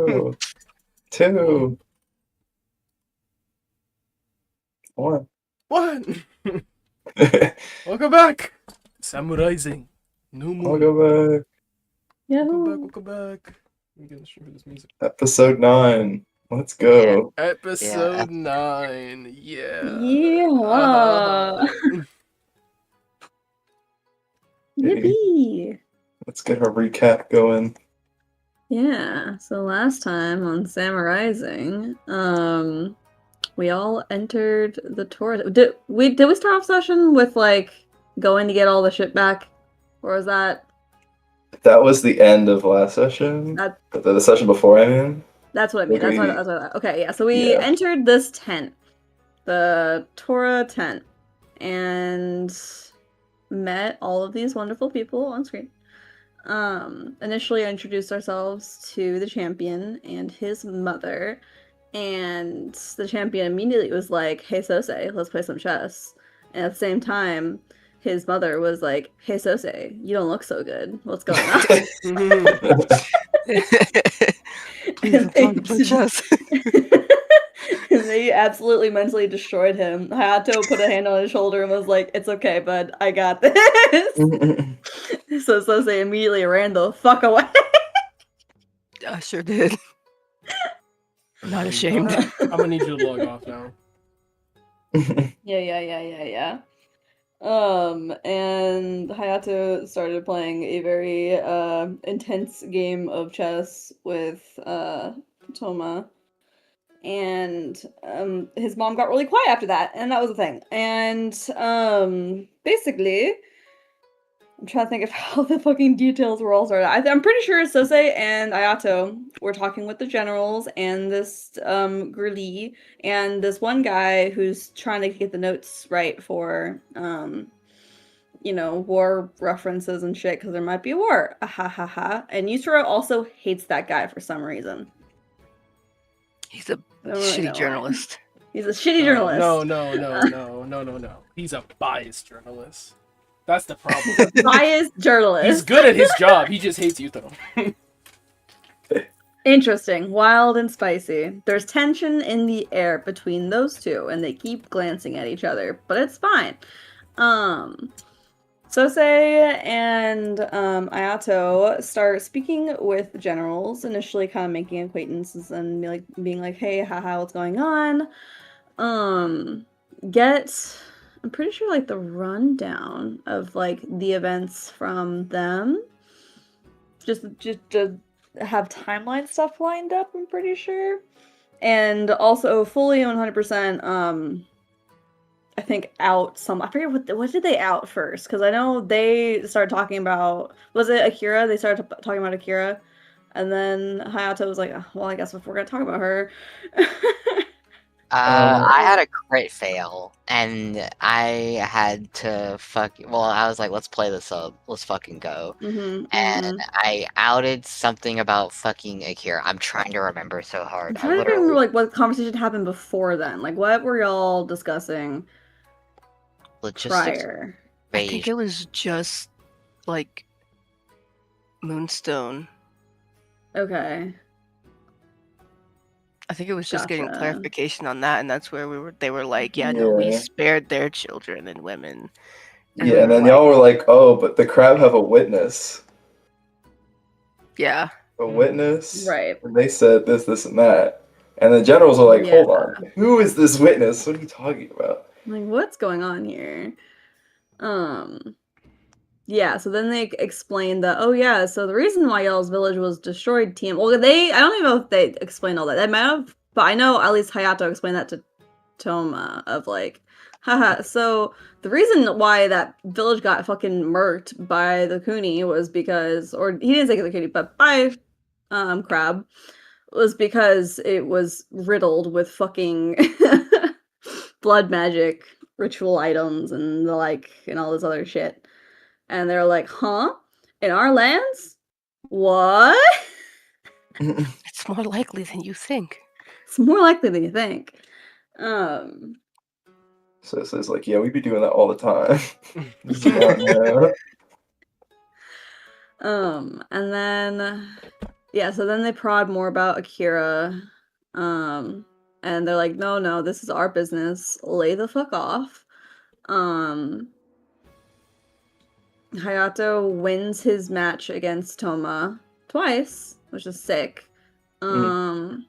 Two, two, one. What? Welcome back! Samuraising. New moon. Welcome back. Welcome back. Let me get the stream for this music. Episode 9. Let's go. Episode 9. Yeah. Yeah. Yippee. Let's get our recap going. Yeah, so last time on Samuraising, we all entered the tour. Did we start off session with like going to get all the shit back? Or was that That was the end of last session. The session before, I mean. That's what I mean. That's what okay, yeah. So we entered this tent, the Torah tent, and met all of these wonderful people on screen. Initially introduced ourselves to the champion and his mother, and the champion immediately was like, "Hey Sose, let's play some chess." And at the same time, his mother was like, "Hey Sose, you don't look so good. What's going on?" And they absolutely mentally destroyed him. Hayato put a hand on his shoulder and was like, "It's okay, bud. I got this." So Sose immediately ran the fuck away. I sure did. I'm not ashamed. I'm gonna need you to log off now. Yeah. And Hayato started playing a very intense game of chess with Toma. And his mom got really quiet after that, and that was the thing. And basically, I'm trying to think of how the fucking details were all started. I'm pretty sure Sose and Ayato were talking with the generals and this Gurli and this one guy who's trying to get the notes right for war references and shit, because there might be a war. And Yusura also hates that guy for some reason. He's a shitty journalist. He's a shitty journalist. No. He's a biased journalist. That's the problem. He's a biased journalist. He's good at his job. He just hates Yuto. Interesting. Wild and spicy. There's tension in the air between those two, and they keep glancing at each other, but it's fine. Sose and Ayato start speaking with the generals, initially kind of making acquaintances and being like, "Hey, haha, what's going on?" I'm pretty sure like the rundown of like the events from them. Just to have timeline stuff lined up, I'm pretty sure. And also fully 100% I think out some. I forget what did they out first, because I know they started talking about, was it Akira? They started talking about Akira, and then Hayato was like, "Oh, well, I guess if we're gonna talk about her." I had a crit fail, and I had to I was like, let's play this up. Let's fucking go. And I outed something about fucking Akira. I'm trying to remember so hard. I'm trying to remember like what conversation happened before then. Like, what were y'all discussing prior? I think it was just like Moonstone. Okay. I think it was just getting clarification on that, and that's where they were like, no, we spared their children and women. And then y'all were like, "Oh, but the crab have a witness." Yeah. A witness? Right. And they said this, and that. And the generals were like, "Hold on. Who is this witness? What are you talking about?" Like, what's going on here? Yeah, so then they explained that, so the reason why y'all's village was destroyed, I don't even know if they explained all that. They might have, but I know at least Hayato explained that to Toma, of like, haha, so the reason why that village got fucking murked by the Kuni was because, or he didn't say the Kuni, but by Crab, was because it was riddled with fucking blood magic, ritual items, and the like, and all this other shit. And they're like, "Huh? In our lands? What?" It's more likely than you think. It's more likely than you think. So it says like, "Yeah, we be doing that all the time." And then Yeah, so then they prod more about Akira. And they're like, no, this is our business. Lay the fuck off. Hayato wins his match against Toma twice, which is sick. And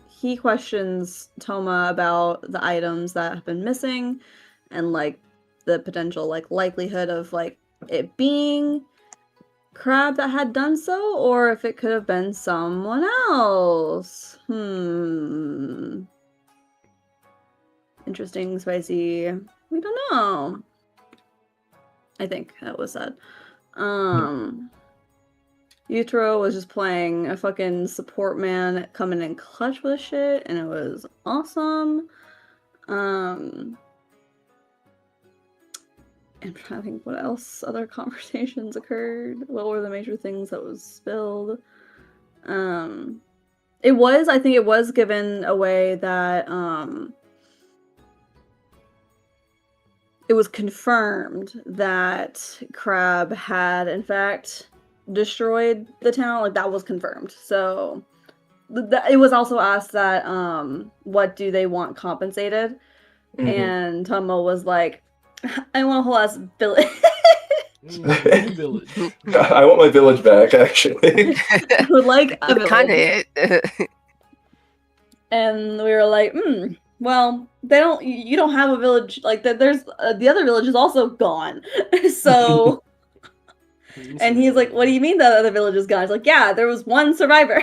he questions Toma about the items that have been missing and like the potential like likelihood of like it being Crab that had done so, or if it could have been someone else. Interesting, spicy. We don't know. I think that was said. Utero was just playing a fucking support man coming in clutch with shit, and it was awesome. I'm trying to think what else other conversations occurred. What were the major things that was spilled? I think it was given away that it was confirmed that Crab had in fact destroyed the town. Like that was confirmed. So it was also asked that what do they want compensated? And Tomo was like, I want a whole ass village. Village. I want my village back, actually. I would like a village. Kind of it. And we were like, well, you don't have a village like that. There's the other village is also gone. So, and he's like, what do you mean the other village is gone? He's like, yeah, there was one survivor.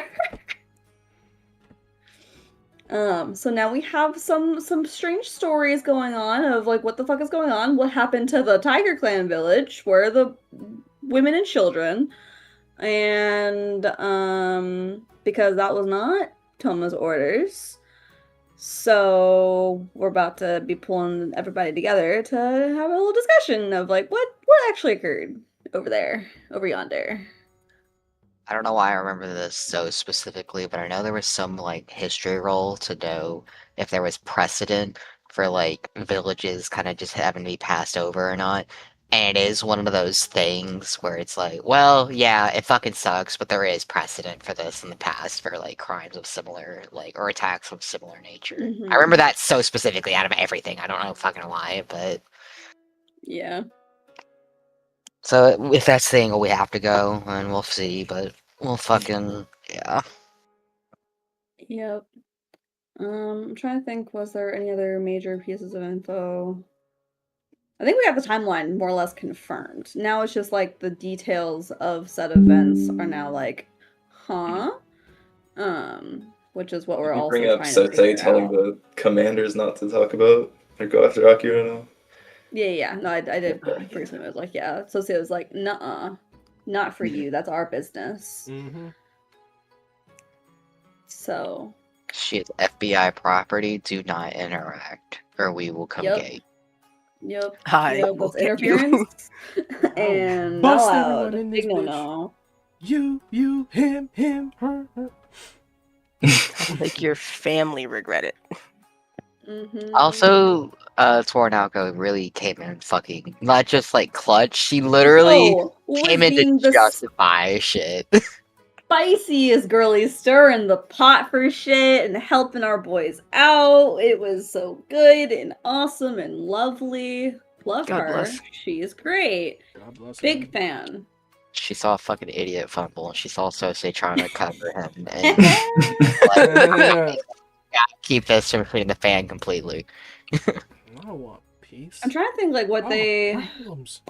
So now we have some strange stories going on of like what the fuck is going on? What happened to the Tiger Clan village? Where are the women and children? And because that was not Toma's orders. So we're about to be pulling everybody together to have a little discussion of like what actually occurred over yonder. I don't know why I remember this so specifically, but I know there was some like history roll to know if there was precedent for like villages kind of just having to be passed over or not. And it is one of those things where it's like, well, yeah, it fucking sucks, but there is precedent for this in the past for like crimes of similar like or attacks of similar nature. I remember that so specifically out of everything. I don't know fucking why, but yeah. So if that's the thing, we have to go, and we'll see. But we'll fucking yeah. Yep. I'm trying to think. Was there any other major pieces of info? I think we have the timeline more or less confirmed. Now it's just like the details of said events are now like, huh? Which is what we're also bring up trying to figure telling out. the commanders not to talk about or go after Akira now. Yeah. No, I did personally. I was like, yeah. So it was like, nuh-uh. Not for you. That's our business. So. Shit, FBI property, do not interact, or we will come gay. Yep. Hi. That's interference. And bust not everyone allowed. in this Big bitch. no. You, him, her. Make your family regret it. Also, Tornalco really came in fucking not just like clutch. She literally came in to justify shit. Spiciest girly stirring the pot for shit and helping our boys out. It was so good and awesome and lovely. Love God her. bless. She is great. God bless Big her. fan. She saw a fucking idiot fumble, and she saw Sosei trying to cover him, and keep this between the fan completely. I don't want peace. I'm trying to think like what they problems.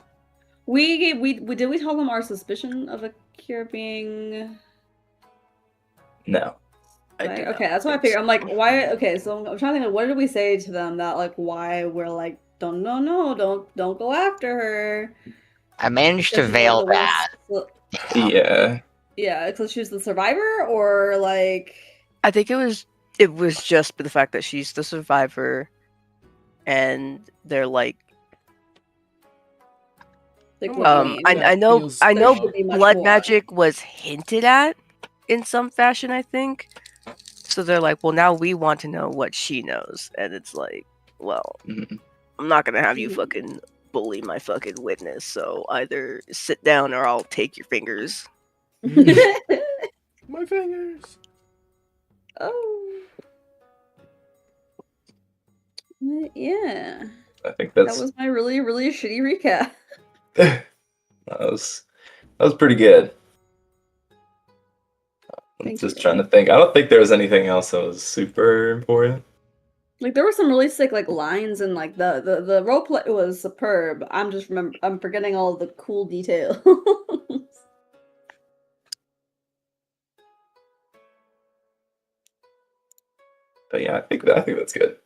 we tell them our suspicion of Akira being No. okay, that's what I figured. I'm like, why? Okay, so I'm trying to think, what did we say to them that like why we're like, don't go after her. I managed to veil that. Yeah. Yeah, because she was the survivor, or like. I think it was just the fact that she's the survivor, and they're like. I know blood magic was hinted at in some fashion, I think. So they're like, well, now we want to know what she knows. And it's like, well, I'm not going to have you fucking bully my fucking witness, so either sit down or I'll take your fingers. My fingers. Oh. Yeah. I think that's That was my really, really shitty recap. that was pretty good. I'm Thank just you. trying to think. I don't think there was anything else that was super important. Like there were some really sick like lines and like the role play was superb. I'm forgetting all the cool details. But yeah, I think that's good.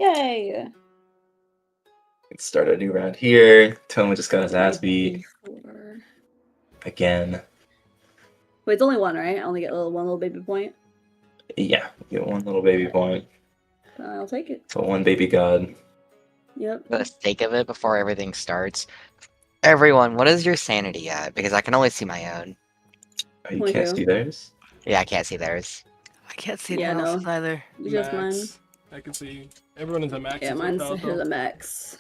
Yay! Let's start a new round here. Toma just got his ass beat again. Wait, it's only one, right? I only get one little baby point. Yeah, you get one little baby point. I'll take it. So one baby god. Yep. For the sake of it, before everything starts, everyone, what is your sanity at? Because I can only see my own. Oh, you Point can't two. see theirs? Yeah, I can't see theirs. I can't see Yeah, anyone no. else's either. Just mine. Max. I can see everyone is at max. Yeah, mine's the max.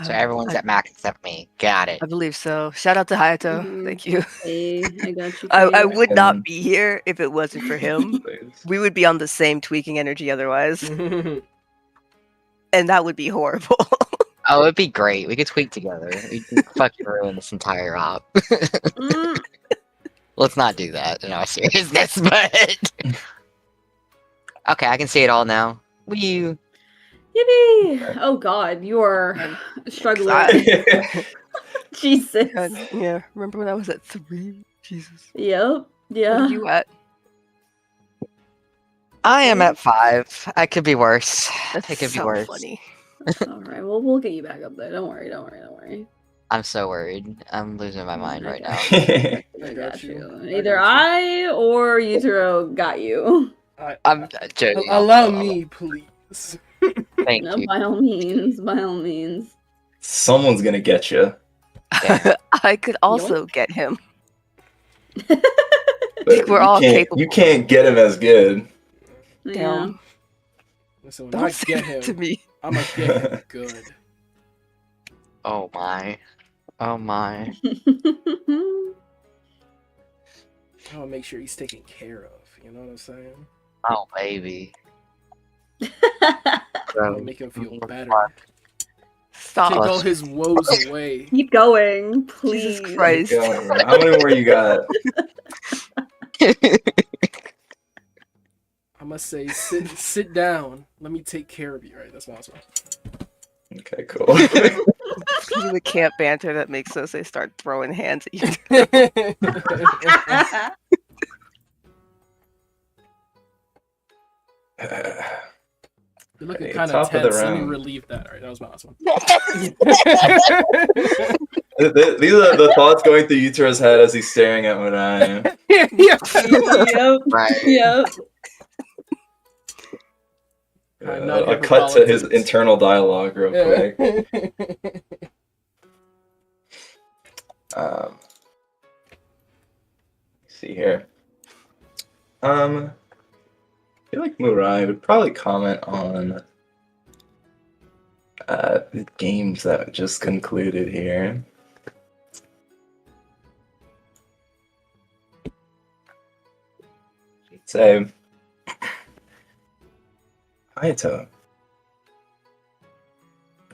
So everyone's at max except me. Got it. I believe so. Shout out to Hayato. Mhm. Thank you. Hey, I got you. I Kate. would not be here if it wasn't for him. Please. We would be on the same tweaking energy otherwise, and that would be horrible. Oh, it'd be great. We could tweak together. We could fucking ruin this entire op. Mm. Let's not do that in all seriousness, but... Okay, I can see it all now. Wee. Yippee! Oh god, you are struggling. Jesus. God, yeah, remember when I was at 3? Jesus. Yep. What Yeah. are you at? I am at 5. I could be worse. That's It could be so worse. funny. All right. Well, we'll get you back up there. Don't worry. Don't worry. Don't worry. I'm so worried. I'm losing my mind right now. I got you. Either I or Yutaro got you. I'm joking. Allow me, please. Thank No, you. by all means. By all means. Someone's gonna get you. I could also get him. But We're all capable. You can't get him as good. Yeah. Damn. Listen, when Don't I say get that to him, me. I'm gonna get him good. Oh my. Oh my. I'm gonna make sure he's taken care of. You know what I'm saying? Oh baby. I'm gonna make him feel better. Stop. Take all his woes away. Keep going, please. Jesus Christ. How many more you got? I must say, sit down. Let me take care of you. Right? That's my one. Okay, cool. You the camp banter that makes us start throwing hands at you. You're looking Okay, kind top of of the tense. Let me round. relieve that. All right, that was my last one. These are the thoughts going through Yutaro's head as he's staring at Mirai. Yep. Right. Yep. I'm not A here for cut to his politics. internal dialogue real quick. Let's see here. I feel like Murai would probably comment on the games that just concluded here. Say, Hayato,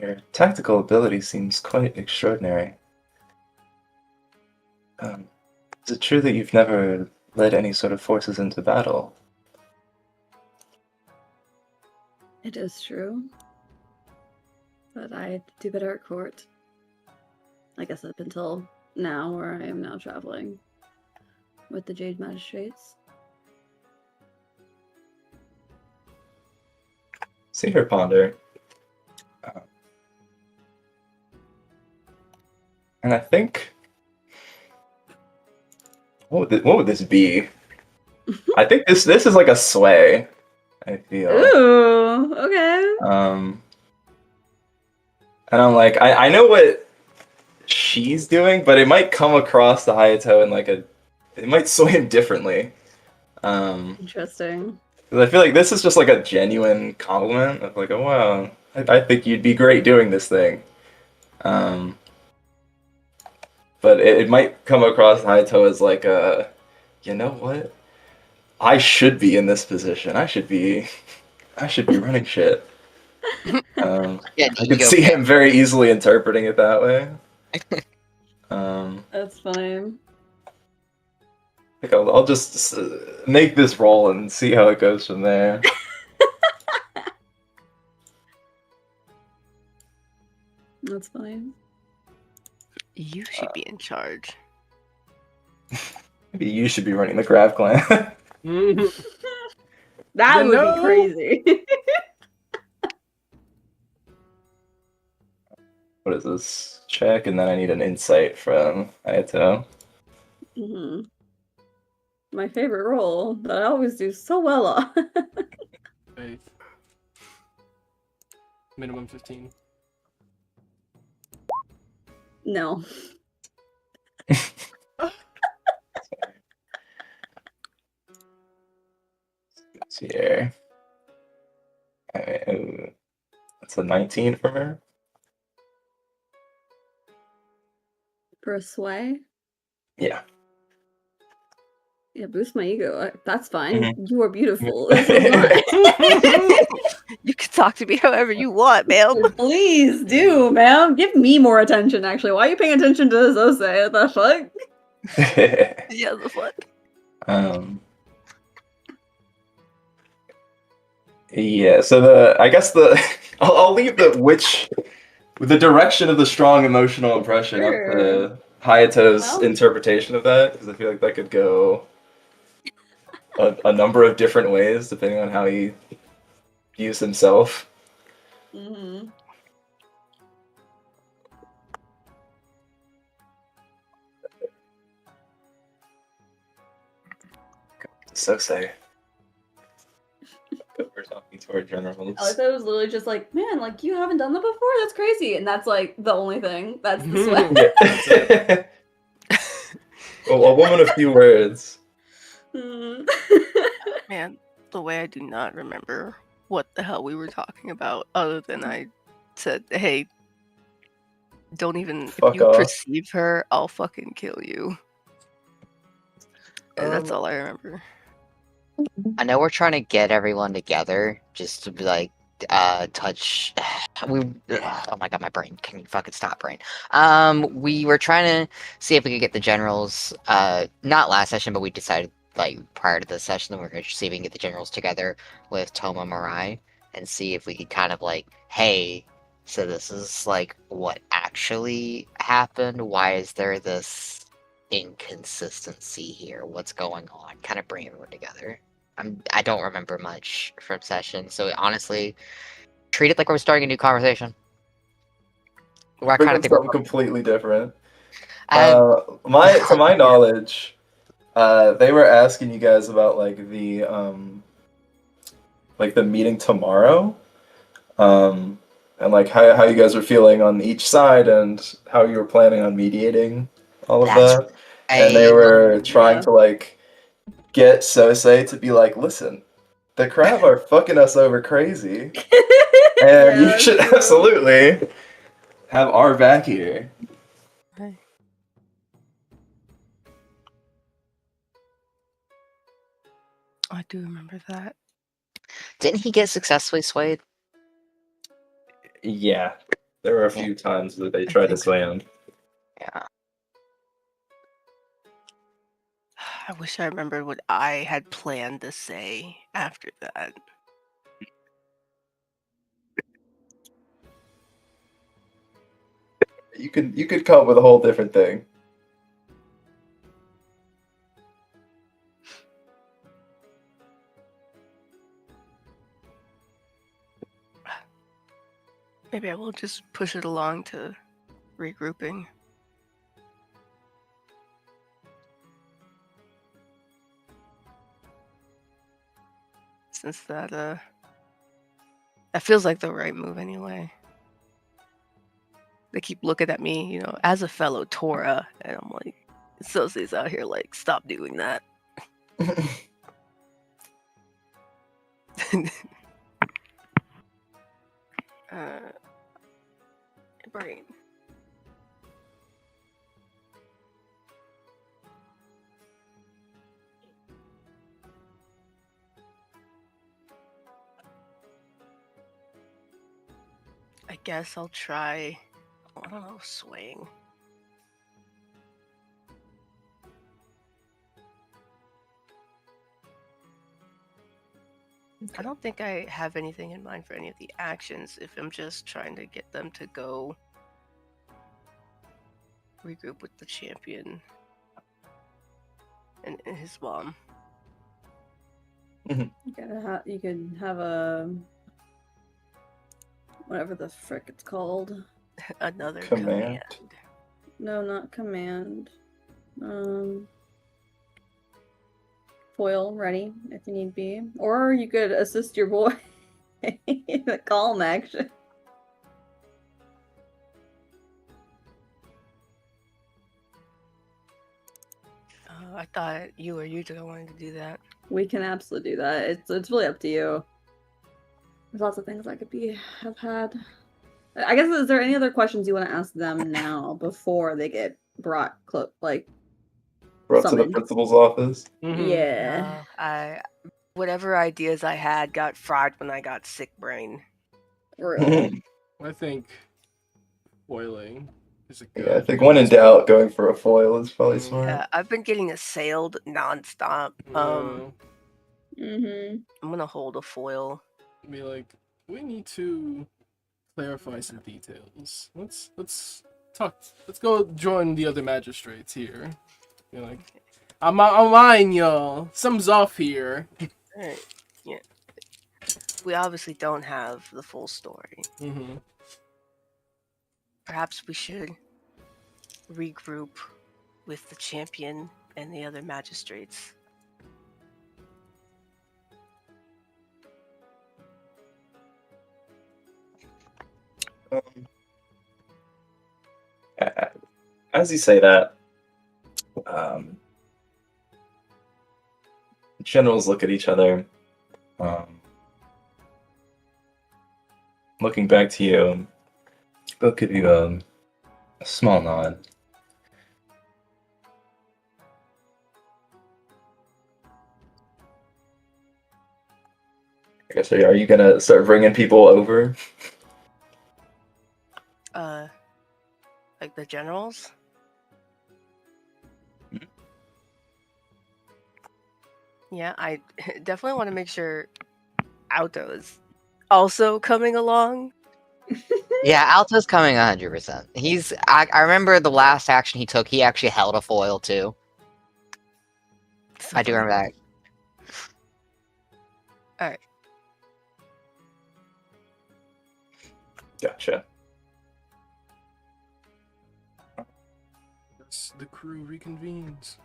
your tactical ability seems quite extraordinary. Is it true that you've never led any sort of forces into battle? It is true. But I do better at court. I guess up until now, where I am now traveling with the Jade Magistrates. See her ponder. And I think... What would this be? I think this is like a sway, I feel. Ooh, okay. And I'm like, I know what she's doing, but it might come across to Hayato in like it might sway him differently. Interesting. 'Cause I feel like this is just like a genuine compliment of like, oh wow, I think you'd be great doing this thing. Um, but it might come across Hayato as like a, you know what? I should be in this position. I should be running shit. Yeah, I could see him very easily interpreting it that way. That's funny. I think I'll just make this roll and see how it goes from there. That's fine. You should be in charge. Maybe you should be running the Crab Clan. That would be crazy. What is this? Check, and then I need an insight from Hayato. My favorite role that I always do so well on. Faith. Minimum 15. No. Let's see here. That's a 19 from her. For a sway? Yeah. Yeah, boost my ego. That's fine. Mhm. You are beautiful. You can talk to me however you want, ma'am. Please do, ma'am. Give me more attention, actually. Why are you paying attention to Zose? What the fuck? Yeah, the fuck? Yeah, so I guess I'll leave the direction of the strong emotional impression up to Hayato's interpretation of that, because I feel like that could go a number of different ways depending on how he views himself. So say. We're talking to our generals. I thought it was literally just like, man, like you haven't done that before? That's crazy. And that's like the only thing. That's the sweat. Well, a woman of few words. Man, the way I do not remember what the hell we were talking about, other than I said, hey, don't even, if you perceive her, I'll fucking kill you. And that's all I remember. I know we're trying to get everyone together just to be like, touch. Oh my god, my brain. Can you fucking stop, brain? We were trying to see if we could get the generals. Not last session, but we decided like prior to this session that we're going to see if we can get the generals together with Toma Mirai and see if we could kind of like, hey, so this is like what actually happened. Why is there this inconsistency here? What's going on? Kind of bring everyone together. I don't remember much from session, so honestly, treat it like we're starting a new conversation. I kind of think something completely different. To my knowledge, they were asking you guys about like the meeting tomorrow, and like how you guys were feeling on each side and how you were planning on mediating all of that. And they were trying to like get Sosei to be like, listen, the crab are fucking us over crazy, and you should absolutely have our back here. Right. I do remember that. Didn't he get successfully swayed? Yeah, there were a few times that they tried to sway him. Yeah. I wish I remembered what I had planned to say after that. You could come up with a whole different thing. Maybe I will just push it along to regrouping. Since that feels like the right move anyway. They keep looking at me, you know, as a fellow Tora, and I'm like, Sosei's out here like, stop doing that. Brain. I guess I'll try. I don't know, swaying. I don't think I have anything in mind for any of the actions if I'm just trying to get them to go regroup with the champion and his mom. You could have a whatever the frick it's called. Another Command. No, not command. Foil ready if you need be, or you could assist your boy in the calm action. I thought you or Yuta wanted to do that. We can absolutely do that. It's really up to you. There's lots of things I could have had. I guess, is there any other questions you want to ask them now before they get brought to the principal's office? Mm-hmm. Yeah. Whatever ideas I had got fried when I got sick brain. Really? I think foiling is a good. Yeah, I think when in doubt, going for a foil is probably smart. Yeah, I've been getting assailed nonstop. I'm gonna hold a foil. Be like, we need to clarify some details. Let's talk. Let's go join the other magistrates here. You're like, I'm mine, y'all. Something's off here. Alright, yeah. We obviously don't have the full story. Mm-hmm. Perhaps we should regroup with the champion and the other magistrates. As you say that, generals look at each other. Looking back to you, they'll give you a small nod. I guess, are you gonna start bringing people over? Like the generals? Mm-hmm. Yeah, I definitely want to make sure Alto is also coming along. Yeah, Alto's coming 100%. I remember the last action he took, he actually held a foil too. I do remember that. Alright. Gotcha. The crew reconvenes.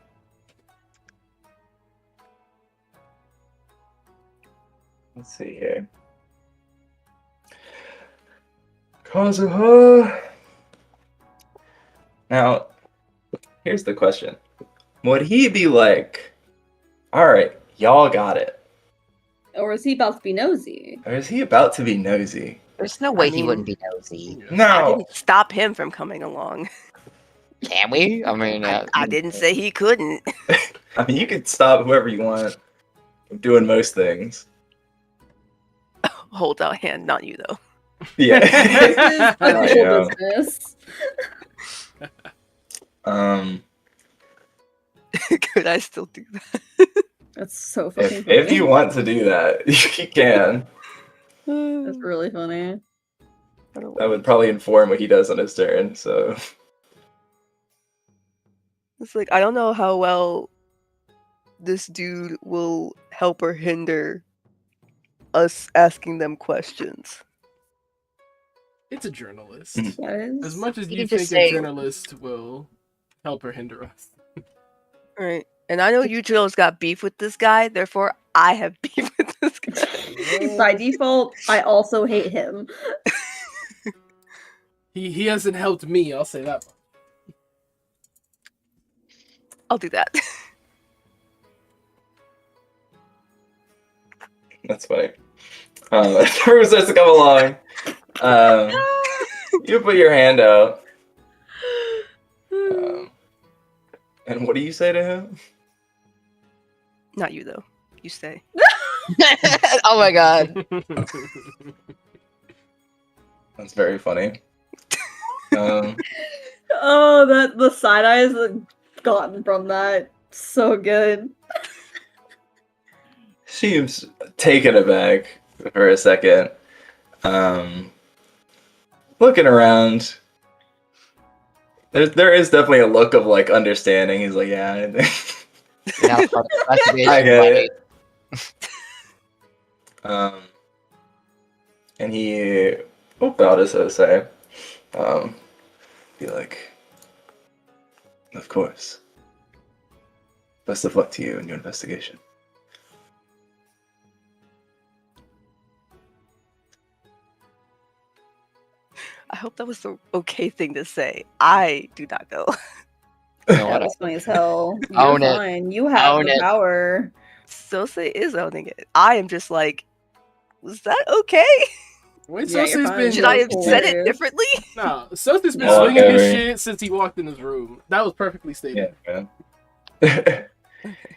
Let's see here. Kazuha. Now, here's the question. Would he be like, alright, y'all got it? Or is he about to be nosy? Or is he about to be nosy? There's no way he wouldn't be nosy. I No! didn't stop him from coming along. Can we? I mean, I didn't say he couldn't. I mean, you could stop whoever you want from doing most things. Hold out hand, not you though. Yeah. Official business. Could I still do that? That's so fucking funny. If you want to do that, you can. That's really funny. That would probably inform what he does on his turn, so... It's like, I don't know how well this dude will help or hinder us asking them questions. It's a journalist. Yes. As much as You you can think just a say- journalist will help or hinder us. Right. And I know Yujiro's got beef with this guy, therefore I have beef with this guy. By default, I also hate him. He hasn't helped me, I'll say that. I'll do that. That's funny. Drew starts to come along. You put your hand out. And what do you say to him? Not you though. You stay. Oh my god. That's very funny. Oh, the side eyes gotten from that. So good. She's taken aback for a second. Looking around. There is definitely a look of like understanding. He's like, yeah, I get it. And he about as to say, be like, of course. Best of luck to you in your investigation. I hope that was the okay thing to say. I do not know. That was funny as hell. You're Own it. fine. You have Own the it. power. Sose is owning it. I am just like, was that okay? Wait, Yeah, you're Sose's fine. been. Should I have said it hilarious. differently? No, Sose's been Oh, swinging his okay. shit since he walked in his room. That was perfectly stated. Yeah, man.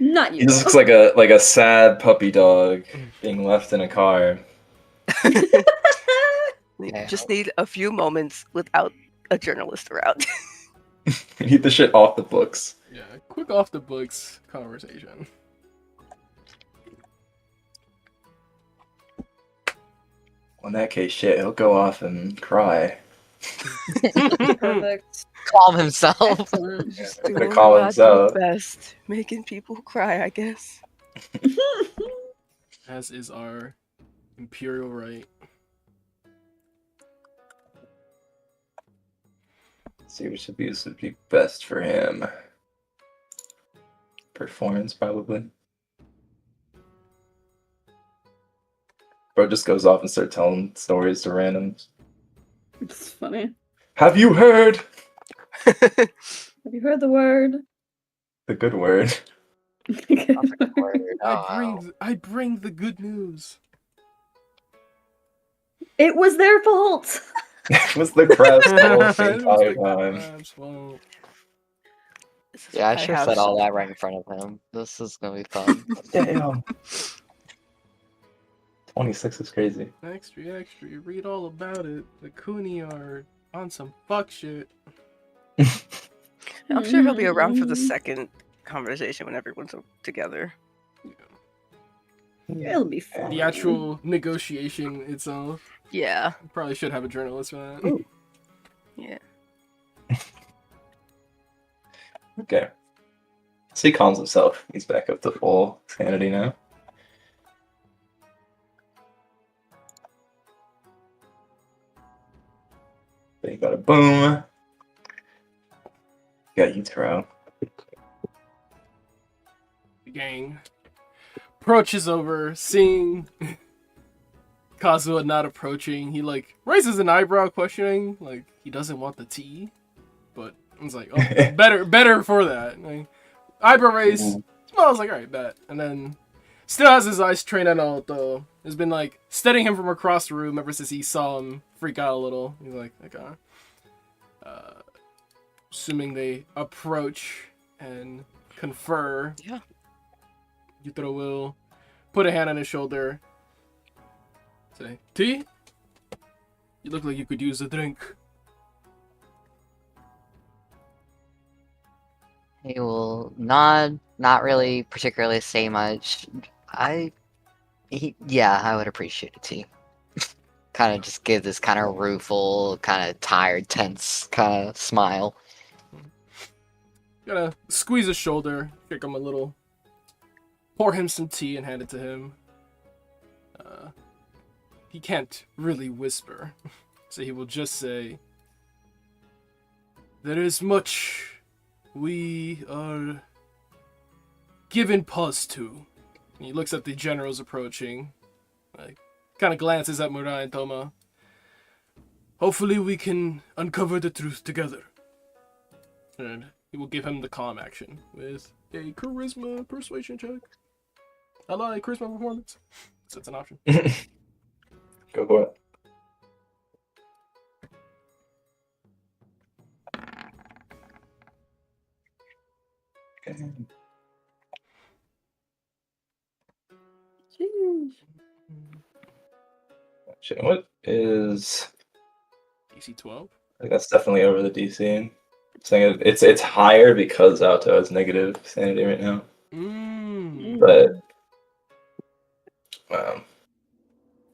Not He you. just looks like a sad puppy dog being left in a car. Yeah. Just need a few moments without a journalist around. Get the shit off the books. Yeah, quick off the books conversation. Well, in that case, shit, he'll go off and cry. Perfect. Calm himself. Excellent. Just Gonna doing call what I himself. do best, making people cry, I guess. As is our imperial right. See which abuse would be best for him. Performance, probably. Bro just goes off and starts telling stories to randoms. It's funny. Have you heard? Have you heard the word? The good word. I bring the good news. It was their fault. It was the crab's fault the It was entire the time. crab's fault. This is Yeah, I why should have have said all that right in front of him. This is gonna be fun. Damn. 26 is crazy. Extra, read all about it. The Kuni are on some fuck shit. I'm sure he'll be around for the second conversation when everyone's together. It'll be fun. The actual negotiation itself. Yeah. Probably should have a journalist for that. Ooh. Yeah. Okay. So he calms himself. He's back up to full sanity now. Then you got a boom. You got Utero. The gang approaches over, seeing Kazuha not approaching. He like raises an eyebrow, questioning like he doesn't want the tea, but it's like, oh, better for that. Like, eyebrow raise. Smiles like, all right, bet, and then still has his eyes trained on Naoto. Has been like studying him from across the room ever since he saw him freak out a little. He's like, okay. Assuming they approach and confer. Yeah. Yutaro will put a hand on his shoulder. Say, tea? You look like you could use a drink. He will not really particularly say much. Yeah, I would appreciate a tea. Kind of just give this kind of rueful, kind of tired, tense kind of smile. Gotta squeeze his shoulder, kick him a little, pour him some tea and hand it to him. He can't really whisper, so he will just say, "There is much we are given pause to." And he looks at the generals approaching, like, kind of glances at Murai and Toma. Hopefully we can uncover the truth together. And he will give him the calm action with a charisma persuasion check. I like charisma performance. So it's an option. Go for it. Okay. Jeez. Shit, what is DC 12. I think that's definitely over the DC. I'm saying it's higher because Auto has negative sanity right now. But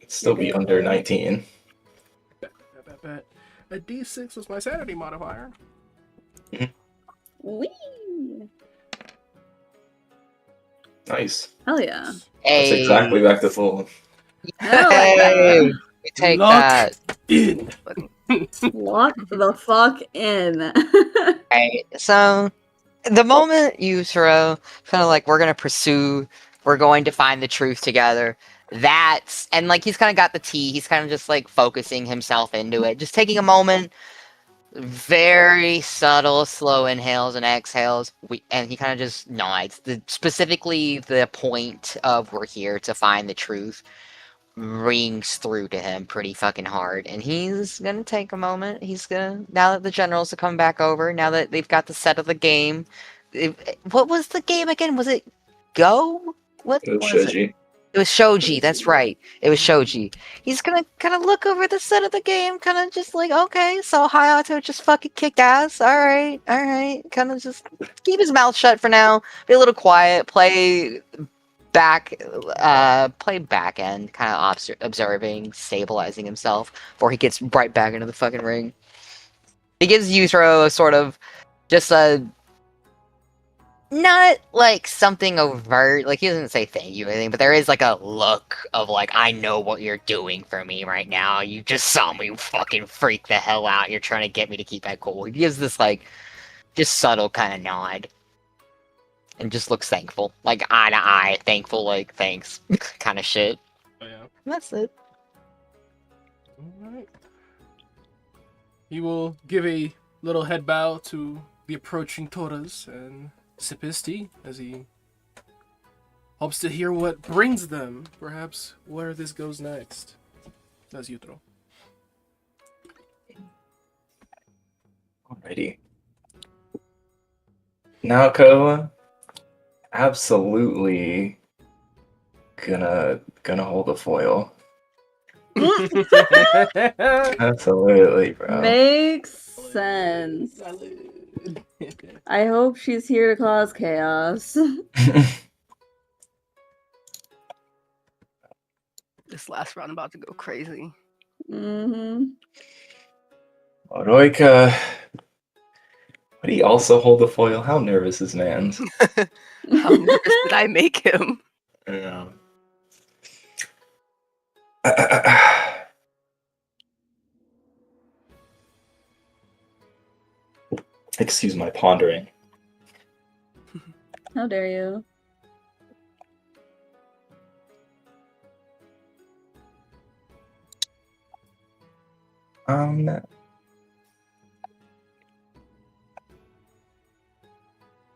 it'd still be under 19. Bet. A D6 was my sanity modifier. Wee! Nice. Hell yeah. That's exactly back to full. Hey, we take that. In. Lock the fuck in. Right. So the moment you throw kind of like we're going to find the truth together. That's and like he's kind of got the tea. He's kind of just like focusing himself into it, just taking a moment. Very subtle, slow inhales and exhales. And he kind of just nods. Specifically, the point of we're here to find the truth rings through to him pretty fucking hard. And he's gonna take a moment. Now that the generals have come back over, now that they've got the set of the game. What was the game again? Was it Go? What It was was Shoji. it? It was Shoji, that's right. It was Shoji. He's gonna kind of look over the set of the game, kind of just like, okay, so Hayato just fucking kicked ass. Alright. Kind of just keep his mouth shut for now. Be a little quiet. Play back end, kind of observing, stabilizing himself before he gets right back into the fucking ring. He gives Yuzuro a sort of just a not like something overt, like he doesn't say thank you or anything, but there is like a look of like, I know what you're doing for me right now. You just saw me fucking freak the hell out. You're trying to get me to keep that cool. He gives this like, just subtle kind of nod. And just looks thankful. Like eye to eye, thankful, like thanks kind of shit. Oh, yeah. And that's it. Alright. He will give a little head bow to the approaching Toras and sip his tea as he hopes to hear what brings them, perhaps where this goes next. That's Yutro. Alrighty. Naoko, absolutely gonna hold the foil. Absolutely, bro. Makes sense. I hope she's here to cause chaos. This last round about to go crazy. Mm-hmm. Oroika, would he also hold the foil? How nervous is Nans? How nervous did I make him? Yeah. Excuse my pondering. How dare you?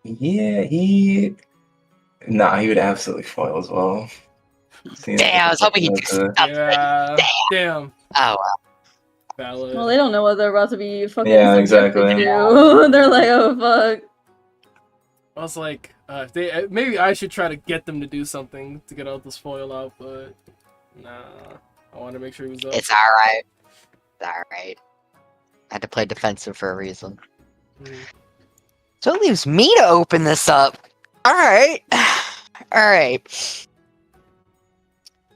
Yeah, he would absolutely foil as well. Damn, I was hoping he'd do something. Yeah. Damn. Oh, wow. Valid. Well, they don't know what they're about to be fucking Yeah, subjected exactly. to. They're like, oh fuck. I was like, if they maybe I should try to get them to do something to get all this foil out, but nah. I want to make sure he was up. It's alright. It's alright. I had to play defensive for a reason. So it leaves me to open this up. Alright. Alright.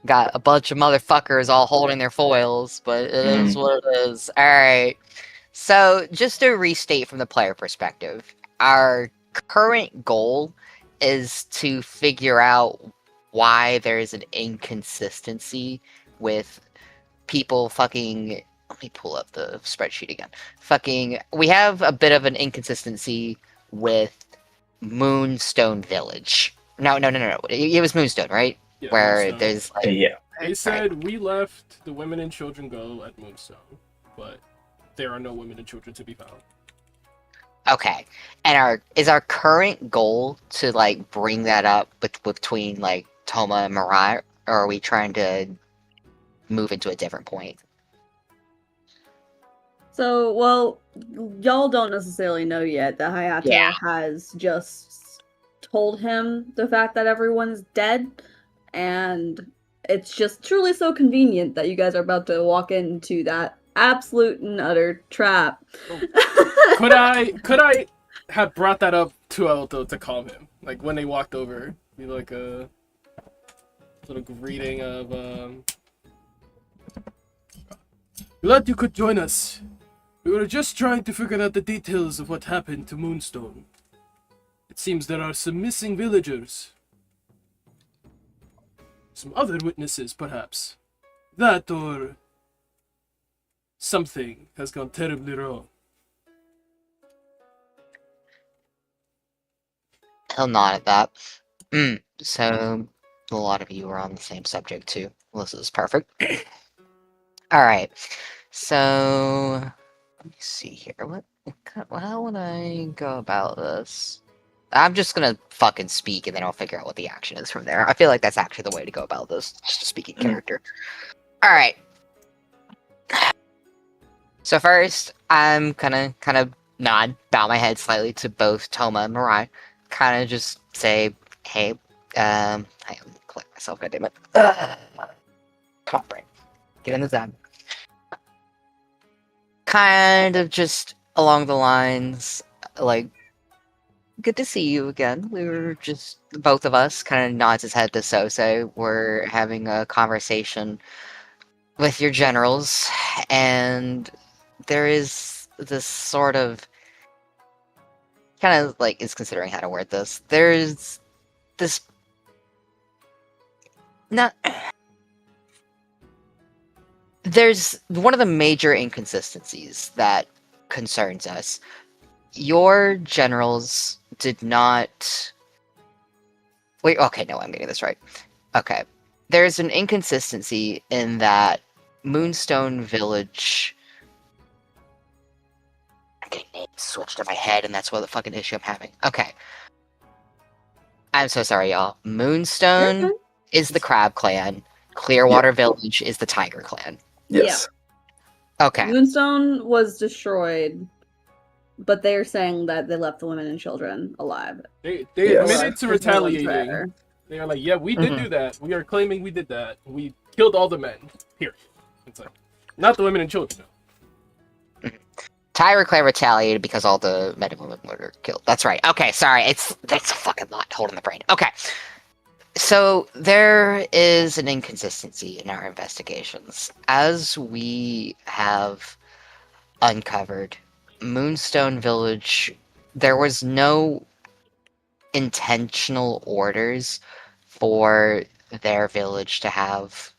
Got a bunch of motherfuckers all holding their foils, but it is what it is. Alright. So, just to restate from the player perspective, our current goal is to figure out why there's an inconsistency with people fucking... Let me pull up the spreadsheet again. We have a bit of an inconsistency with Moonstone Village. No. It was Moonstone, right? Yeah, Where Moonstone. there's like... Yeah. They said we let the women and children go at Moonstone, but there are no women and children to be found. Okay. And is our current goal to like bring that up between like Toma and Mirai, or are we trying to move into a different point? So, well, y'all don't necessarily know yet that Hayato has just told him the fact that everyone's dead, and it's just truly so convenient that you guys are about to walk into that absolute and utter trap. Could I have brought that up to Alto to calm him? Like when they walked over, be like a little greeting of glad you could join us. We were just trying to figure out the details of what happened to Moonstone. It seems there are some missing villagers. Some other witnesses, perhaps. That or something has gone terribly wrong. He'll nod at that. So, a lot of you are on the same subject too. Well, this is perfect. Alright. So, let me see here. How would I go about this? I'm just gonna fucking speak and then I'll figure out what the action is from there. I feel like that's actually the way to go about this. Just to speak in character. Alright. So first, I'm kind of nod, bow my head slightly to both Toma and Mirai. Kind of just say, hey, hang on, collect myself, goddammit. Come on, brain. Get in the zone. Kind of just along the lines, like, good to see you again. We were just, both of us, kind of nods his head to Sose. We're having a conversation with your generals, and there is this sort of, kind of like, is considering how to word this. There's this, there's one of the major inconsistencies that concerns us. Your generals did not... Wait, okay, no, I'm getting this right. Okay. There's an inconsistency in that Moonstone Village... I'm getting names switched in my head, and that's what the fucking issue I'm having. Okay. I'm so sorry, y'all. Moonstone is the Crab Clan. Clearwater Village is the Tiger Clan. Yes. Yeah. Okay. Moonstone was destroyed, but they're saying that they left the women and children alive. They Yes. admitted to retaliating. They are like, yeah, we did do that. We are claiming we did that. We killed all the men. Here. It's like, not the women and children, no. Tiger Clan retaliated because all the men and women were killed. That's right. Okay, sorry. That's a fucking lot holding the brain. Okay. So there is an inconsistency in our investigations. As we have uncovered, Moonstone Village, there was no intentional orders for their village to have...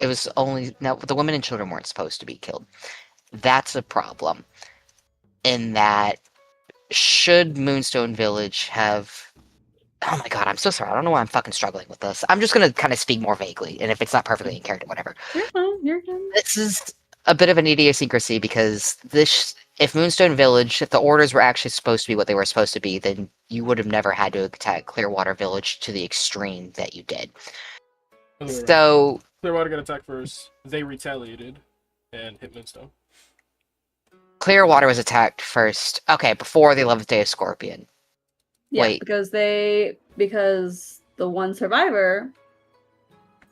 It was only... No, the women and children weren't supposed to be killed. That's a problem. In that, should Moonstone Village have... Oh my god, I'm so sorry. I don't know why I'm fucking struggling with this. I'm just gonna kind of speak more vaguely, and if it's not perfectly in character, whatever. You're fine. You're fine. This is a bit of an idiosyncrasy because if Moonstone Village, if the orders were actually supposed to be what they were supposed to be, then you would have never had to attack Clearwater Village to the extreme that you did. So... Clearwater got attacked first. They retaliated and hit Moonstone. Clearwater was attacked first. Okay, before the 11th day of Scorpion. Yeah, Wait. because the one survivor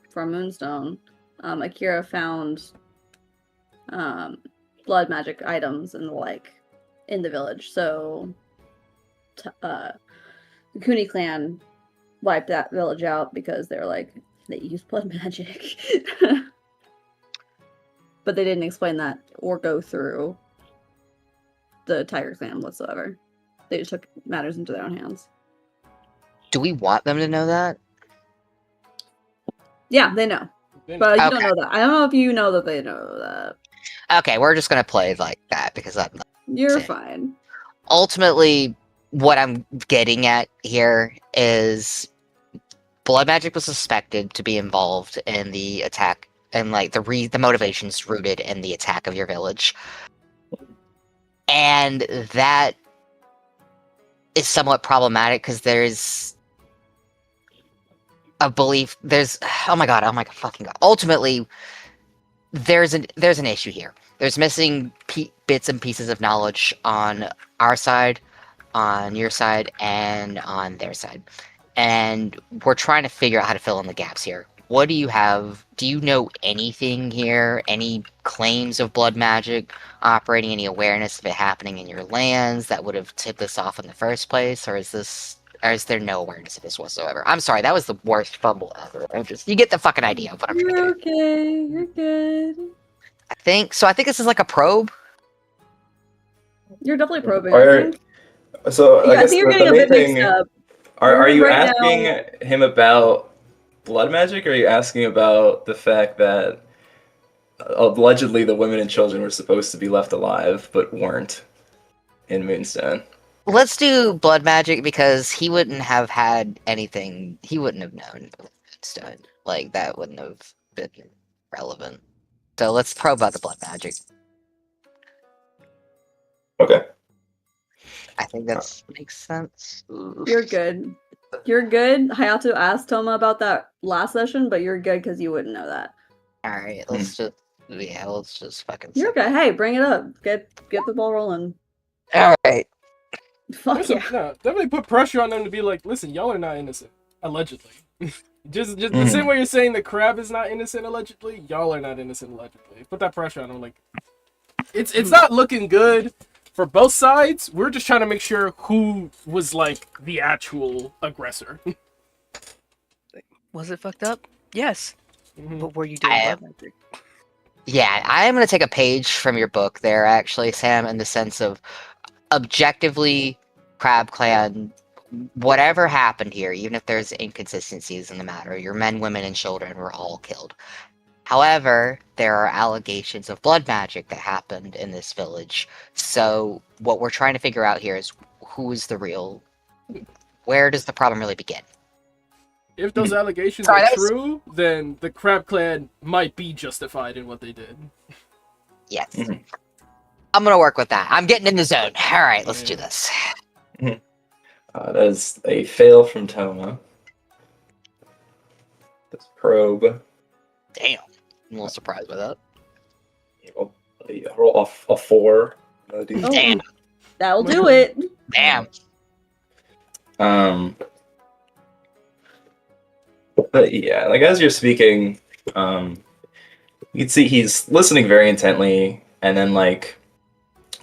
from Moonstone, Akira found blood magic items and the like in the village. So the Kuni clan wiped that village out because they're like, they use blood magic. But they didn't explain that or go through the Tiger clan whatsoever. They just took matters into their own hands. Do we want them to know that? Yeah, they know. But you don't know that. I don't know if you know that they know that. Okay, we're just gonna play like that because I'm not... You're fine. Ultimately, what I'm getting at here is blood magic was suspected to be involved in the attack, and like the motivations rooted in the attack of your village. And that is somewhat problematic because there's a belief, oh my god, fucking god. Ultimately, there's an issue here. There's missing bits and pieces of knowledge on our side, on your side, and on their side. And we're trying to figure out how to fill in the gaps here. what do you have? Do you know anything here? Any claims of blood magic operating? Any awareness of it happening in your lands that would have tipped this off in the first place? Or is there no awareness of this whatsoever? I'm sorry, that was the worst fumble ever. You get the fucking idea of what I'm trying to You're do. okay. You're good. I think this is like a probe. You're definitely probing, Or- I think. So I Yeah, I guess think you're the getting a main bit mixed thing. up. Are you Right asking now- him about blood magic, or are you asking about the fact that allegedly the women and children were supposed to be left alive but weren't in Moonstone? Let's do blood magic because he wouldn't have had anything. He wouldn't have known Stone. Like that wouldn't have been relevant. So let's probe about the blood magic. Okay. I think that makes sense. You're good. You're good. Hayato asked Toma about that last session, but you're good because you wouldn't know that. All right, let's just fucking. You're good. Hey, bring it up. Get the ball rolling. All right. Fuck yeah. No, definitely put pressure on them to be like, listen, y'all are not innocent, allegedly. just the same way you're saying the crab is not innocent allegedly, y'all are not innocent allegedly. Put that pressure on them. Like, it's not looking good for both sides. We're just trying to make sure who was like the actual aggressor. Was it fucked up? Yes. Mhm. But were you doing blood magic? Yeah, I am going to take a page from your book there, actually, Sam, in the sense of objectively, Crab Clan, whatever happened here, even if there's inconsistencies in the matter, your men, women, and children were all killed. However, there are allegations of blood magic that happened in this village. So what we're trying to figure out here is who is the real... Where does the problem really begin? If those allegations Sorry, are that was- true, then the Crab Clan might be justified in what they did. Yes. Mhm. I'm going to work with that. I'm getting in the zone. All right, let's do this. That is a fail from Toma. This probe. Damn. I'm a little surprised by that. Roll off a 4. Oh, Damn. that'll do it. Damn. But yeah, like as you're speaking, you can see he's listening very intently, and then like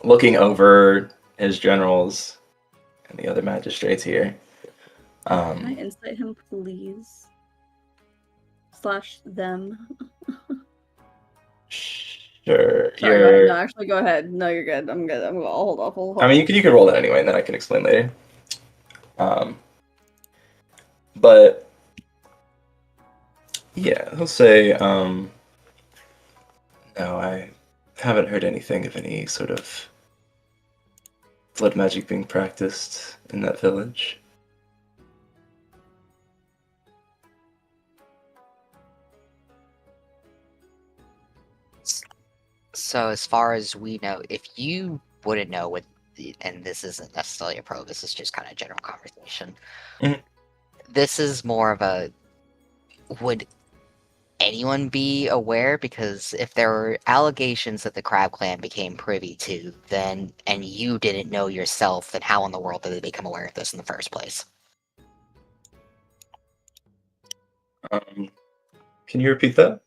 looking over his generals and the other magistrates here. Can I insight him, please? / them. Sure. Sorry, go ahead. No, actually, go ahead. No, you're good. I'm good. I'll hold off. I mean, you can roll that anyway, and then I can explain later. But yeah, he'll say, no, I haven't heard anything of any sort of blood magic being practiced in that village. So as far as we know, if you wouldn't know what, and this isn't necessarily a probe, this is just kind of general conversation. Mhm. This is more of a, would anyone be aware? Because if there were allegations that the Crab Clan became privy to, then, and you didn't know yourself, then how in the world did they become aware of this in the first place? Can you repeat that?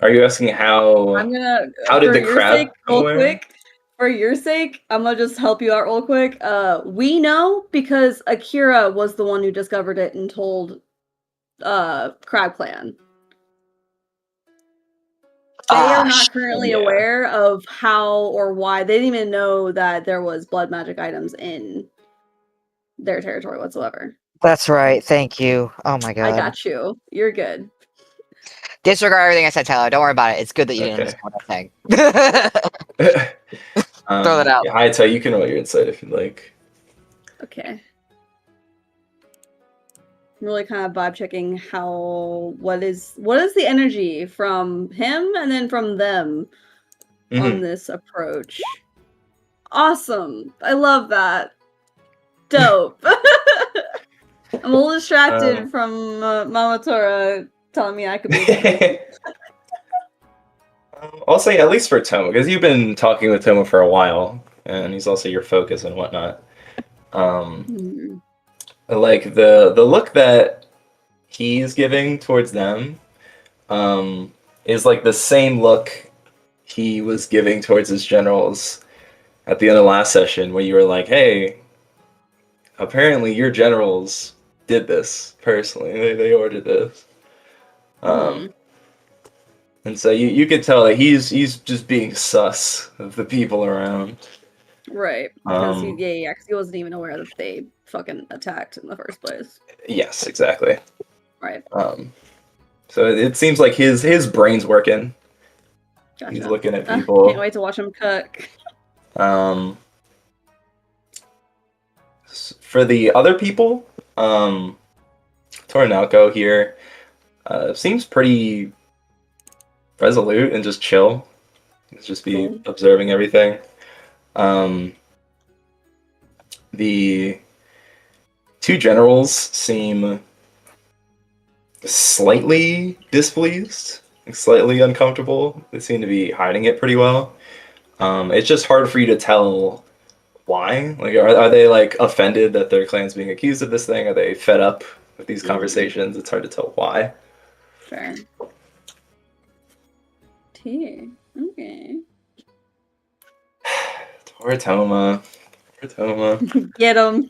Are you asking how? I'm gonna. How did for the your crab sake, come real aware? quick? For your sake, I'm gonna just help you out real quick. We know because Akira was the one who discovered it and told Crab Clan. They are not currently aware of how or why. They didn't even know that there was blood magic items in their territory whatsoever. That's right, thank you. Oh my god. I got you. You're good. Disregard everything I said, Tyler. Don't worry about it. It's good that you didn't understand what I'm saying. Throw that out. Yeah, Hayato, you can roll your insight if you'd like. Okay. Really kind of vibe checking what is the energy from him and then from them on this approach. Awesome. I love that. Dope. I'm a little distracted from Mama Tora telling me I could be I'll say at least for Toma, because you've been talking with Toma for a while, and he's also your focus and whatnot. Like the look that he's giving towards them is like the same look he was giving towards his generals at the end of last session, where you were like, "Hey, apparently your generals did this personally. They ordered this." And so you could tell that he's just being sus of the people around. Right. Because cause he wasn't even aware that they fucking attacked in the first place. Yes, exactly. Right. So it seems like his brain's working. Gotcha. He's looking at people. Can't wait to watch him cook. For the other people, Tornalco here seems pretty resolute and just chill. He's just be observing everything. The two generals seem slightly displeased, slightly uncomfortable. They seem to be hiding it pretty well. It's just hard for you to tell why. Like, are they like offended that their clan's being accused of this thing? Are they fed up with these conversations? It's hard to tell why. Fair. Tea. Okay. Toritoma. Get him.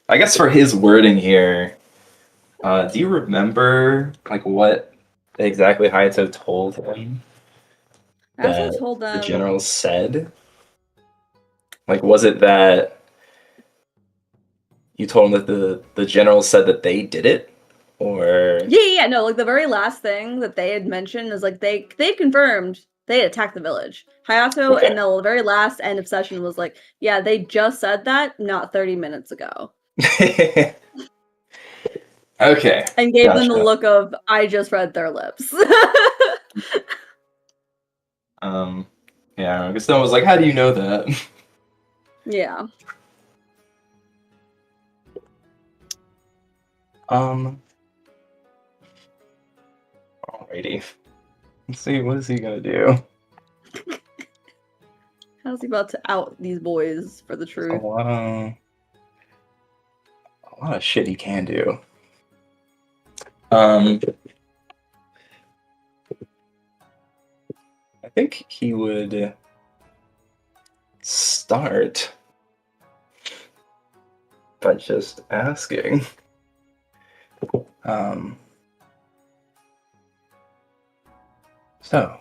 I guess for his wording here, do you remember like what exactly Hayato told him? That told them the general said? Like, was it that you told him that the general said that they did it? Or Yeah, no, like the very last thing that they had mentioned is like they confirmed they attacked the village. Hayato and the very last end of session was like, yeah, they just said that not 30 minutes ago. Okay. And gave them the look of, I just read their lips. Yeah, because someone was like, how do you know that? Yeah. Alrighty. Let's see, what is he gonna do? How's he about to out these boys for the truth? A lot of shit he can do. I think he would start by just asking. So,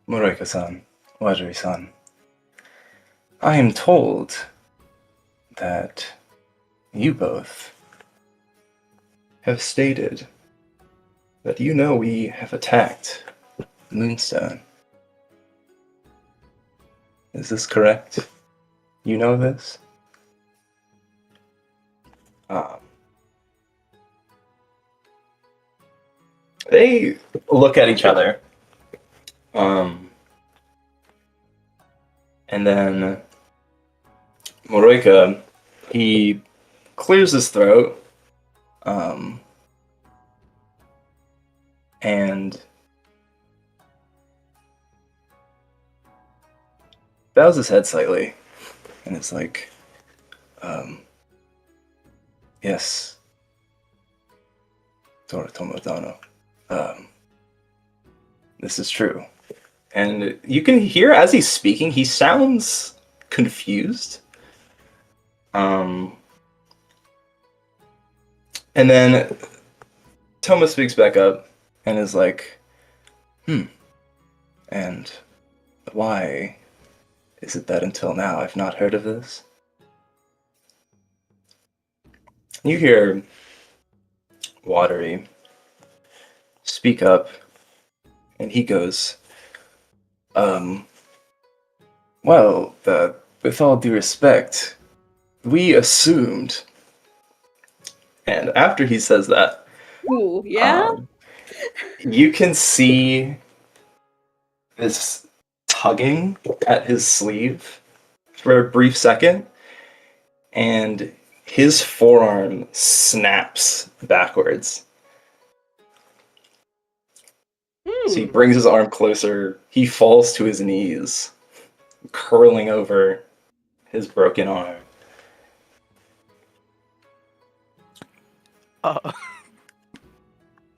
Muroika-san, Wajiri-san, I am told that you both have stated that you know we have attacked Moonstone. Is this correct? You know this? They look at each other. And then Moroika, he clears his throat. And bows his head slightly. And it's like, yes, Toritomo Dano. This is true. And you can hear as he's speaking, he sounds confused. And then Toma speaks back up and is like, and why is it that until now I've not heard of this? You hear Watery speak up, and he goes, well, with all due respect, we assumed. And after he says that, ooh, yeah? You can see this tugging at his sleeve for a brief second, and his forearm snaps backwards. So he brings his arm closer, he falls to his knees, curling over his broken arm.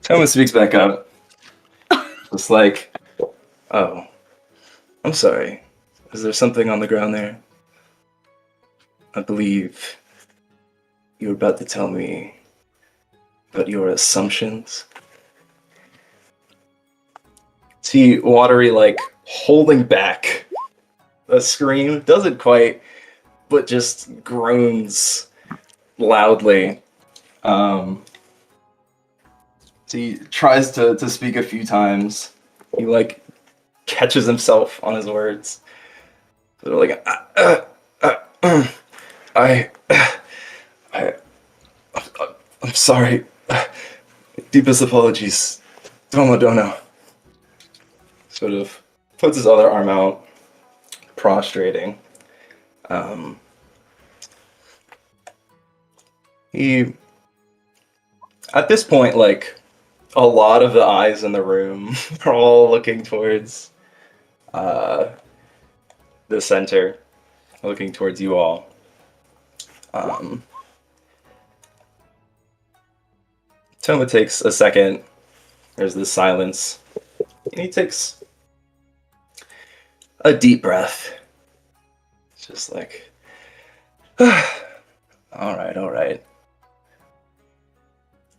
Toma speaks back up. It's like, oh, I'm sorry. Is there something on the ground there? I believe you were about to tell me about your assumptions. See Watery like holding back a scream, doesn't quite, but just groans loudly. So he tries to speak a few times. He like catches himself on his words. They're like, I, I'm sorry. Deepest apologies. Domo Dono. Sort of puts his other arm out, prostrating. He, at this point, like, a lot of the eyes in the room are all looking towards the center, looking towards you all. Toma takes a second. There's this silence. And he takes a deep breath. It's just like, all right.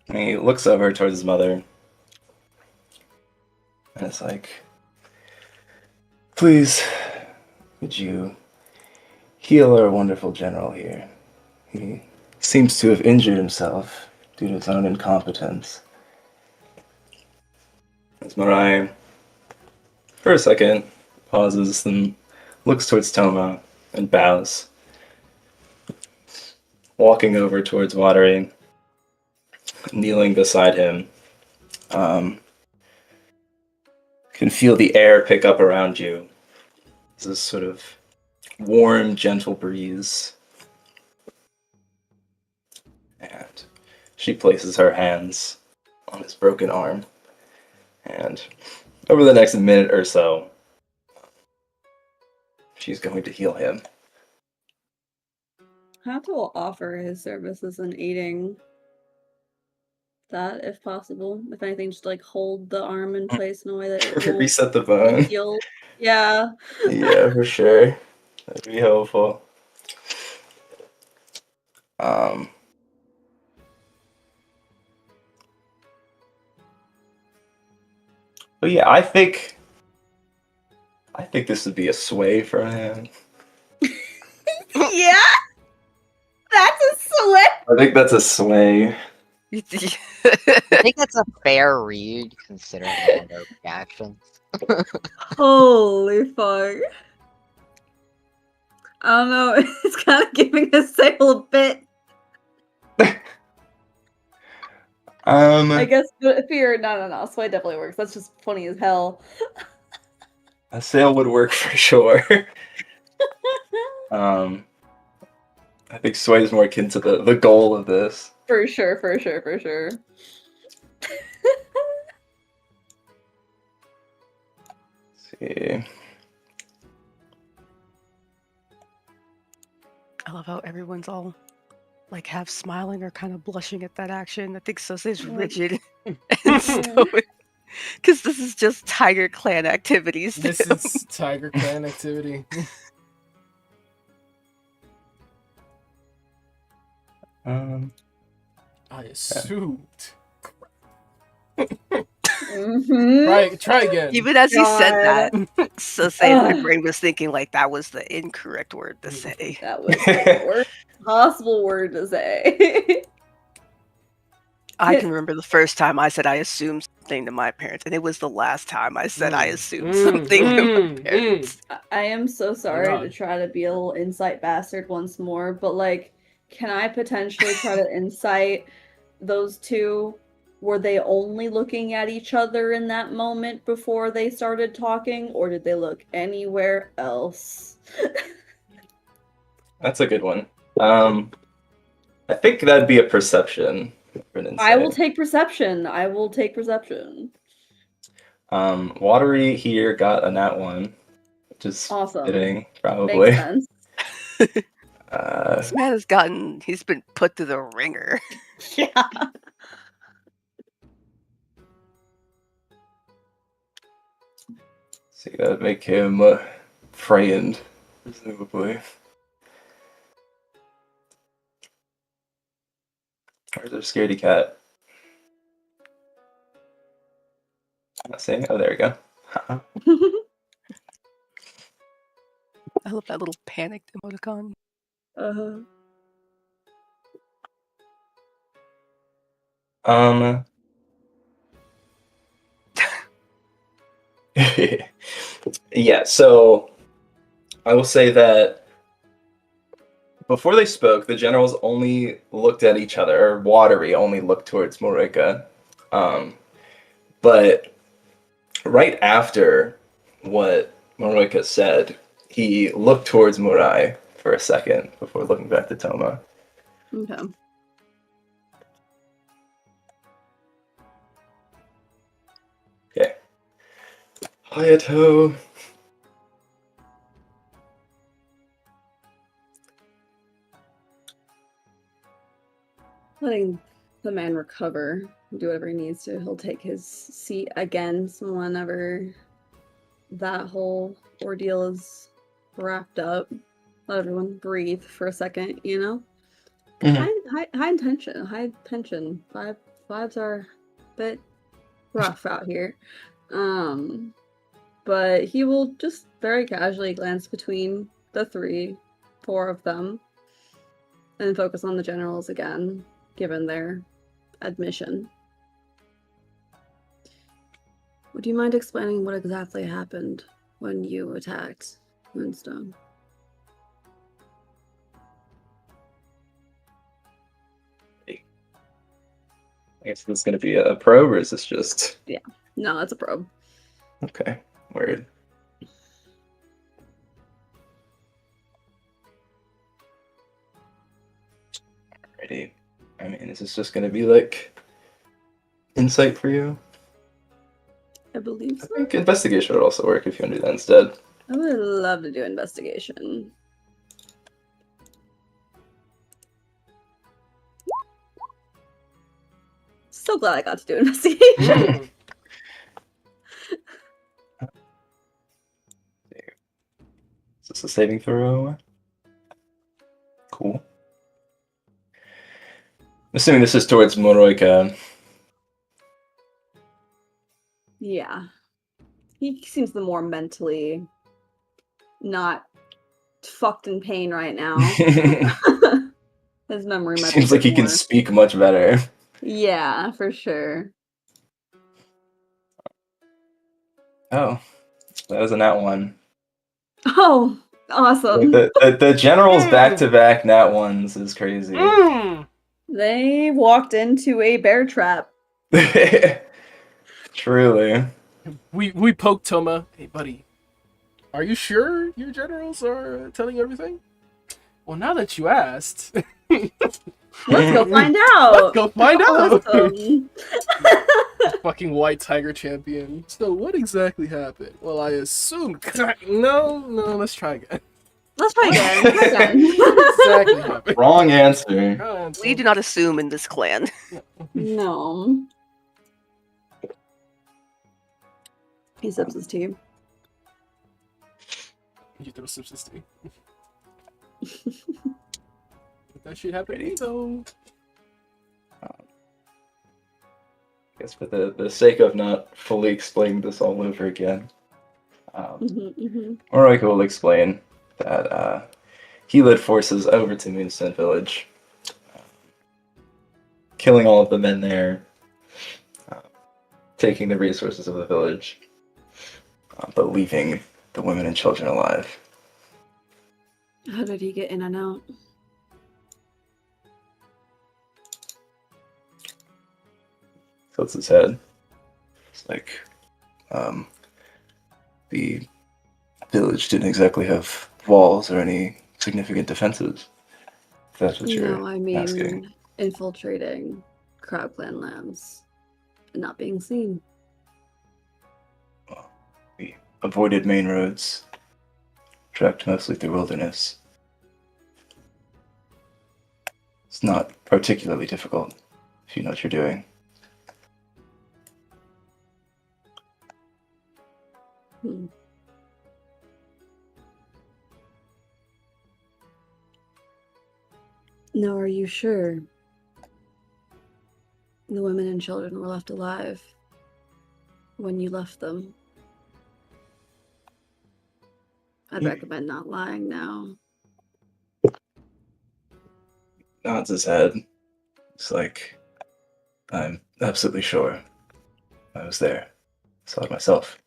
And he looks over towards his mother. And it's like, please, would you heal our wonderful general here? He seems to have injured himself due to his own incompetence. As Marai, for a second, pauses and looks towards Toma and bows. Walking over towards Watery, kneeling beside him. Can feel the air pick up around you. It's this sort of warm, gentle breeze. And she places her hands on his broken arm. And over the next minute or so, she's going to heal him. Hato will offer his services in aiding that, if possible. If anything, just like hold the arm in place in a way that it will reset the bone. heal. Yeah. Yeah, for sure. That'd be helpful. But yeah, I think this would be a sway for him. Yeah? That's a switch! I think that's a sway. I think that's a fair read considering all their reactions. Holy fuck. I don't know, it's kind of giving his sail a bit. I guess fear, no. Sway definitely works. That's just funny as hell. A sail would work for sure. I think sway is more akin to the goal of this. For sure. See. I love how everyone's all like half smiling or kind of blushing at that action. I think Sose's rigid and stoic. Because this is just Tiger Clan activities. This is Tiger Clan activity. I assumed. Try again. Even as you said that, Sose in my brain was thinking like that was the incorrect word to say. That was the worst possible word to say. I can remember the first time I said I assumed something to my parents, and it was the last time I said I assumed something to my parents. I am so sorry to try to be a little insight bastard once more, but like, can I potentially try to insight those two? Were they only looking at each other in that moment before they started talking, or did they look anywhere else? That's a good one. I think that'd be a perception. I will take perception. Watery here got a nat 1, which is awesome. Fitting, probably. Makes sense. This man he's been put to the ringer. Yeah. See, that would make him frightened, presumably. Where's our scaredy cat? Not saying. Oh, there we go. I love that little panicked emoticon. Yeah, so I will say that before they spoke, the generals only looked at each other, or Watery only looked towards Morika. But right after what Morika said, he looked towards Murai for a second before looking back to Toma. Okay. Okay. Hayato. Letting the man recover, do whatever he needs to. He'll take his seat again whenever that whole ordeal is wrapped up. Let everyone breathe for a second, you know? Mm-hmm. High intention, high tension. Vibes are a bit rough out here. But he will just very casually glance between the four of them, and focus on the generals again, given their admission. Would you mind explaining what exactly happened when you attacked Moonstone? I guess this is going to be a probe, or is this just... Yeah. No, it's a probe. Okay. Weird. Alrighty. I mean, is this just going to be, like, insight for you? I believe so. I think investigation would also work if you want to do that instead. I would love to do investigation. So glad I got to do investigation. Is this a saving throw? Cool. I'm assuming this is towards Moroika. Yeah. He seems the more mentally not fucked in pain right now. His memory might Seems be like he can speak much better. Yeah, for sure. Oh, that was a nat one. Oh, awesome. Like the generals back-to-back nat ones is crazy. They walked into a bear trap. Truly. We poked Toma. Hey, buddy, are you sure your generals are telling you everything? Well, now that you asked, let's go find out. Let's go find out. Awesome. Fucking white tiger champion. So what exactly happened? Well, I assume. No. Let's try again. Let's try again. Exactly happened. Wrong answer. We do not assume in this clan. No. He sips his tea. You throw sips his tea. That shit happened though. I guess for the sake of not fully explaining this all over again, Moroika will explain that he led forces over to Moonstone Village, killing all of the men there, taking the resources of the village, but leaving the women and children alive. How did he get in and out? Tilts his head. It's like, the village didn't exactly have walls or any significant defenses. If that's what you're asking. Infiltrating Crab Clan lands and not being seen. Well, we avoided main roads, tracked mostly through wilderness. It's not particularly difficult if you know what you're doing. Hmm. Now, are you sure the women and children were left alive when you left them? I'd recommend not lying now. Nods his head. It's like, I'm absolutely sure. I was there. Saw it myself.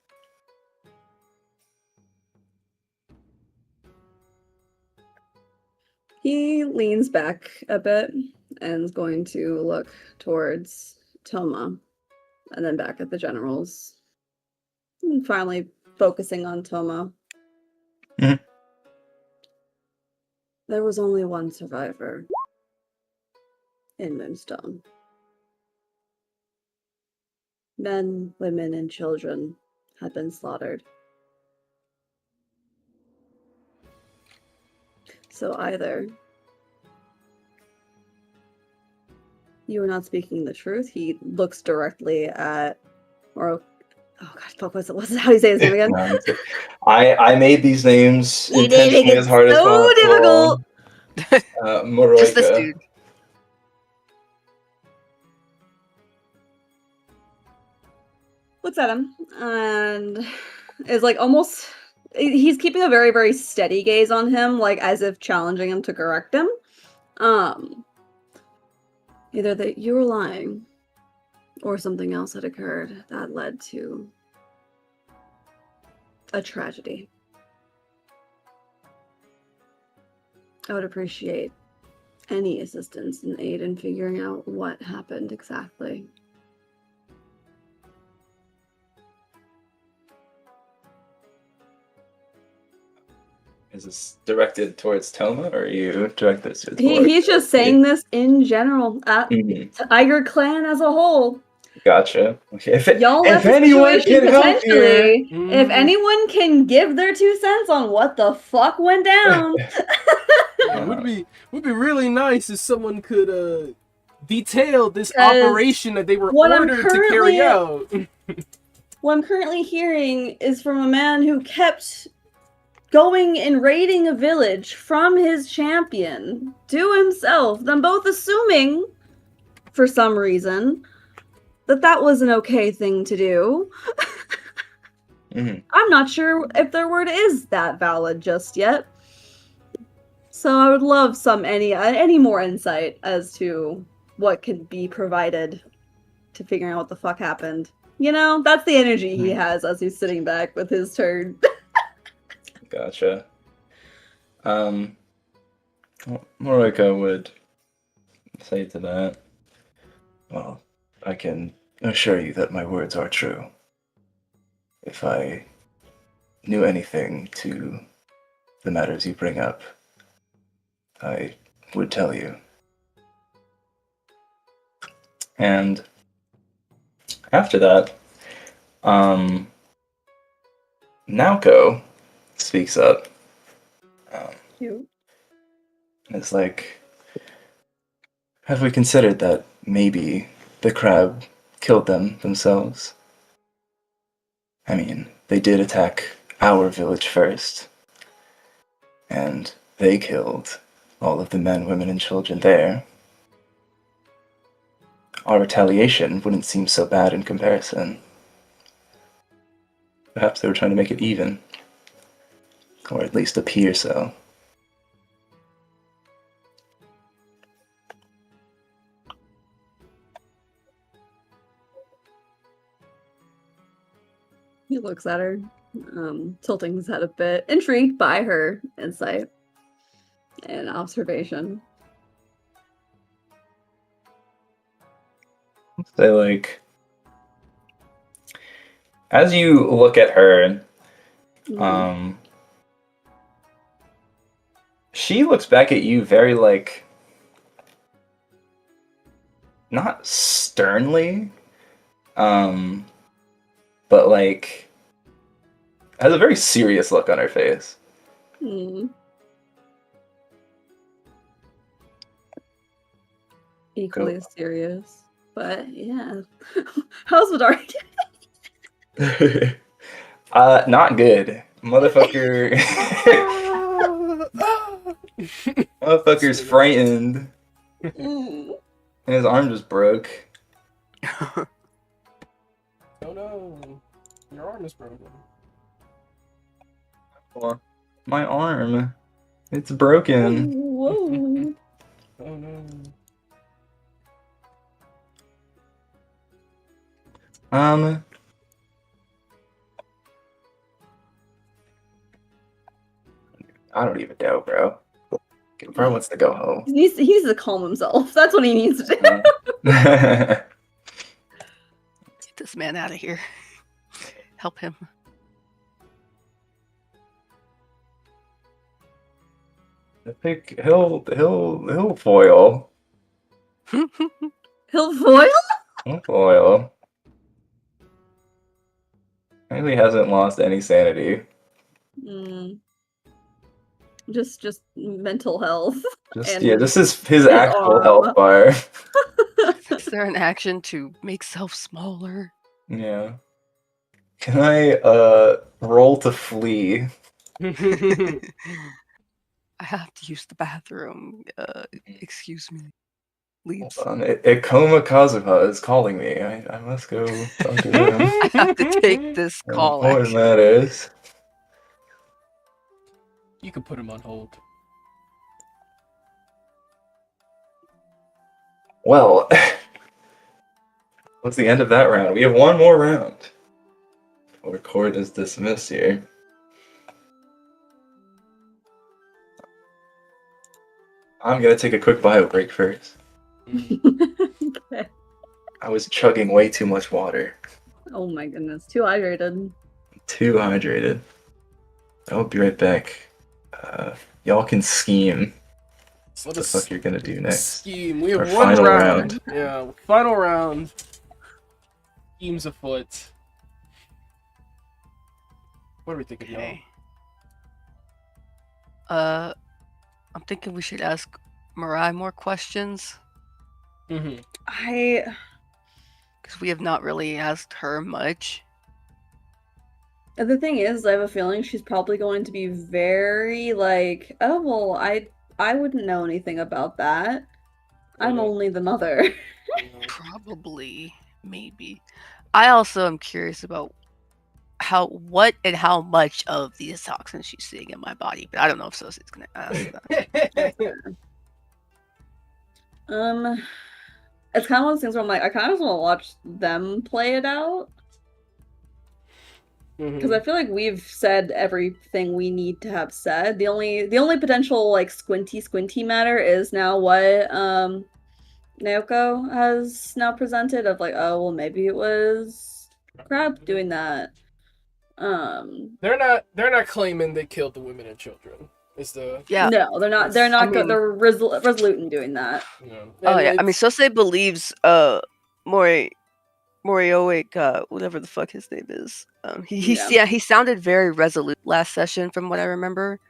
He leans back a bit and is going to look towards Toma and then back at the generals. And finally focusing on Toma. Mhm. There was only one survivor in Moonstone. Men, women, and children had been slaughtered. So either you are not speaking the truth. He looks directly at, or oh gosh, fuck, what's how do you say his name again? I made these names You did make intentionally it as hard as so possible. difficult. Just this Moroika. dude. Looks at him and is like almost. He's keeping a very, very steady gaze on him, like as if challenging him to correct him. Either that you were lying, or something else had occurred that led to a tragedy. I would appreciate any assistance and aid in figuring out what happened exactly. Is this directed towards Toma, or are you directed towards He's just saying this in general at Tiger Clan as a whole. Gotcha. Okay. If anyone can help here, if anyone can give their 2 cents on what the fuck went down. Would be really nice if someone could detail this operation that they were ordered to carry out. What I'm currently hearing is from a man who kept going and raiding a village from his champion to himself, them both assuming, for some reason, that was an okay thing to do. I'm not sure if their word is that valid just yet. So I would love any more insight as to what could be provided to figuring out what the fuck happened. You know, that's the energy he has as he's sitting back with his turn. Gotcha. Moroika would say to that, well, I can assure you that my words are true. If I knew anything to the matters you bring up, I would tell you. And after that, Naoko speaks up. It's like, have we considered that maybe the crab killed them themselves? I mean, they did attack our village first, and they killed all of the men, women, and children there. Our retaliation wouldn't seem so bad in comparison. Perhaps they were trying to make it even, or at least appear so. He looks at her, tilting his head a bit, intrigued by her insight and observation. Say, like, as you look at her, she looks back at you very, like, not sternly, but, like, has a very serious look on her face. Equally serious, but yeah. How's Vidari doing? Not good. Motherfucker. Motherfucker's frightened. And his arm just broke. Oh no. Your arm is broken. Well, my arm. It's broken. Whoa. Oh no. I don't even know, bro. Bro wants to go home. He needs to calm himself. That's what he needs to do. Get this man out of here. Help him. I think he'll foil. He'll foil? He'll foil. Maybe he hasn't lost any sanity. Just mental health. This is his actual health bar. Is there an action to make self smaller? Yeah. Can I roll to flee? I have to use the bathroom. Excuse me. Leaves. Ikoma Kazuha is calling me. I must go talk to him. I have to take this call. Important matters. You can put him on hold. Well, what's the end of that round? We have one more round. Before court is dismissed here. I'm gonna take a quick bio break first. Okay. I was chugging way too much water. Oh my goodness. Too hydrated. Too hydrated. I'll be right back. Y'all can scheme. So What the fuck you're gonna do next? Scheme. We have Our one final round. Yeah, final round. Schemes afoot. What are we thinking, y'all? I'm thinking we should ask Mirai more questions. Mm-hmm. Because we have not really asked her much. The thing is, I have a feeling she's probably going to be very like, oh well, I wouldn't know anything about that. I'm only the mother. Probably, maybe. I also am curious about what and how much of these toxins she's seeing in my body, but I don't know if Sosie's gonna ask that. It's kind of one of those things where I'm like, I kind of want to watch them play it out. Because I feel like we've said everything we need to have said. The only potential like squinty matter is now what Naoko has now presented of like, oh well, maybe it was Crab doing that. They're not claiming they killed the women and children. No, they're not. They're not. They're resolute in doing that. Yeah. Oh yeah, I mean, Sosei believes Morioic, whatever the fuck his name is. He sounded very resolute last session, from what I remember.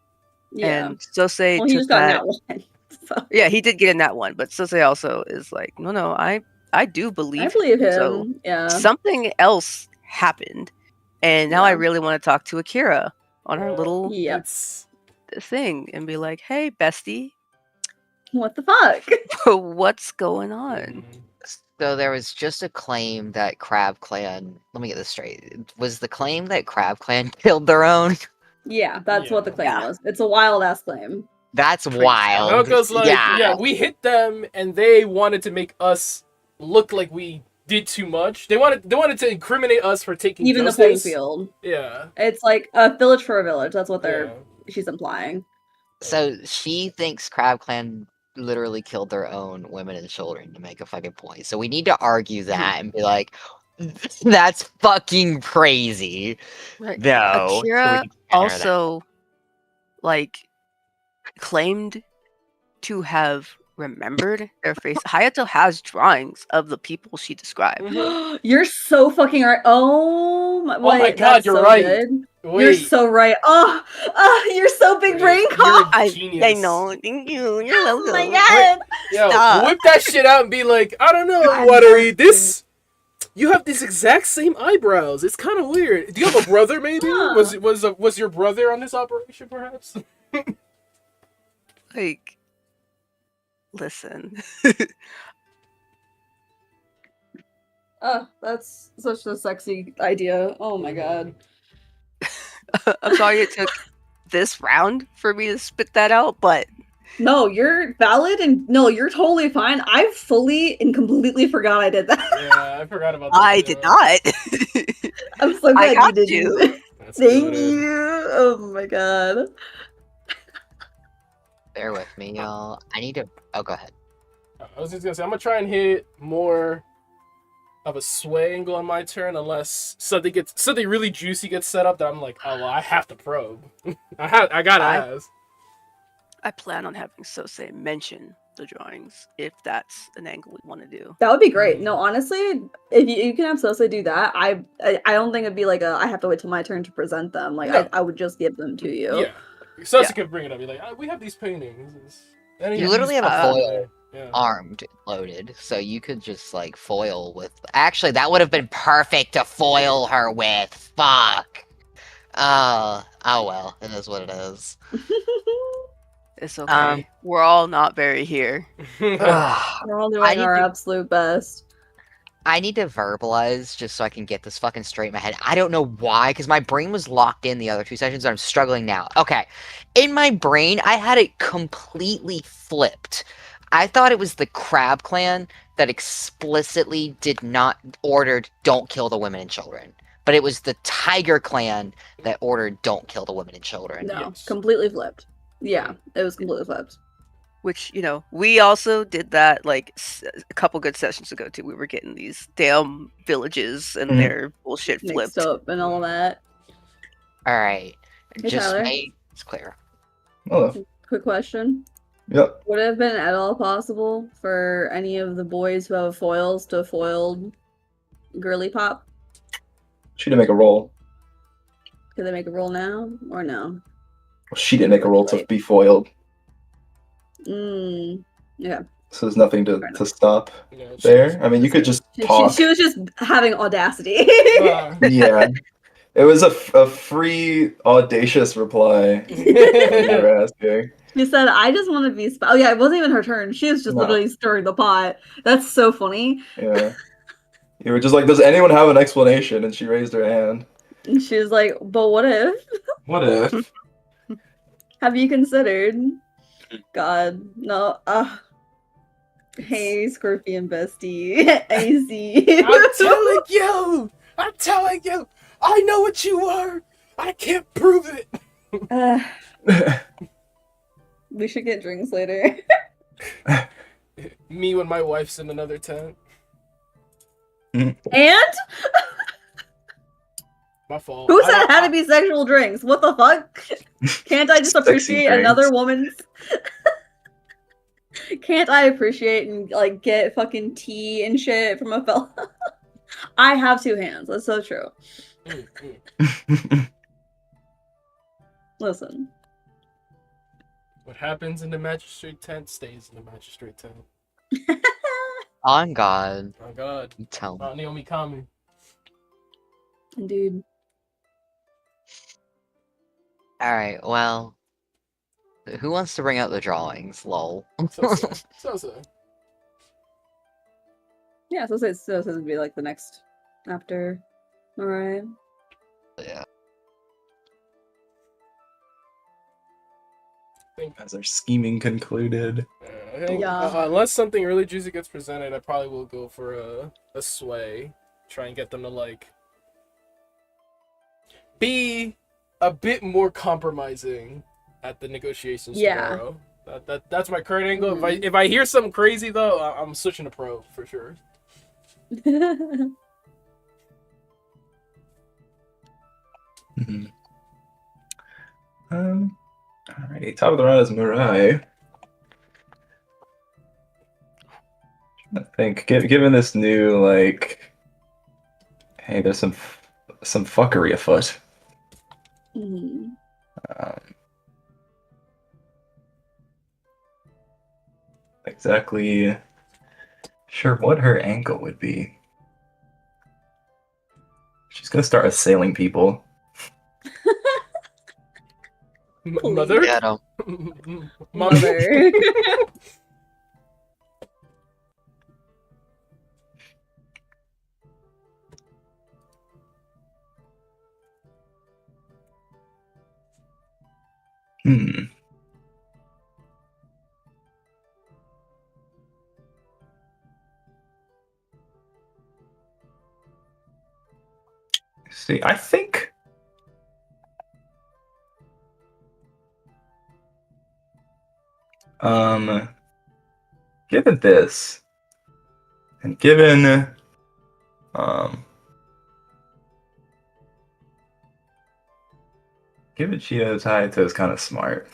Yeah. And Sosei he just got that one. So. Yeah, he did get in that one, but Sosei also is like, no, I do believe. I believe him. So yeah. Something else happened, and now I really want to talk to Akira on our little thing and be like, hey, bestie, what the fuck? What's going on? So there was just a claim that Crab Clan. Let me get this straight. Was the claim that Crab Clan killed their own? Yeah, that's what the claim was. It's a wild ass claim. That's wild. Naoko's like, yeah, we hit them, and they wanted to make us look like we did too much. They wanted to incriminate us for taking even justice. The playing field. Yeah, it's like a village for a village. That's what she's implying. So she thinks Crab Clan literally killed their own women and children to make a fucking point. So we need to argue that and be like, that's fucking crazy. Right. No. Akira also claimed to have remembered their face. Hayato has drawings of the people she described. You're so fucking right. Oh my god, you're right. Good. You're so right. Oh, you're so big brain cop. I know. Thank you. You're welcome. Oh my god. Yo, whip that shit out and be like, I don't know, Watery. This You have these exact same eyebrows. It's kind of weird. Do you have a brother? Maybe was your brother on this operation? Perhaps. Like, listen. Oh, that's such a sexy idea. Oh my god. I'm sorry it took this round for me to spit that out, but No, you're valid and no, you're totally fine. I fully and completely forgot I did that. Yeah, I forgot about that. I did not. I'm so glad I got you didn't. That's Thank goated. you. Oh my god. Bear with me, y'all. I need to. Oh, go ahead. I was just gonna say I'm gonna try and hit more of a sway angle on my turn, unless something really juicy gets set up that I'm like, oh well, I have to probe. I gotta ask. I plan on having Sosei mention the drawings if that's an angle we want to do. That would be great. No, honestly, if you can have Sosa do that, I don't think it'd be like I have to wait till my turn to present them. Like No. I would just give them to you. Yeah, Sosa could bring it up. Be like, we have these paintings. You literally have a foil Yeah. armed loaded, so you could just like foil with. Actually, that would have been perfect to foil her with. Fuck. Oh well, it is what it is. It's okay. We're all not very here. We're all doing our absolute best. I need to verbalize just so I can get this fucking straight in my head. I don't know why, because my brain was locked in the other two sessions, and I'm struggling now. Okay. In my brain, I had it completely flipped. I thought it was the Crab Clan that explicitly did not ordered don't kill the women and children. But it was the Tiger Clan that ordered don't kill the women and children. No, completely flipped. Yeah, it was completely flipped. Which, we also did that like a couple good sessions ago too. We were getting these damn villages and their bullshit flipped. Mixed up and all that. Alright. Hey, just Tyler. it's clear. Hello. Quick question. Yep. Would it have been at all possible for any of the boys who have foils to foil Girly Pop? She didn't make a roll. Could they make a roll now or no? She didn't make a roll to be foiled. Yeah. So there's nothing to stop there. I mean, you could just talk. She was just having audacity. Yeah. It was a free, audacious reply. You were asking. She said, I just want to be... Oh, yeah, it wasn't even her turn. She was just literally stirring the pot. That's so funny. Yeah. You were just like, does anyone have an explanation? And she raised her hand. And she was like, but what if? What if? Have you considered? God, no. Hey, Scorpion bestie. AC. I'm telling you. I know what you are. I can't prove it. We should get drinks later. Me when my wife's in another tent. And? My fault. Who said it had to be sexual drinks? What the fuck? Can't I just appreciate another woman's... Can't I appreciate and like get fucking tea and shit from a fella? I have two hands. That's so true. Listen. What happens in the magistrate tent stays in the magistrate tent. On God. On God. You tell me. Naomi Kami. Indeed. Alright, well. Who wants to bring out the drawings? Lol. So. Yeah, so would be like the next after. Alright. Yeah. As our scheming concluded. I think, unless something really juicy gets presented, I probably will go for a sway. Try and get them to like be a bit more compromising at the negotiations tomorrow. That's my current angle. Mm-hmm. If I hear something crazy though, I'm switching to pro for sure. Mm-hmm. Alrighty, top of the round is Murai. I think, given this new like, hey, there's some fuckery afoot. Mm-hmm. Exactly sure what her angle would be. She's gonna start assailing people. Mother? Get 'em. Mother. Hmm. See, I think given this, and given given Cheetos Hayato is kind of smart.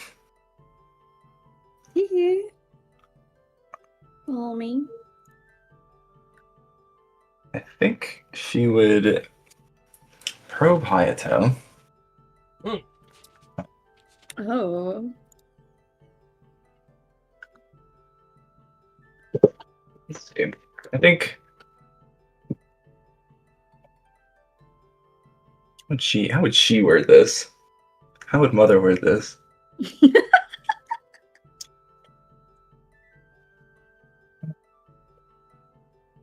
Follow me. I think she would probe Hayato. Oh. Let's see. I think how would she word this? How would Mother word this?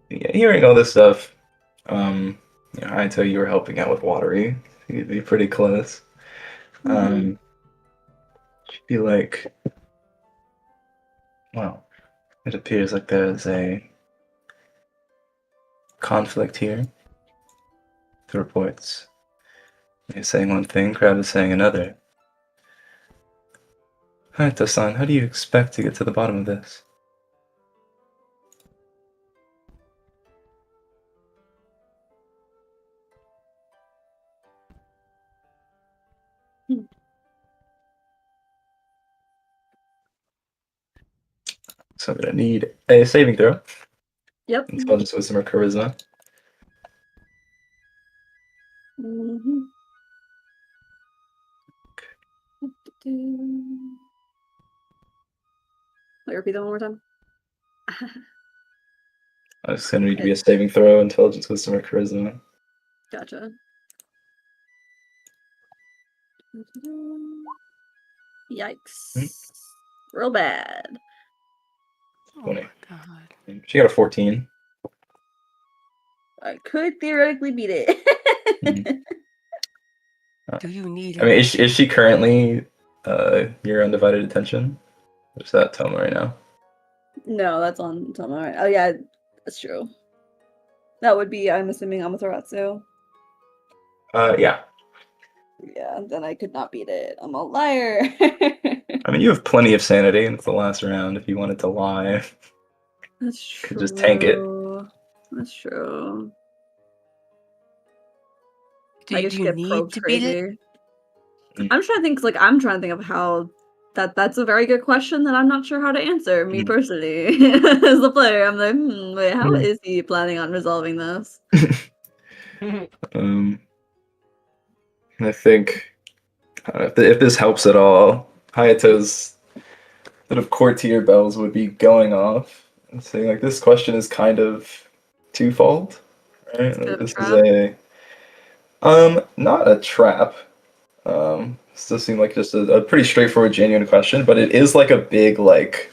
Yeah, hearing all this stuff, Hayato, you were helping out with Watery. You'd be pretty close. Mhm. She'd be like, well, it appears like there's a conflict here. The reports. You're saying one thing, Crab is saying another. Hayato-san, how do you expect to get to the bottom of this? Hmm. So I'm gonna need a saving throw. Yep. Intelligence, wisdom, or charisma. Mm-hmm. Wait, repeat that one more time. It's gonna need to be a saving throw, intelligence, wisdom, or charisma. Gotcha. Yikes. Real bad. Oh my god. She got a 14. I could theoretically beat it. Do you need I mean, is she currently your undivided attention? Or is that Toma right now? No, that's on Toma. Right? Oh yeah, that's true. That would be, I'm assuming, Amaterasu. Yeah. Yeah, then I could not beat it. I'm a liar. I mean, you have plenty of sanity, and it's the last round. If you wanted to lie, That's true. could just tank it. That's true. Do you need to beat it? I'm trying to think, I'm trying to think of how that's a very good question that I'm not sure how to answer, me personally. As a player, I'm like, wait, how is he planning on resolving this? I think if this helps at all, Hayato's sort of courtier bells would be going off and saying like this question is kind of twofold, right? This is not a trap. This does seem like just a pretty straightforward, genuine question, but it is like a big like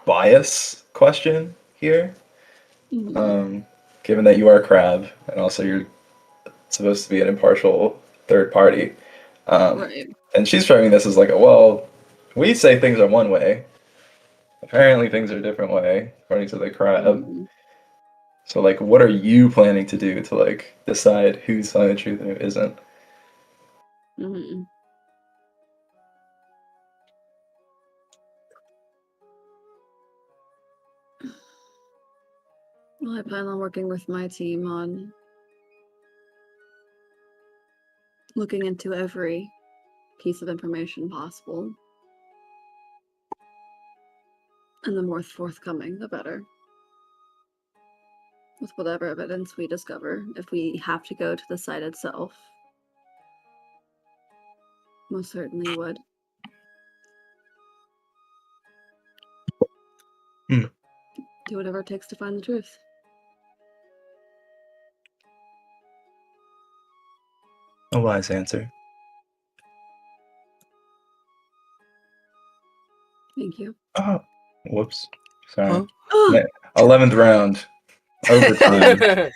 bias question here. Given that you are a crab and also you're supposed to be an impartial third party. Right. And she's framing this as like, well, we say things are one way. Apparently things are a different way, according to the crab. So like, what are you planning to do to like decide who's telling the truth and who isn't? Well, I plan on working with my team on looking into every piece of information possible. And the more forthcoming, the better. With whatever evidence we discover, if we have to go to the site itself, most certainly would. Do whatever it takes to find the truth. A wise answer. Thank you. Oh, whoops. Sorry. Huh? 11th round. Overtime.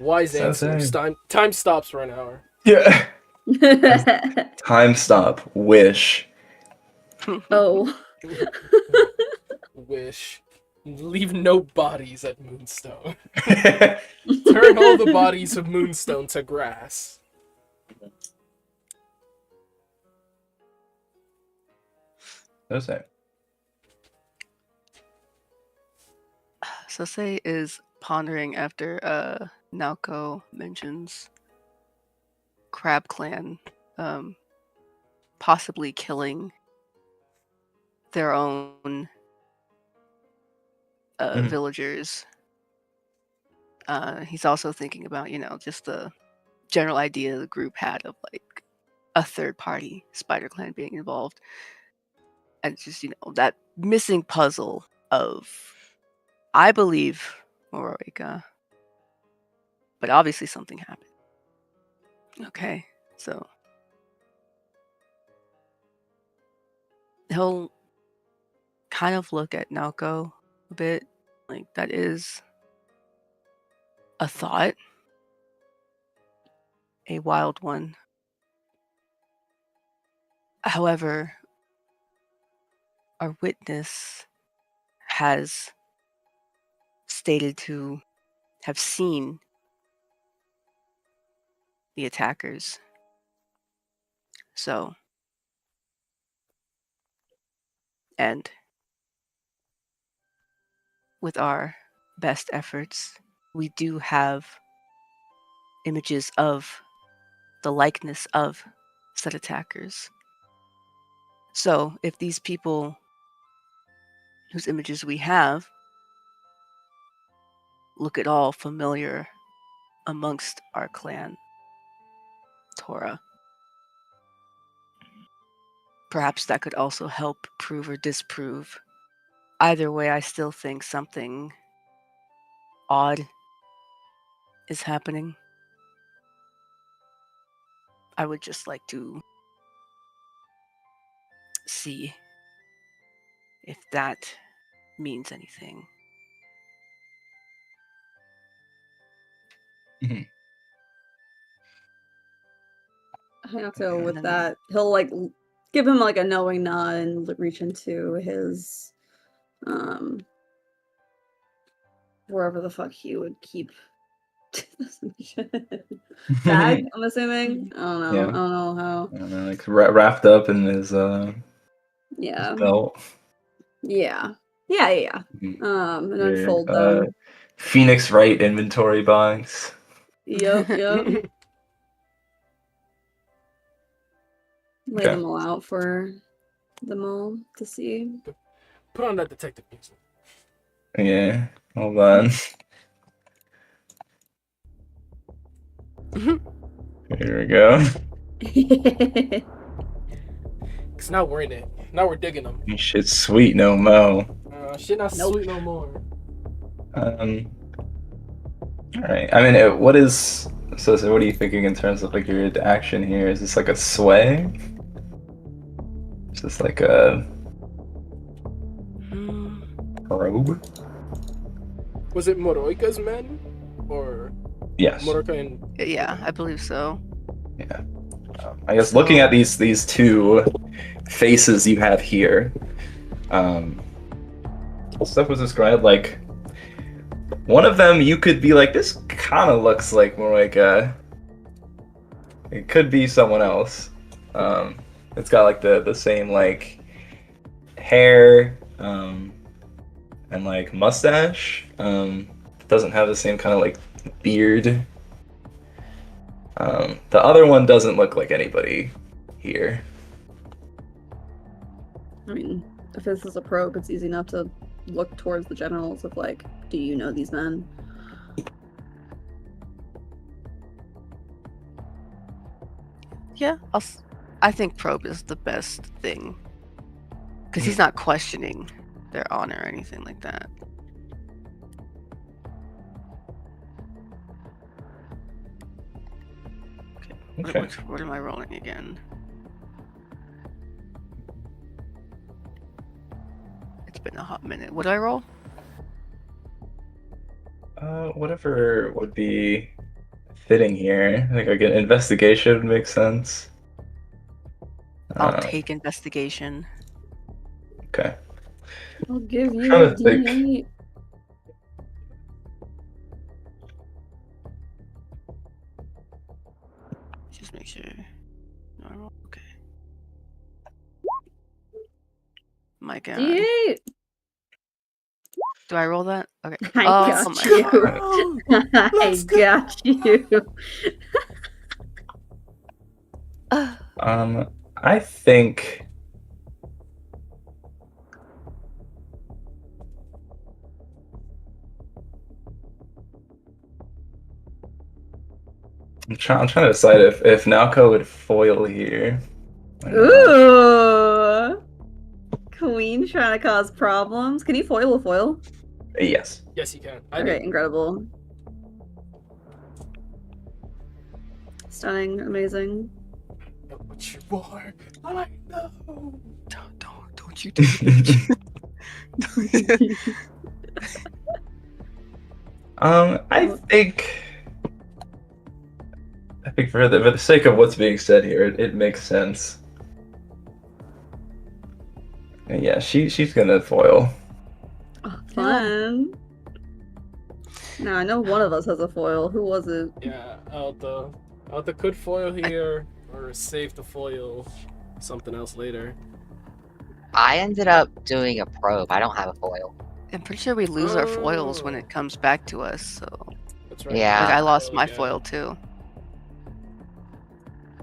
Wise So answers. sad. Time stops for an hour. Yeah. Time stop. Wish. Oh. Wish. Leave no bodies at Moonstone. Turn all the bodies of Moonstone to grass. Sose. Sose is pondering after Naoko mentions Crab Clan possibly killing their own villagers. He's also thinking about, just the general idea the group had of like a third party Spider Clan being involved. And just, that missing puzzle of, I believe, Moroika. But obviously something happened. Okay, so he'll kind of look at Naoko a bit. Like, that is a thought. A wild one. However, our witness has stated to have seen the attackers. So, and with our best efforts, we do have images of the likeness of said attackers. So, if these people whose images we have look at all familiar amongst our clan, Tora, perhaps that could also help prove or disprove. Either way, I still think something odd is happening. I would just like to see if that means anything. Hayato, with that, he'll like give him like a knowing nod and reach into his wherever the fuck he would keep this bag, I'm assuming. I don't know. Yeah. I don't know how. I don't know, like wrapped up in his Yeah. his belt. Yeah. And unfold them. Phoenix Wright inventory box. Yep. Lay Okay. them all out for them all to see. Put on that detective music. Yeah. Hold on. Here we go. Cause now we're in it. Now we're digging them. Shit's sweet no mo. Shit not sweet no more. All right. I mean, what is so? What are you thinking in terms of like your action here? Is this like a sway? Is this like a probe? Was it Moroika's men, or Yes. Moroika and? Yeah, I believe so. Yeah. I guess looking at these two faces you have here, stuff was described like one of them you could be like, this kind of looks like more like it could be someone else. It's got like the same like hair and like mustache. Doesn't have the same kind of like beard. The other one doesn't look like anybody here. I mean, if this is a probe, it's easy enough to look towards the generals of like, do you know these men? Yeah, I think probe is the best thing. Because he's not questioning their honor or anything like that. Okay. What am I rolling again? It's been a hot minute. What do I roll? Whatever would be fitting here. I think like an investigation would make sense. I'll take investigation. Okay. I'll give you trying a to think. D8. Just make sure. Normal. Okay. My God. D8. Do I roll that? Okay. I Oh got my you. God. I got you. I think. I'm trying to decide if Naoko would foil here. Ooh. Queen trying to cause problems. Can you foil a foil? Yes. Yes, you can. Okay, incredible. Stunning, amazing. Know what you are. I know. Don't you do it. I think for the sake of what's being said here, it makes sense. And yeah, she's gonna foil. Oh, fun. Now I know one of us has a foil. Who was it? Yeah, Alta could foil here or save the foil something else later. I ended up doing a probe. I don't have a foil. I'm pretty sure we lose our foils when it comes back to us, so. That's right. Yeah. Like, I lost my yeah. foil too.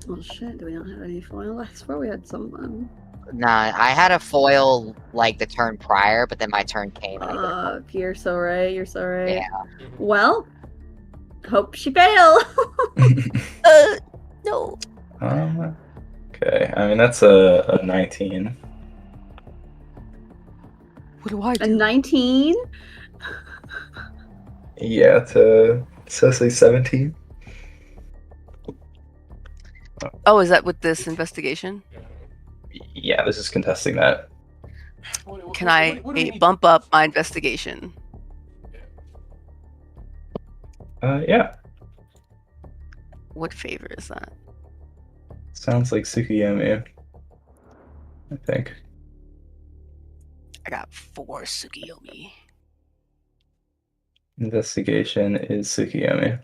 Oh shit, do we not have any foil? I swear we had someone. Nah, I had a foil like the turn prior, but then my turn came and I did a Fuck, you're so right, you're so right. Yeah. Well, hope she fail. No. Okay, I mean that's a 19. What do I A do? 19? Yeah, to Cecily 17. Oh, is that with this investigation? Yeah, this is contesting that. Can I bump up my investigation? Yeah. What favor is that? Sounds like Tsukiyomi. I think. I got 4 Tsukiyomi. Investigation is Tsukiyomi.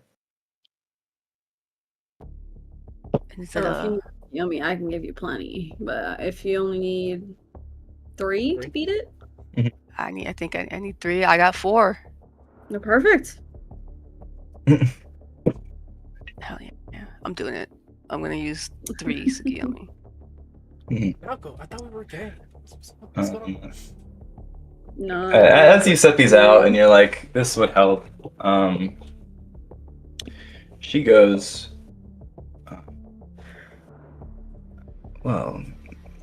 And is So that if you need yummy, I can give you plenty. But if you only need 3 to beat it, I think I need 3. I got 4. no, perfect. Hell yeah. I'm doing it. I'm gonna use 3 Tsukiyomi. Naoko, I thought we were gay. What's going on? No. As you set these out and you're like, this would help, she goes, well,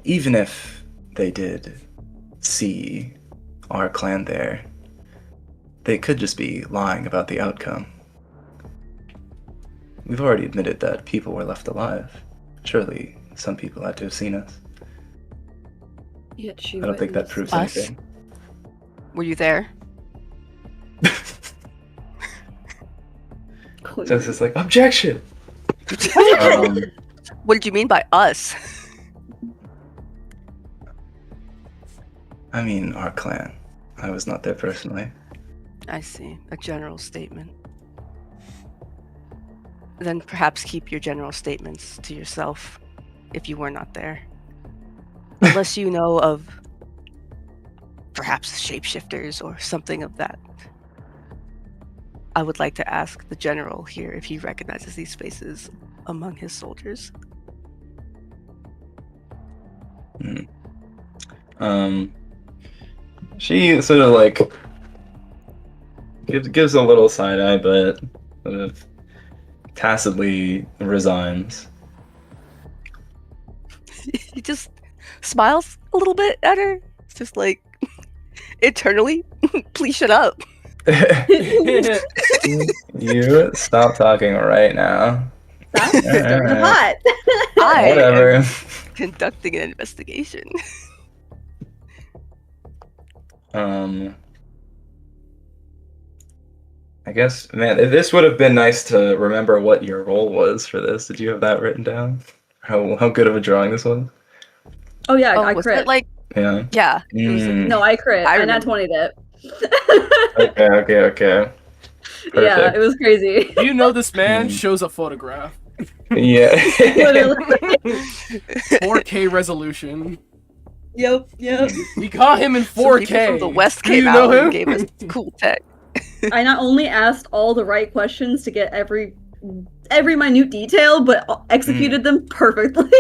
even if they did see our clan there, they could just be lying about the outcome. We've already admitted that people were left alive. Surely some people had to have seen us. Yet she I don't think that proves Us? anything. Were you there? Just it's like, objection! What did you mean by us? I mean, our clan. I was not there personally. I see. A general statement. Then perhaps keep your general statements to yourself if you were not there. Unless you know of perhaps shapeshifters or something of that. I would like to ask the general here if he recognizes these faces among his soldiers. She sort of like gives a little side eye, but sort of tacitly resigns. He just smiles a little bit at her. It's just like, eternally, please shut up. You stop talking right now. That's stirring the pot. I Whatever. am conducting an investigation. I guess, man, this would have been nice to remember what your role was for this. Did you have that written down? How good of a drawing this was? Oh yeah, I was crit. it like? Yeah. Yeah. It was like, No, I crit. I I nat remember. 20'd it. Okay. Yeah, Perfect. it was crazy. Do you know this man shows a photograph? Yeah. Literally. 4K resolution. Yep. We caught him in Some 4K. people from the West Do you came know out him? and gave us cool tech. I not only asked all the right questions to get every minute detail, but executed them perfectly.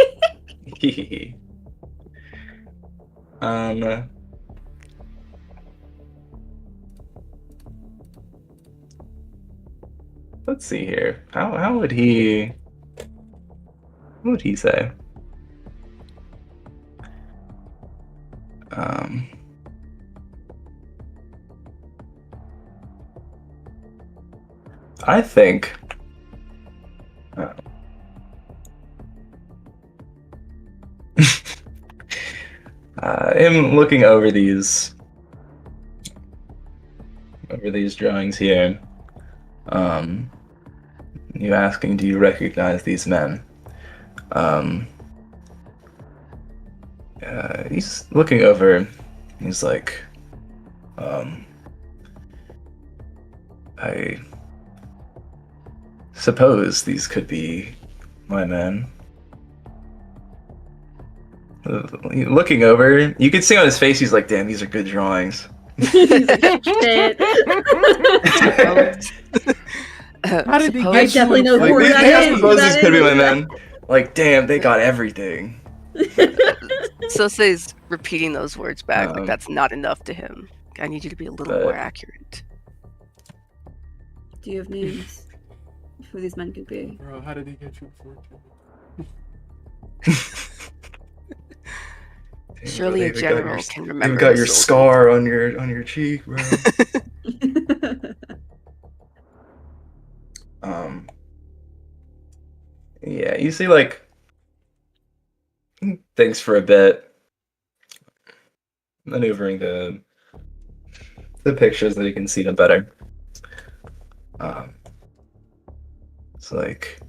Let's see here. How would he? What would he say? I think. Him looking over these drawings here. You asking, do you recognize these men? He's looking over. He's like, I suppose these could be my men. Looking over, you can see on his face, he's like, damn, these are good drawings. He's like, shit. How did he get I definitely know Like, who these, that I is. suppose this That could be my is. men. Like, damn, they got everything. So says repeating those words back, like Um, that's not enough to him. I need you to be a little but- more accurate. Do you have names? Who these men could be? Bro, how did he get you 4K? Damn, Surely bro, a they've got general can remember. You've got this your little scar on your cheek, bro. Yeah, you see, like, thanks for a bit, maneuvering the pictures that you can see them better. It's like,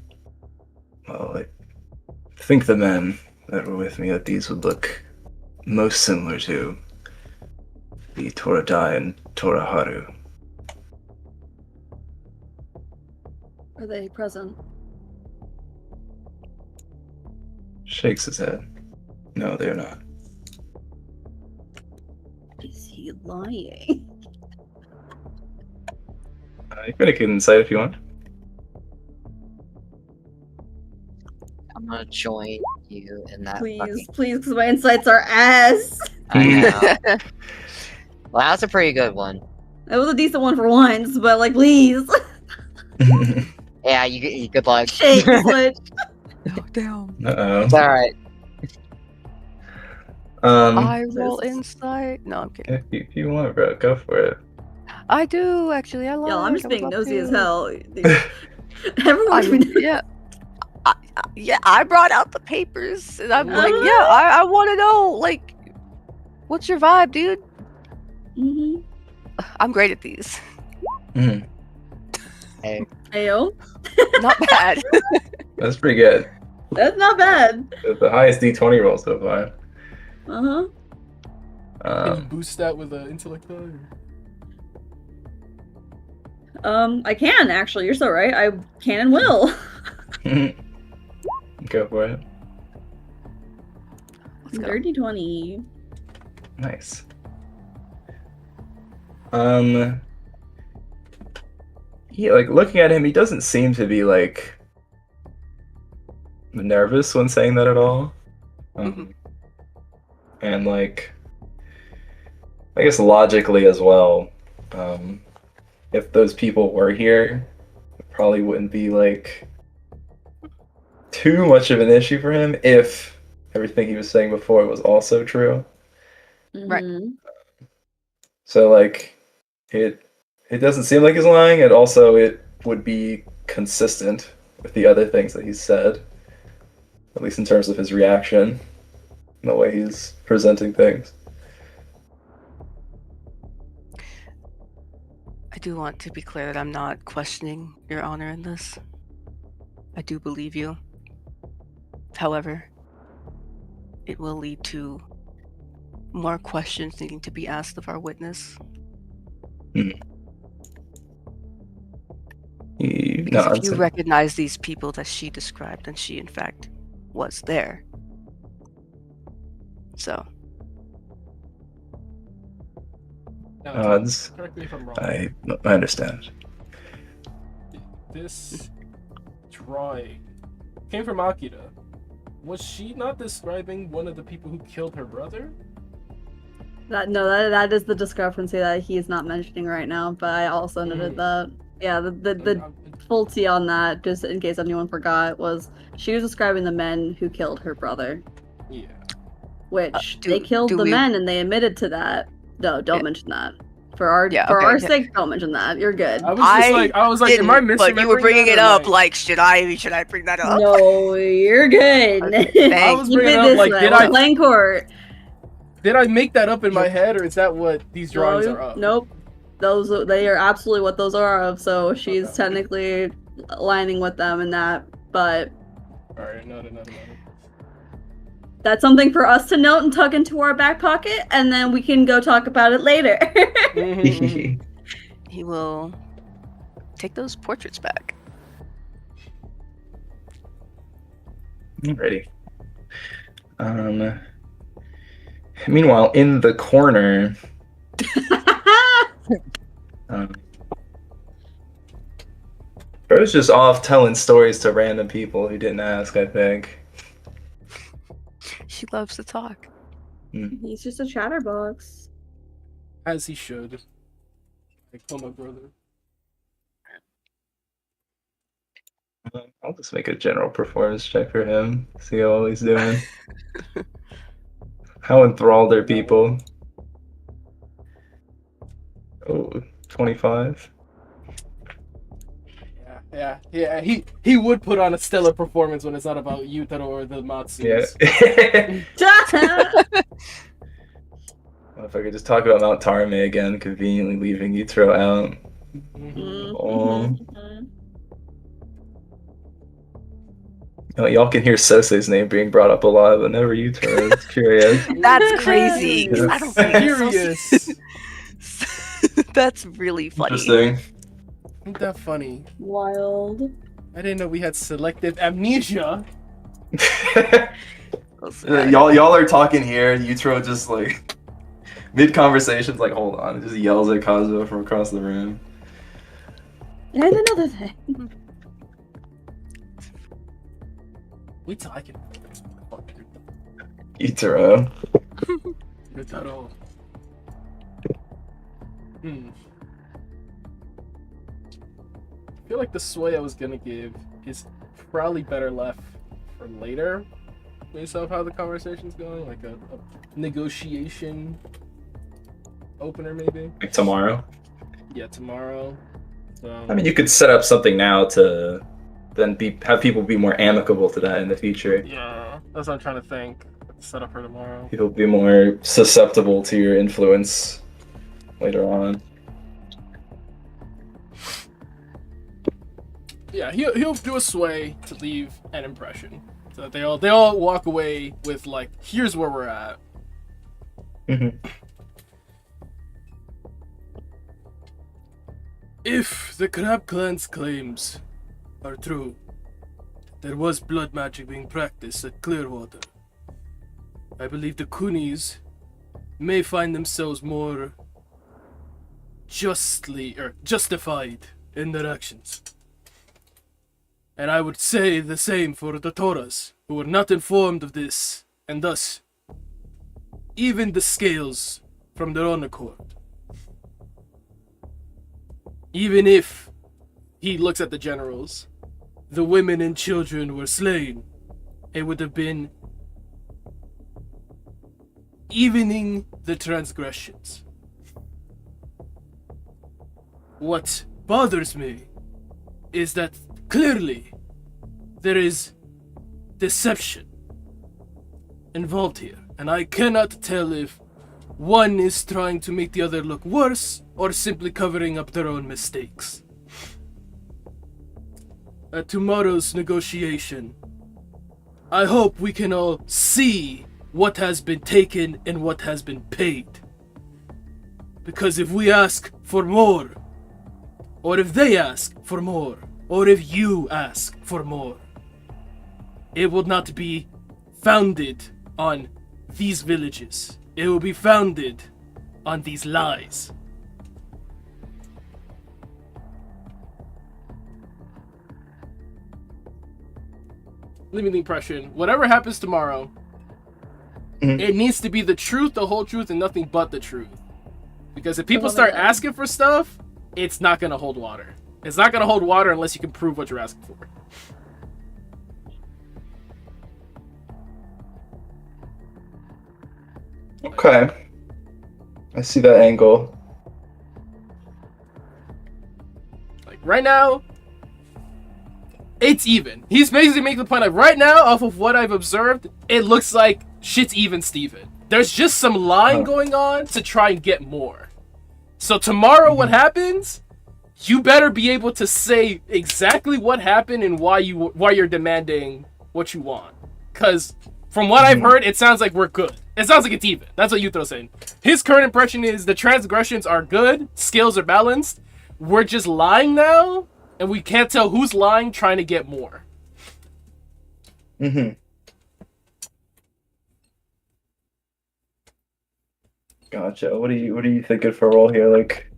well, I think the men that were with me, that these would look most similar to the Toradai and Toraharu. Are they present? Shakes his head. No, they're not. Is he lying? You can make an insight if you want. I'm gonna join you in that. Please, because my insights are ass. I know. Well, that was a pretty good one. It was a decent one for once, but like, please. Yeah, you good luck. Shake switch. Oh, damn. Uh-oh. It's alright. I roll insight. No, I'm kidding. If you want, bro, go for it. I do actually. I love. Yo, I'm just being nosy as hell. Everyone's Yeah. Yeah, I brought out the papers, and I'm like, Uh-huh. yeah, I want to know, like, what's your vibe, dude? Mm-hmm. I'm great at these. Hey. Ayo. Not bad. That's pretty good. That's not bad. The highest D20 roll so far. Uh-huh. Can you boost that with an intellect die? I can actually. You're so right. I can and will. Go for it. Let's go. Dirty 20. Nice. Yeah, like looking at him, he doesn't seem to be like nervous when saying that at all. And like, I guess logically as well, if those people were here, it probably wouldn't be like too much of an issue for him if everything he was saying before was also true. Right. Mhm. So like, it doesn't seem like he's lying, and also it would be consistent with the other things that he's said, at least in terms of his reaction and the way he's presenting things. I do want to be clear that I'm not questioning your honor in this. I do believe you. However, it will lead to more questions needing to be asked of our witness. Because if you recognize these people that she described, then she in fact was there. So. Correct me if I'm wrong. I understand. This drawing came from Akira. Was she not describing one of the people who killed her brother? That is the discrepancy that he's not mentioning right now, but I also noted that. Yeah, the full tea on that, just in case anyone forgot, was she was describing the men who killed her brother. Yeah. Which they killed the men and they admitted to that. No, don't mention that. For our sake, don't mention that. You're good. I was like, am I missing? But you were bringing it up. Like, should I bring that up? No, you're good. I was bringing it up. Like, playing court. Did I make that up in my head, or is that what these drawings are of? Nope. They are absolutely what those are of. So she's technically aligning with them in that. But all right, no. That's something for us to note and tuck into our back pocket, and then we can go talk about it later. He will take those portraits back. Ready. Meanwhile, in the corner, Bro's just off telling stories to random people who didn't ask, I think. She loves to talk. He's just a chatterbox. As he should. I call my brother. I'll just make a general performance check for him. See how he's doing. How enthralled are people? Oh, 25. Yeah. He would put on a stellar performance when it's not about Yutaro or the Matsus. Yeah. If I could just talk about Mount Tarame again, conveniently leaving Yutaro out. Y'all can hear Sosei's name being brought up a lot, but never Yutaro. It's curious. That's crazy. Yeah. I don't think Curious. That's really funny. Interesting. Isn't that funny? Wild. I didn't know we had selective amnesia. Y'all are talking here, Yutaro just like mid-conversation's like, hold on, it just yells at Kazuo from across the room. And another thing. Wait till I can. Yutaro. Yutaro. I feel like the sway I was gonna give is probably better left for later, based off how the conversation's going, like a negotiation opener maybe. Like tomorrow? Yeah, tomorrow. So, I mean, you could set up something now to then have people be more amicable to that in the future. yeah, that's what I'm trying to think. Set up for tomorrow. People be more susceptible to your influence later on. Yeah, he'll do a sway to leave an impression, so that they all walk away with like, here's where we're at. If the Crab Clan's claims are true, there was blood magic being practiced at Clearwater. I believe the Kunis may find themselves more justified in their actions. And I would say the same for the Toras, who were not informed of this, and thus even the scales from their own accord. Even if he looks at the generals, the women and children were slain, it would have been evening the transgressions. What bothers me is that clearly there is deception involved here, and I cannot tell if one is trying to make the other look worse or simply covering up their own mistakes. At tomorrow's negotiation, I hope we can all see what has been taken and what has been paid. Because if we ask for more, or if they ask for more, or if you ask for more, it will not be founded on these villages. It will be founded on these lies. Leaving the impression, whatever happens tomorrow, it needs to be the truth, the whole truth, and nothing but the truth. Because if people start asking for stuff, it's not going to hold water. It's not going to hold water unless you can prove what you're asking for. Okay. I see that angle. Like, right now, it's even. He's basically making the point of, right now, off of what I've observed, it looks like shit's even, Steven. There's just some lying going on to try and get more. So tomorrow, what happens, you better be able to say exactly what happened and why you're demanding what you want. Because from what I've heard, it sounds like we're good. It sounds like it's even. That's what Yuthro's saying. His current impression is the transgressions are good, skills are balanced. We're just lying now, and we can't tell who's lying, trying to get more. Gotcha. What are you thinking for a role here? Like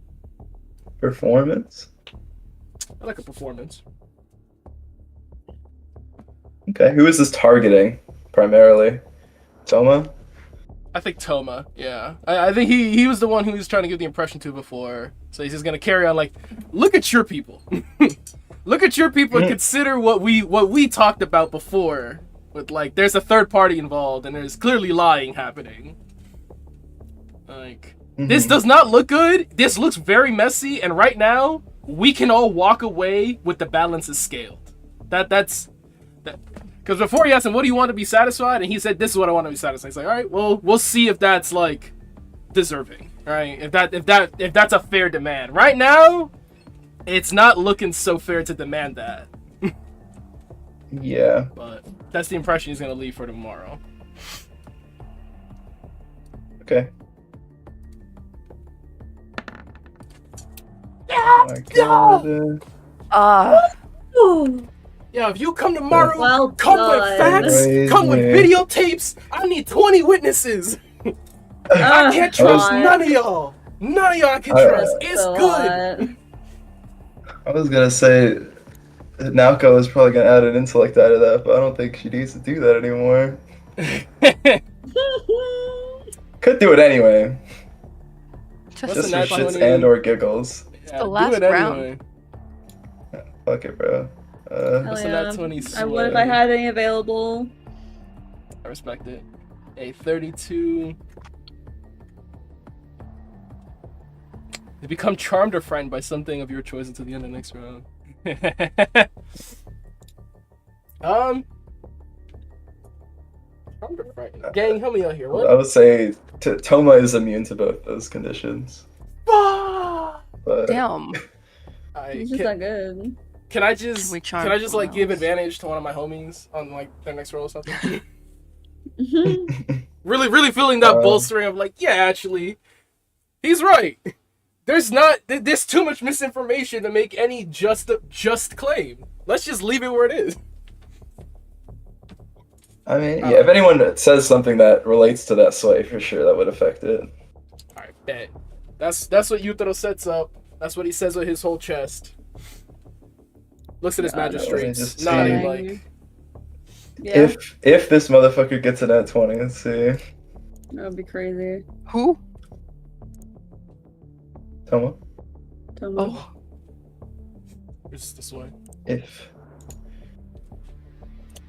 performance? I like a performance. Okay. Who is this targeting primarily? Toma? I think Toma, yeah. I think he was the one who was trying to give the impression to before. So he's just gonna carry on like, look at your people. Look at your people and consider what we talked about before. With like, there's a third party involved and there's clearly lying happening. Like, this does not look good. This looks very messy, and right now, we can all walk away with the balances scaled. That's that. Because before he asked him, what do you want to be satisfied? And he said, this is what I want to be satisfied. He's like, all right, well, we'll see if that's like deserving. All right, if that's a fair demand. Right now, it's not looking so fair to demand that. Yeah. But that's the impression he's gonna leave for tomorrow. Okay. Yeah, if you come tomorrow, Well come done. with facts, come with videotapes. I need 20 witnesses. I can't trust none of y'all. None of y'all I can trust. It's good. I was gonna say Naoko is probably gonna add an intellect out of that, but I don't think she needs to do that anymore. Could do it anyway. Just for shits and or giggles. Yeah, the last round. Fuck it, bro. What's the nat 20 I would if I had any available. I respect it. A 32. You become charmed or frightened by something of your choice until the end of the next round. Charmed or frightened? Gang, help me out here. What? I would say Toma is immune to both those conditions. But... Damn. He's just that good. Can I just like give advantage to one of my homies on like their next roll or something? really feeling that bolstering of like, yeah, actually, he's right. There's too much misinformation to make any just claim. Let's just leave it where it is. I mean, yeah, if anyone says something that relates to that sway, for sure that would affect it. Alright, bet. That's what Yuthro sets up. That's what he says with his whole chest. Looks at his magistrates, nodding like. Yeah. If this motherfucker gets it at 20, let's see. That would be crazy. Who? Toma. Oh. Where's this way? If.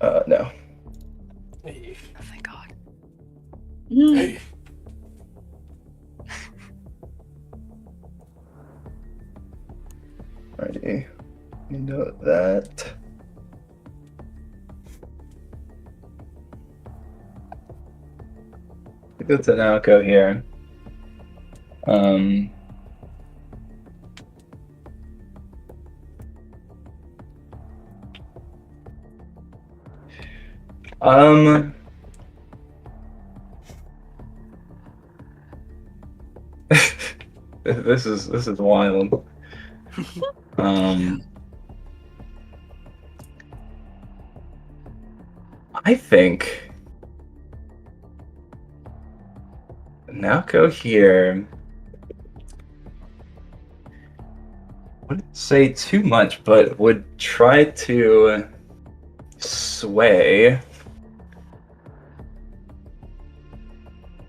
No. Hey. Oh, thank God. Hey. Alrighty. You know that. go to Naoko here. This is wild. I think Naoko here wouldn't say too much, but would try to sway.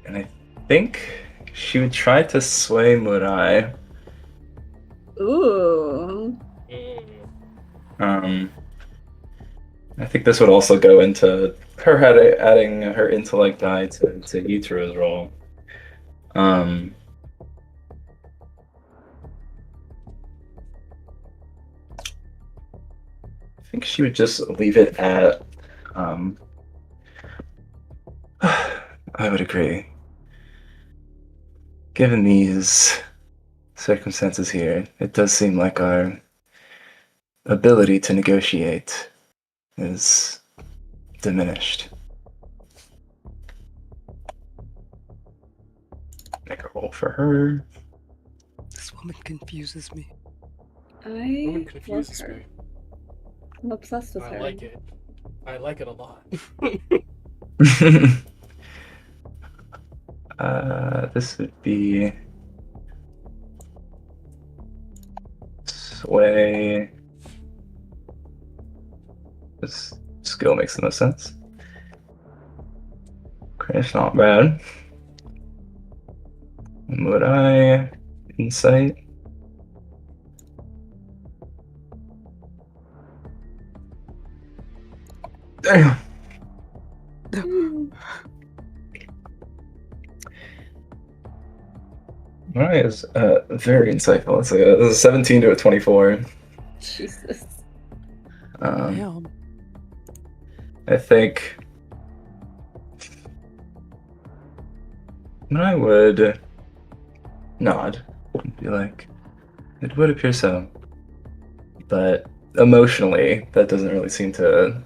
And I think she would try to sway Murai. Ooh. I think this would also go into her adding her intellect die to Yuteru's role. I think she would just leave it at. I would agree. Given these circumstances here, it does seem like our ability to negotiate is diminished. Make a roll for her. This woman confuses me. Woman I confuses love her. me. I'm obsessed with I her. like it. I like it a lot. This would be sway. This skill makes the most sense. Crash not bad. Would I insight? Damn. Alright, is very insightful. It's like a 17 to a 24. Jesus. Damn. I think I would nod and be like, it would appear so. But emotionally, that doesn't really seem to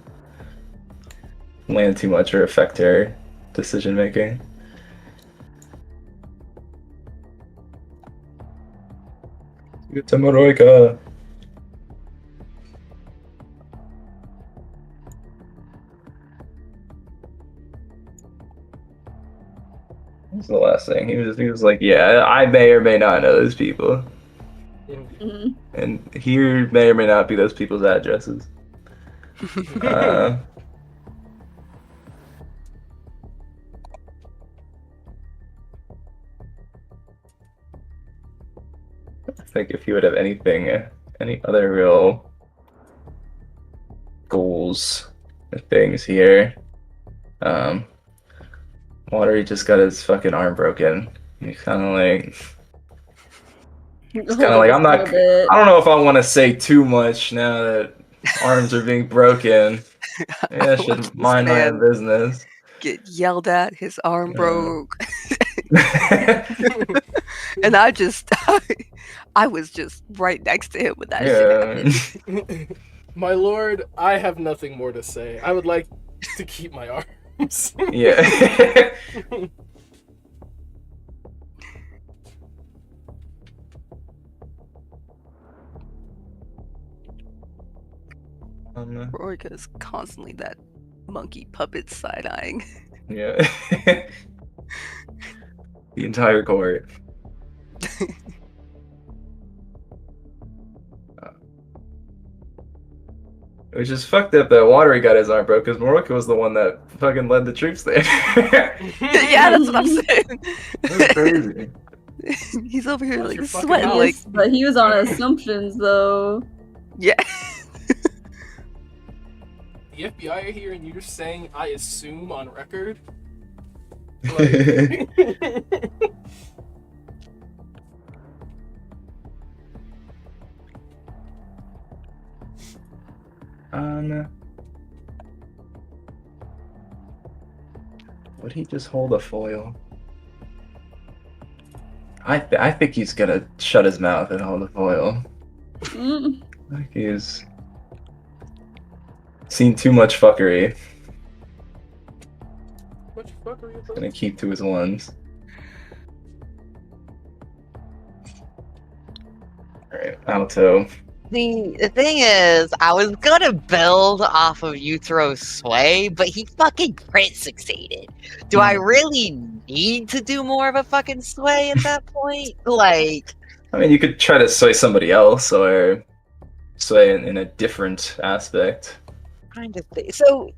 land too much or affect her decision making. Tamaroika. What's the last thing? He was like, yeah, I may or may not know those people. Mm-hmm. And here may or may not be those people's addresses. I think if you would have any other real goals or things here, Watery just got his fucking arm broken. He's kind of like, I'm not. I don't know if I want to say too much now that arms are being broken. Yeah, I should mind my own business. Get yelled at, his arm broke. And I was just right next to him when that shit happened. My lord, I have nothing more to say. I would like to keep my arms. Yeah. Roika is constantly that monkey puppet side-eyeing. Yeah. The entire court. Which is fucked up that Watery got his arm broke because Moroka was the one that fucking led the troops there. Yeah, that's what I'm saying. That's crazy. He's over here Watch your like fucking sweating mouth. like But he was on assumptions though. yeah. The FBI are here and you're saying I assume on record? Like... Would he just hold a foil? I think he's gonna shut his mouth and hold the foil. Mm. I think he's seen too much fuckery. Much fuckery about Gonna keep to his ones. Alright, Alto. The thing is, I was gonna build off of Uthro's sway, but he fucking crit succeeded. Do I really need to do more of a fucking sway at that point? Like, I mean, you could try to sway somebody else or sway in a different aspect. kind of thing. So,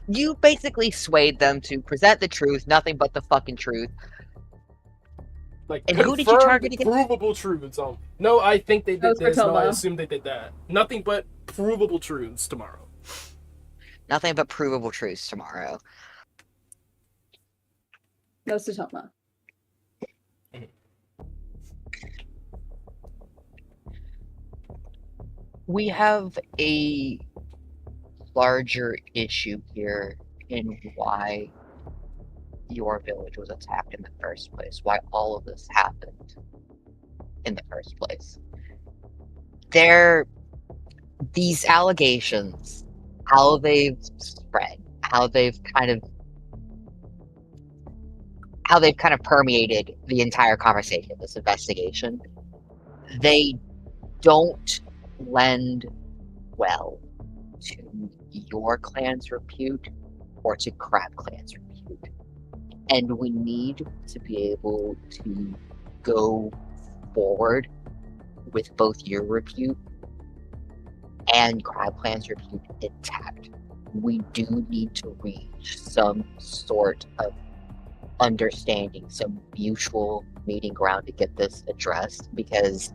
you basically swayed them to present the truth, nothing but the fucking truth. like And who did you target again? Provable truths. No, I think they That was did this. No, I Toma. assume they did that. Nothing but provable truths tomorrow. Nothing but provable truths tomorrow. That was Toma. We have a larger issue here in why your village was attacked in the first place, why all of this happened in the first place. These allegations, how they've spread, how they've kind of permeated the entire conversation, this investigation, they don't lend well to your clan's repute or to Crab Clan's repute. And we need to be able to go forward with both your repute and Crab Clan's repute intact. We do need to reach some sort of understanding, some mutual meeting ground to get this addressed, because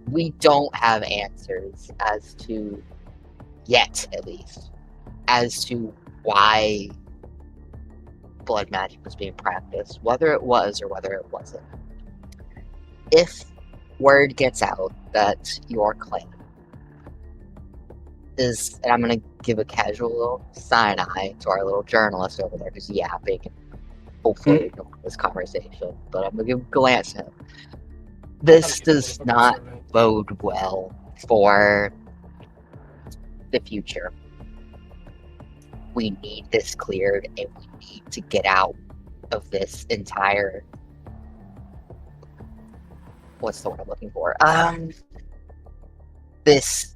we don't have answers as to, yet at least, as to why blood magic was being practiced, whether it was or whether it wasn't. If word gets out that your clan is, and I'm gonna give a casual little side eye to our little journalist over there who's yapping and hopefully ignore this conversation, but I'm gonna give a glance at him. This does not bode well for the future. We need this cleared, and we need to get out of this entire... What's the word I'm looking for? I'm just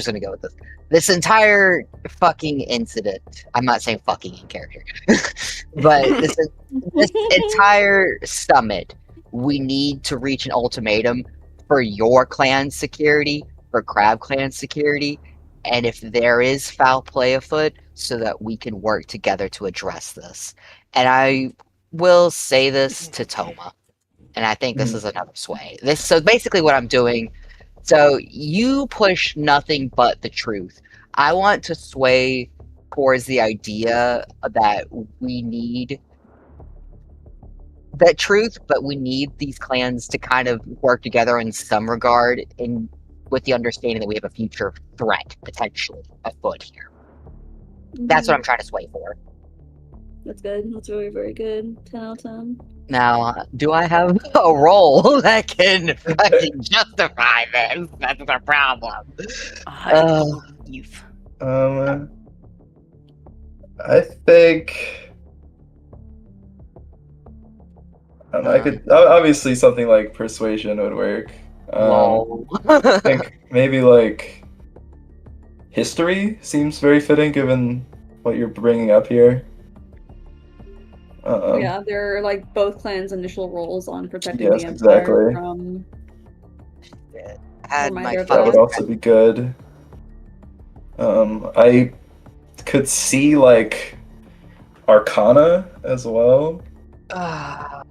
gonna go with this. This entire fucking incident. I'm not saying fucking in character. But this entire summit, we need to reach an ultimatum for your clan's security, for Crab Clan's security, and if there is foul play afoot, so that we can work together to address this. And I will say this to Toma, and I think this is another sway. So basically what I'm doing, so you push nothing but the truth. I want to sway towards the idea that we need that truth, but we need these clans to kind of work together in some regard, with the understanding that we have a future threat potentially afoot here. That's what I'm trying to sway for. That's good. That's very, very good. 10 out of 10. Now, do I have a role that can fucking justify this? That's the problem. I think I could obviously something like persuasion would work. I think maybe like history seems very fitting given what you're bringing up here. Yeah, they're like both clans' initial roles on protecting yes, the Empire exactly. from. That would also be good. I could see like Arcana as well. God.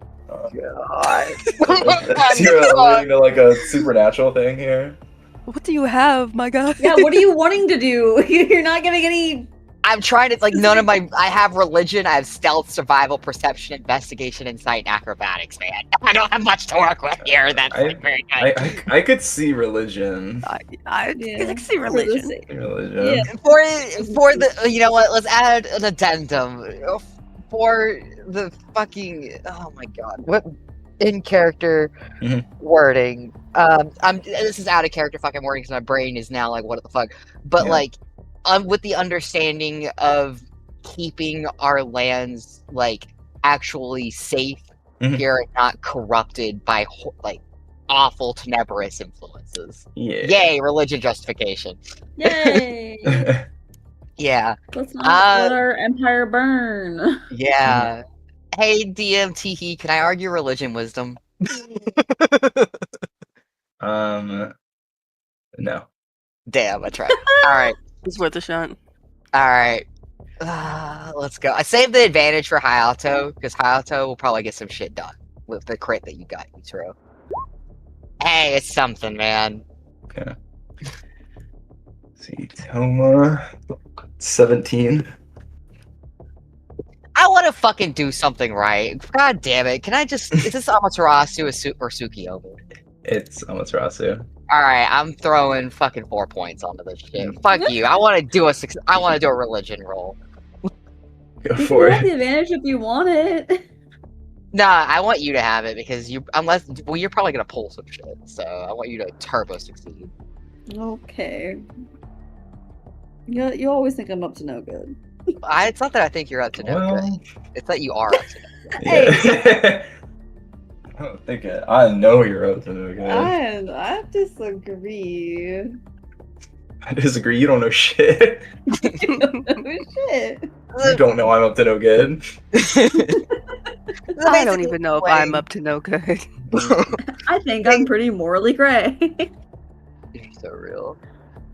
You're alluding to like a supernatural thing here. What do you have, my god? Yeah, what are you wanting to do? You're not giving any. I'm trying to, like, none of my... I have religion, I have stealth, survival, perception, investigation, insight, and acrobatics, man. I don't have much to work with here. That's very good. I could see religion. I could see religion. Religion. Yeah. For the... You know what? Let's add an addendum. for the fucking, oh my god, what in character Mhm. wording. This is out of character fucking wording because my brain is now like, what the fuck? But Yeah. like, with the understanding of keeping our lands like actually safe Mhm. here and not corrupted by like awful tenebrous influences. Yeah. Yay, religion justification. Yay! Yeah. Let's not let our empire burn. Yeah. Hey, DM Teehee, can I argue religion wisdom? No. Damn, I tried. Alright. It's worth a shot. Alright. Let's go. I saved the advantage for Hayato, because Hayato will probably get some shit done with the crit that you got, Yutaro. Hey, it's something, man. Okay. See, Toma, 17. I want to fucking do something right. God damn it. Can I just... Is this Amaterasu or Tsukiomi? It's Amaterasu. Alright, I'm throwing fucking 4 points onto this shit. Fuck you. I want to do a religion roll. Go You for can have it. the advantage if you want it. Nah, I want you to have it because you're probably gonna pull some shit. So I want you to turbo succeed. Okay. You always think I'm up to no good. It's not that I think you're up to no Well, good. It's that you are up to no good. yeah. I don't think I know you're up to no good. I disagree. I disagree. You don't know shit. Shit. You don't know I'm up to no good. I don't even know if I'm up to no good. I think I'm pretty morally gray. You're so real.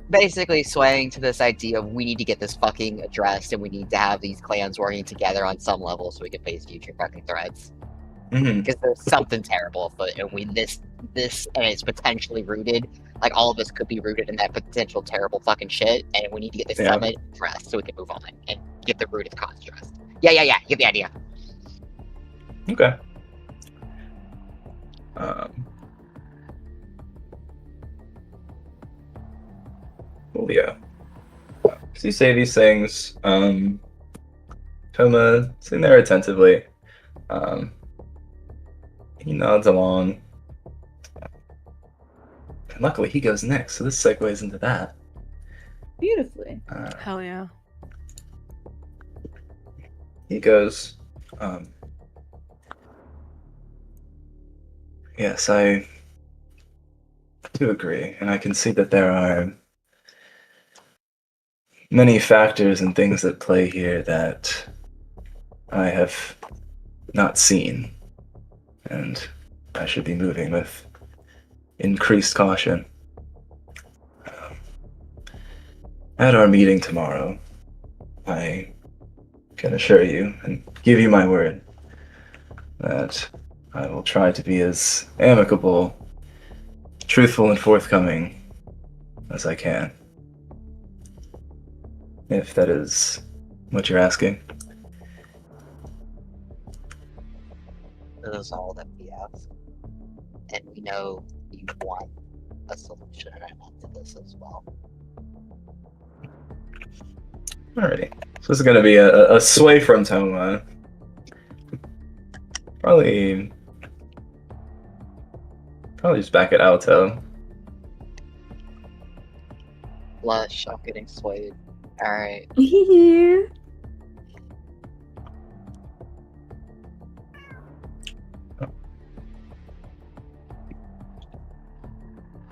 Basically swaying to this idea of we need to get this fucking addressed and we need to have these clans working together on some level so we can face future fucking threats. Mhm. Because there's something terrible afoot, and this and it's potentially rooted. Like all of us could be rooted in that potential terrible fucking shit, and we need to get this summit addressed so we can move on and get the root of cause addressed. Yeah. You get the idea. Okay. Well, yeah. As you say these things, Toma sitting there attentively. He nods along. And luckily, he goes next, so this segues into that. Beautifully. Hell yeah. He goes, yes, I do agree, and I can see that there are many factors and things at play here that I have not seen, and I should be moving with increased caution. At our meeting tomorrow, I can assure you and give you my word that I will try to be as amicable, truthful, and forthcoming as I can. If that is what you're asking. That is all that we ask. And we know you want a solution to this as well. Alrighty. So this is gonna be a sway from Toma. Probably just back at Alto. Blush, I'm getting swayed. Alright.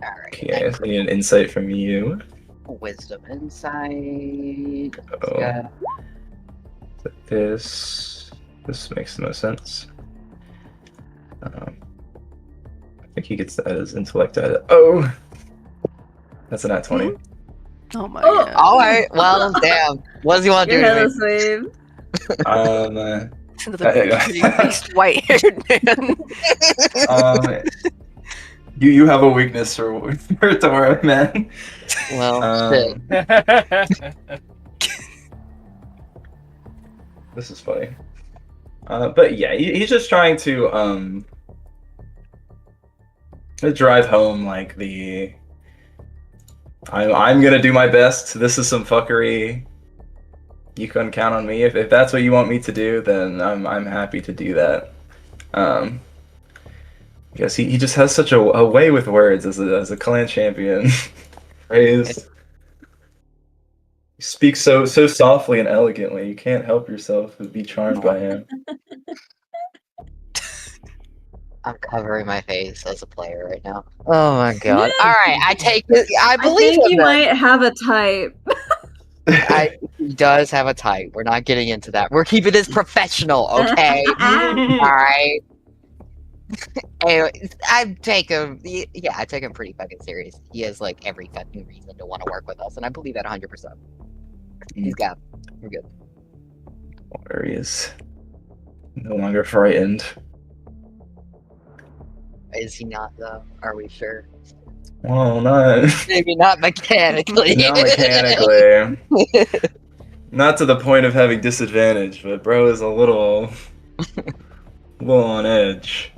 Alright. Okay, so I need an insight from you. Wisdom insight. Oh. Yeah. This makes no sense. I think he gets that as intellect at it. Oh! That's an at 20. Oh my Oh. god. Alright, well, damn. What does he want to Your do to hella me? slave. It's another pretty faced white-haired man. You have a weakness for Tora, man. Well, shit. This is funny. But yeah, he's just trying to drive home like I'm gonna do my best. This is some fuckery. you can count on me. If that's what you want me to do, then I'm happy to do that. Because he just has such a way with words as a clan champion. Phrase. He speaks so softly and elegantly. You can't help yourself but be charmed by him. I'm covering my face as a player right now. Oh my god. Alright, I take it. I believe he might have a type. He does have a type. We're not getting into that. We're keeping this professional, okay? Alright. Anyway, I take him. Yeah, I take him pretty fucking serious. He has like every fucking reason to want to work with us, and I believe that 100%. He's got. We're good. He is no longer frightened. Is he not though? Are we sure? Well, not. Maybe not mechanically. Not mechanically. Not to the point of having disadvantage, but bro is a little on edge.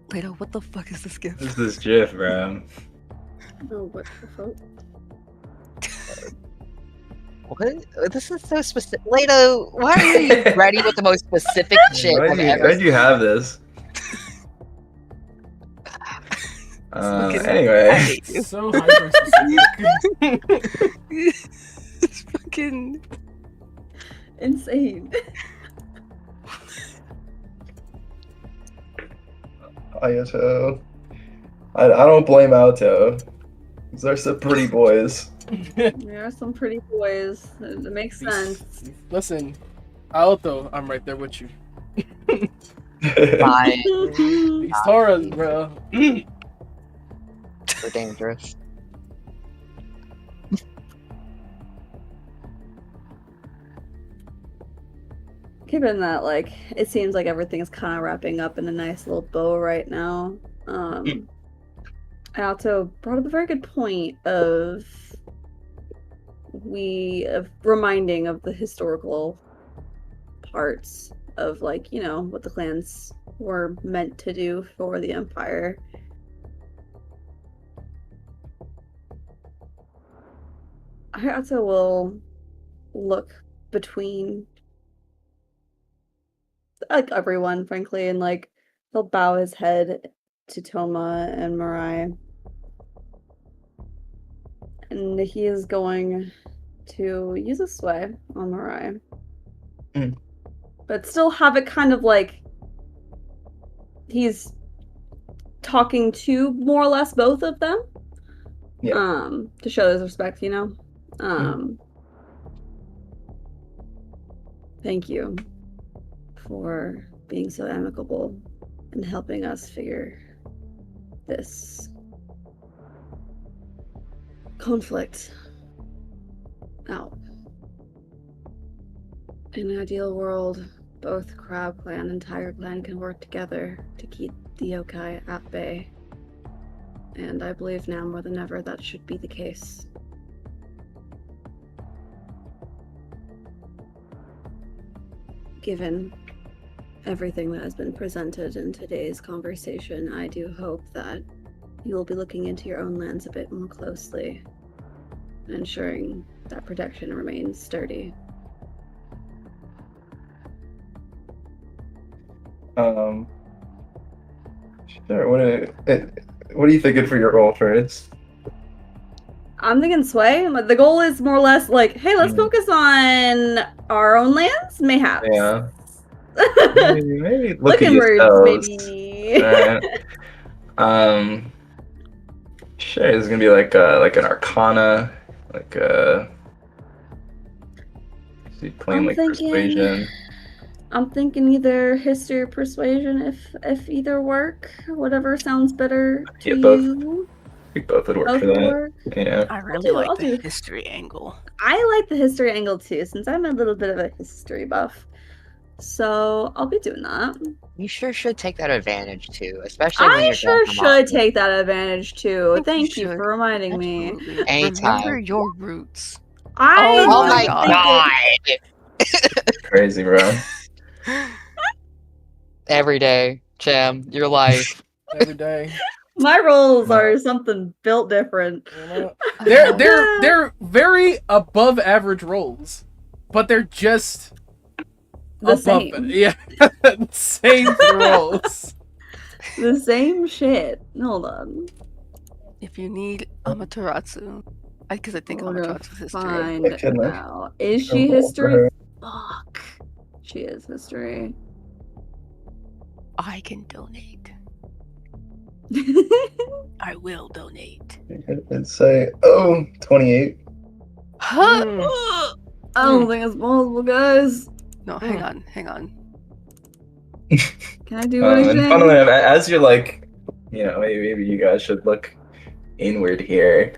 Plato, what the fuck is this gift? This is GIF, bro. Oh, what the fuck? What? This is so specific. Lato, why are you ready with the most specific shit I've ever Why'd you have this? Anyway. So hyper specific. It's fucking insane. Ayato. I don't blame Alto. These are some pretty boys. There are some pretty boys. It makes sense. Listen, Alto, I'm right there with you. Fine. These Tauras, bro. We're dangerous. Given that, like, it seems like everything is kind of wrapping up in a nice little bow right now. Alto brought up a very good point of reminding of the historical parts of, like, you know, what the clans were meant to do for the Empire. I also will look between, like, everyone, frankly, and, like, he'll bow his head to Toma and Mirai. And he is going to use a sway on Mirai. But still have it kind of like he's talking to more or less both of them. Yeah. To show his respect, you know. Thank you for being so amicable and helping us figure this conflict out. In an ideal world, both Crab Clan and Tiger Clan can work together to keep the yokai at bay. And I believe now more than ever that should be the case. Given everything that has been presented in today's conversation, I do hope that you will be looking into your own lands a bit more closely and ensuring that protection remains sturdy. Sure. What are you thinking for your role, Fritz? I'm thinking sway. The goal is more or less like, hey, let's focus on our own lands, mayhaps. Yeah. maybe look Look at inwards, maybe. Alright. Sure, it's gonna be like an Arcana, like plain like Persuasion. I'm thinking either history or persuasion, if either work. Whatever sounds better to you. I think both would work for that. Yeah. I really like the history angle. I like the history angle too, since I'm a little bit of a history buff. So I'll be doing that. You sure should take that advantage too, especially when you're should take that advantage too. Thank you for reminding me. Anytime. Remember your roots. Oh my god. Crazy, bro. Every day, Cham, your life. Every day. My roles are something built different. They're very above average roles. but they're just The above same. it. Yeah, same roles. The same shit. Hold on. If you need Amaterasu, because I think We're gonna Amateratsu's history. find out. Is she history? Fuck. She is history. I can donate. I will donate. And say, 28. Huh? I don't think it's possible, guys. No, hang on. Can I do And anything? funnily enough, as you're like, maybe you guys should look inward here.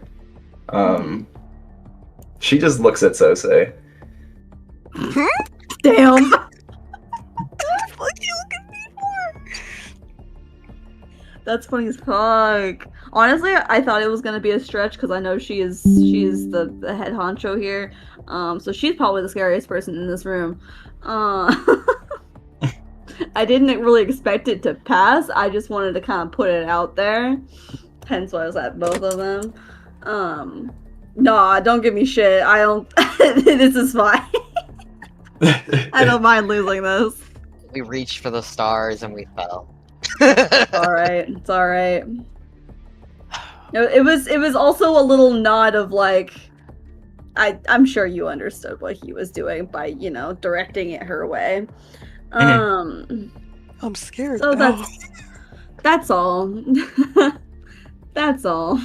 She just looks at Sose. Damn. What you look at me for? That's funny as fuck. Honestly, I thought it was gonna be a stretch because I know she's the head honcho here. So she's probably the scariest person in this room. I didn't really expect it to pass. I just wanted to kind of put it out there. Hence why I was at both of them. Nah, don't give me shit. I don't. This is fine. I don't mind losing this. We reached for the stars and we fell. Alright, it's alright. It was also a little nod of like, I'm sure you understood what he was doing by, directing it her way. I'm scared. So that's all. That's all.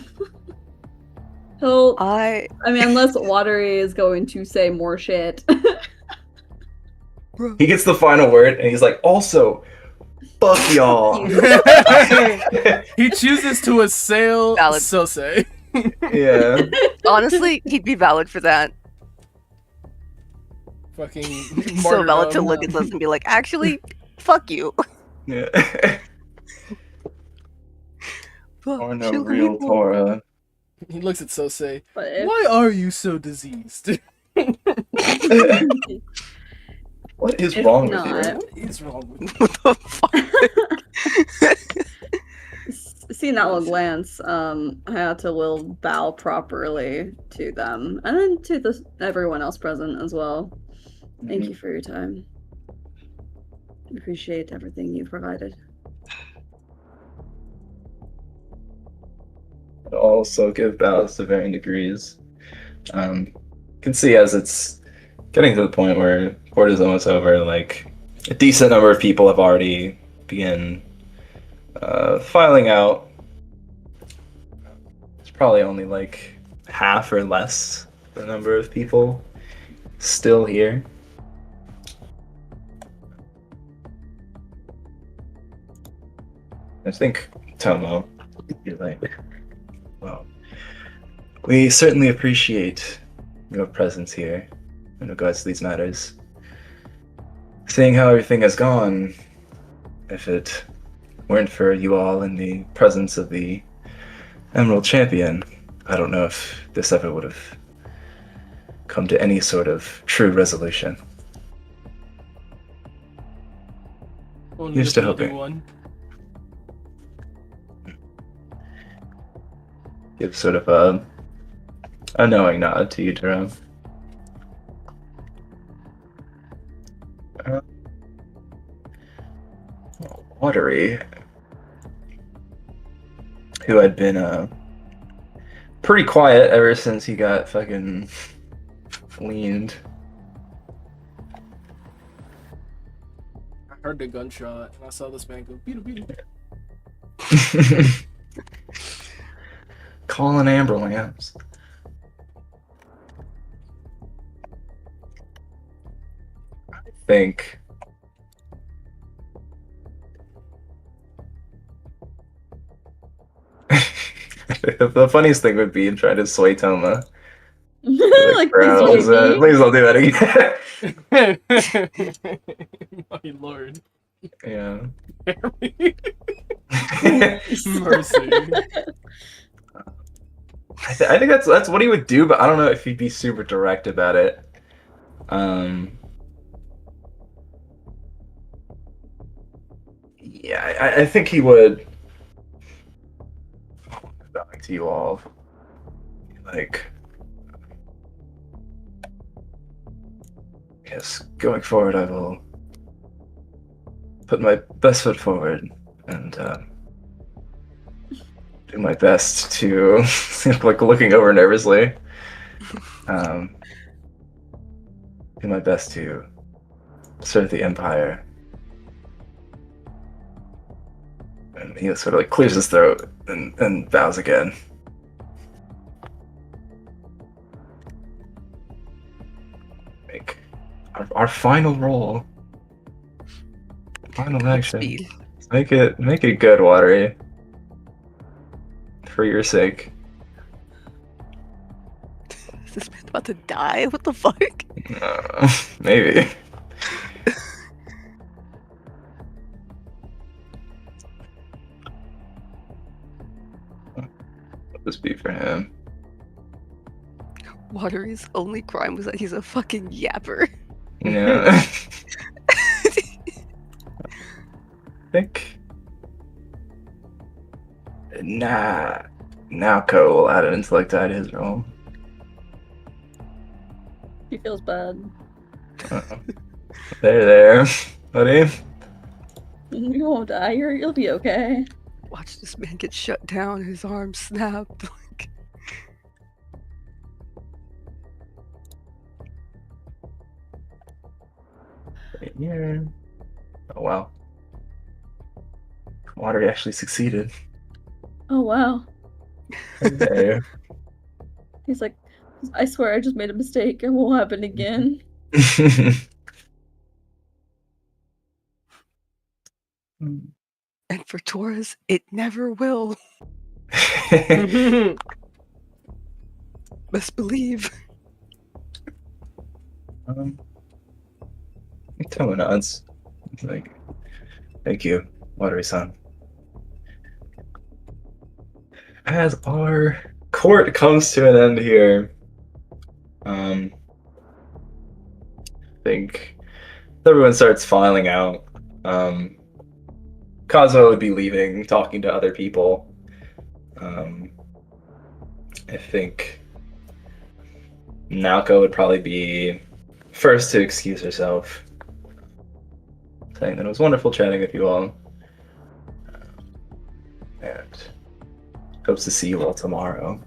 I mean, unless Watery is going to say more shit. He gets the final word, and he's like, also, fuck y'all. He chooses to assail Valid. Sose. Yeah. Honestly, he'd be valid for that. Fucking So valid to look at us and be like, actually, fuck you. Yeah. Or no real Torah. He looks at Sose. But Why are you so diseased? What is wrong with you? What is wrong with you? What the fuck? Seeing that little glance, Hayato will bow properly to them, and then to everyone else present as well. Thank you for your time. Appreciate everything you've provided. Also give bows to varying degrees. You can see as it's getting to the point where court is almost over, like a decent number of people have already begun filing out. It's probably only like half or less the number of people still here. I think Tomo, you're like, well, we certainly appreciate your presence here in regards to these matters. Seeing how everything has gone, if it weren't for you all in the presence of the Emerald Champion, I don't know if this ever would have come to any sort of true resolution. Here's to hoping. Give sort of a knowing nod to you, Jerome. Watery, who had been pretty quiet ever since he got fucking leaned. I heard the gunshot and I saw this man go beat beat. Call an ambulance. I think the funniest thing would be in trying to sway Toma. Like, please don't do that again. My lord. Yeah. Mercy. I think that's what he would do, but I don't know if he'd be super direct about it. Yeah, I think he would. Back to you all. Like, Yes, going forward, I will put my best foot forward and do my best to, like, looking over nervously. Do my best to serve the Empire. And he sort of like clears his throat and bows again. Make our final roll. Final action. Speed. Make it good, Watery. For your sake. Is this man about to die? What the fuck? Maybe. Let this be for him. Watery's only crime was that he's a fucking yapper. Yeah. I think. Now Ko will add an intellect die to his roll. He feels bad. There, buddy. You won't die. You'll be okay. Watch this man get shut down. His arm snapped. Like, Right here. Oh wow. Water actually succeeded. Oh wow. Right there. He's like, I swear I just made a mistake. It won't happen again. and for Taurus, it never will. Best believe. Tomo nods. It's like, thank you, Watery-san. As our court comes to an end here, I think everyone starts filing out. Kazuo would be leaving, talking to other people. I think Naoko would probably be first to excuse herself, saying that it was wonderful chatting with you all, and hopes to see you all tomorrow.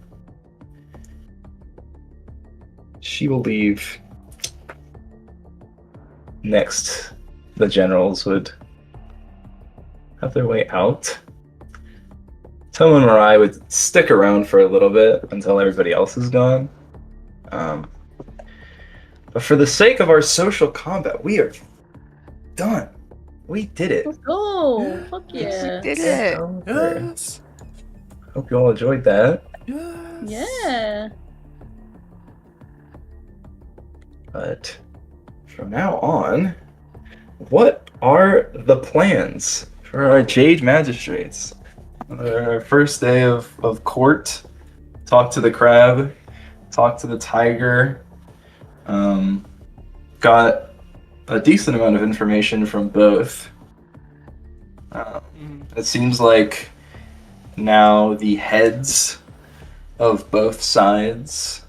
She will leave. Next, the generals would have their way out. Tomo and Mirai would stick around for a little bit until everybody else is gone. But for the sake of our social combat, we are done. We did it. Let's go. Fuck yeah. We did it. Yes. Hope you all enjoyed that. Yes. Yeah. But from now on, what are the plans for our Jade Magistrates? Our first day of court. Talk to the crab. Talk to the tiger. Got a decent amount of information from both. It seems like now the heads of both sides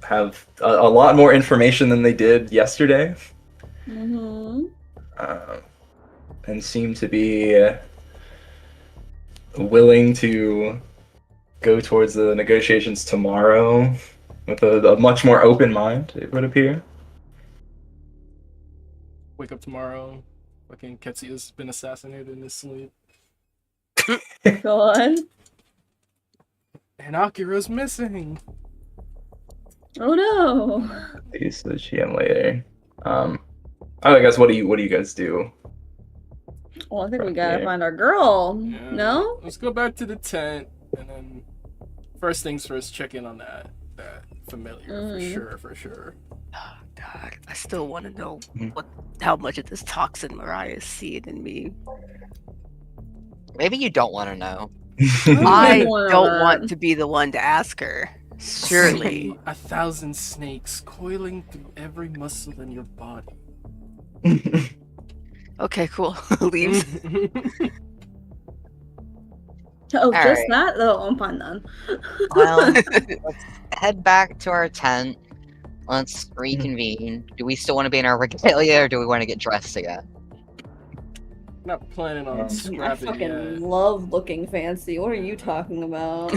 have a lot more information than they did yesterday. Mm-hmm. And seem to be willing to go towards the negotiations tomorrow with a much more open mind, it would appear. Wake up tomorrow. Fucking Ketsuya's been assassinated in his sleep. Go on. And Akira's missing. Oh no. These the GM later. I guess what do you guys do? Well, I think we Right gotta there. find our girl. Yeah. No? Let's go back to the tent and then first things first, check in on that familiar for sure. Oh, God, I still want to know how much of this toxin Mariah is seeing in me. Maybe you don't want to know. I wanna don't know. want to be the one to ask her. Surely. 1,000 snakes coiling through every muscle in your body. Okay, cool. Leaves. Oh, just right. that? Oh, I'm fine then. Well, let's head back to our tent. Let's reconvene. Do we still want to be in our regalia, or do we want to get dressed again? Not planning on I scrapping fucking yet. love looking fancy. What are you talking about?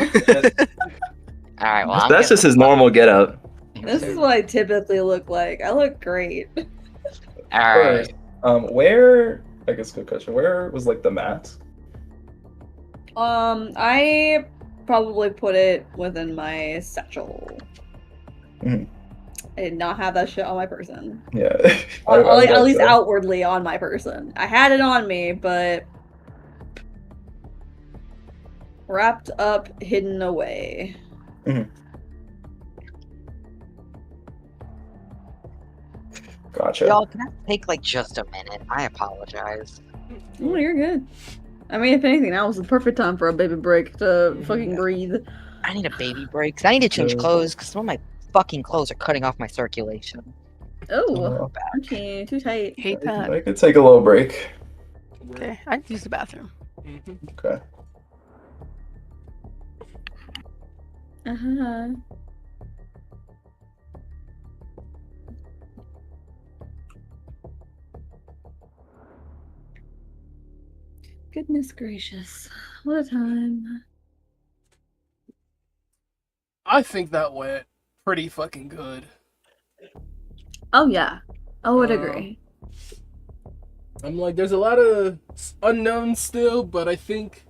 Alright, well, That's just his normal getup. This is what I typically look like. I look great. Alright. Where? I guess good question. Where was like the mask? I probably put it within my satchel. Mhm. I did not have that shit on my person. Yeah. At least outwardly on my person. I had it on me, but wrapped up, hidden away. Mhm. Gotcha. Y'all, can I take like just a minute? I apologize. Oh, you're good. I mean, if anything, that was the perfect time for a baby break to fucking breathe. I need a baby break, 'cause I need to change clothes, because some of my fucking clothes are cutting off my circulation. Oh, okay, too tight. Hate that. I could take a little break. Okay, I'd use the bathroom. Okay. Uh-huh. Goodness gracious. What a time. I think that went pretty fucking good. Oh, yeah. I would agree. I'm like, there's a lot of unknowns still, but I think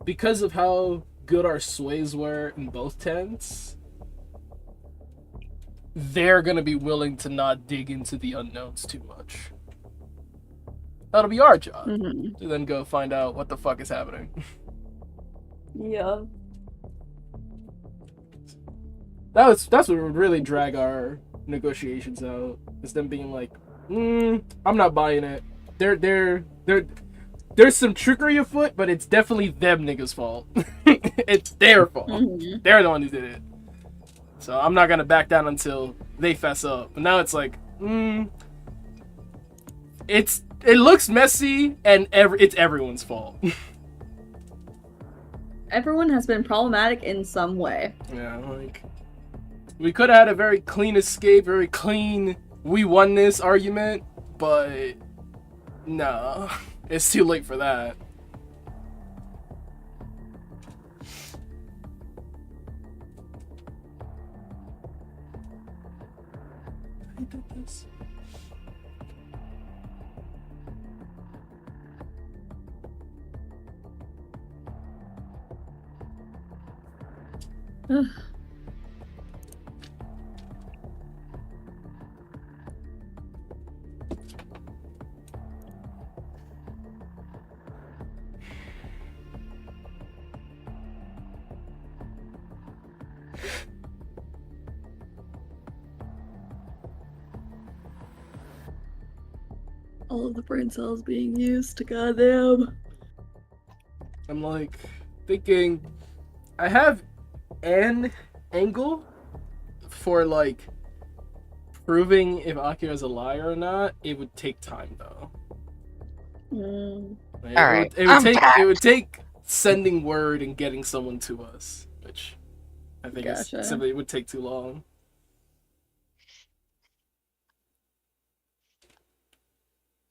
because of how good our sways were in both tents, they're gonna be willing to not dig into the unknowns too much. That'll be our job to then go find out what the fuck is happening. Yeah. That's what would really drag our negotiations out. Is them being like, I'm not buying it. There's some trickery afoot, but it's definitely them niggas' fault. It's their fault. They're the one who did it. So I'm not gonna back down until they fess up. But now it's like, it looks messy and it's everyone's fault. Everyone has been problematic in some way. Yeah, like we could have had a very clean escape, very clean we won this argument, but no, it's too late for that. I did this. All of the brain cells being used, goddamn. I'm like thinking I have an angle for like proving if Akira's a liar or not. It would take time though. Like, Alright, it would take sending word and getting someone to us, which I think simply it would take too long.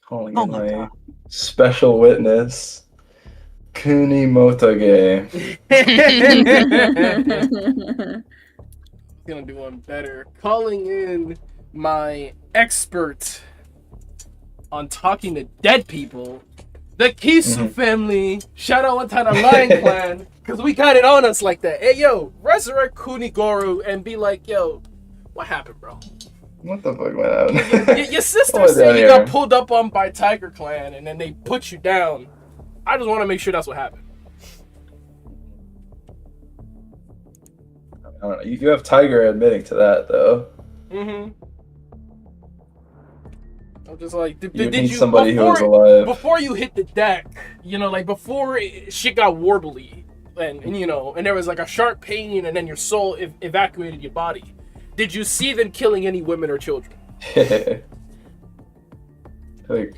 Calling in my special witness, Kunimotoge. Gonna do one better. Calling in my expert on talking to dead people, the Kisu family. Shout out one time to Lion Clan, because we got it on us like that. Hey yo, resurrect Kunigoro and be like, yo, what happened, bro? What the fuck went out? Your sister said you got pulled up on by Tiger Clan and then they put you down. I just want to make sure that's what happened. I don't know. You have Tiger admitting to that though. I'm just like, did you you somebody who was alive before you hit the deck? You know, like before shit got warbly, and you know, and there was like a sharp pain, and then your soul evacuated your body. Did you see them killing any women or children? Like,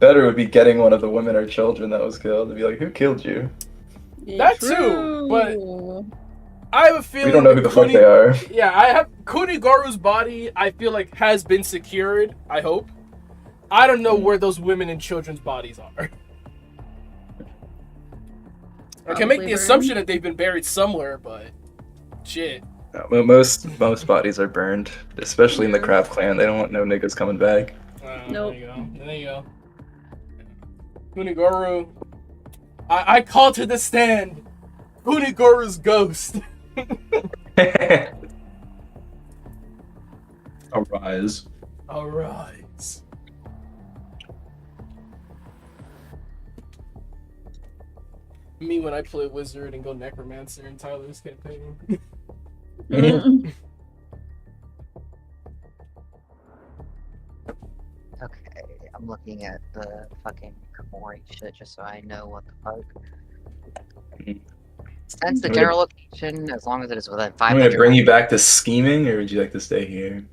better would be getting one of the women or children that was killed and be like, who killed you? That too, but I have a feeling we don't know who the fuck they are. Yeah, I have Kunigoru's body. I feel like has been secured. I hope. I don't know where those women and children's bodies are. I can make the assumption that they've been buried somewhere, but shit. Well, most bodies are burned, especially in the Craft clan. They don't want no niggas coming back. Nope. There you go. Kunigoru. I call to the stand. Kunigoru's ghost. Arise. Arise. Me when I play wizard and go necromancer in Tyler's campaign. Okay, I'm looking at the fucking Komori shit just so I know what the fuck. That's the general location, as long as it is within 500. I'm gonna bring you back to scheming, or would you like to stay here?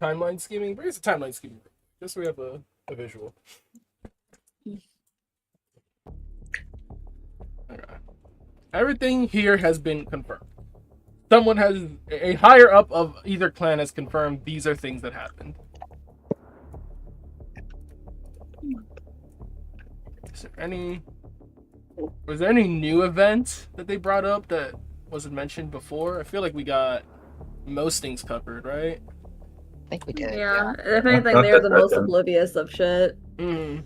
Timeline scheming? Bring us a timeline scheming. Just so we have a visual. Okay. Everything here has been confirmed. Someone has, a higher up of either clan has confirmed these are things that happened. Was there any new event that they brought up that wasn't mentioned before? I feel like we got most things covered, right? I think we did. Yeah, if anything, they're the most oblivious of shit. No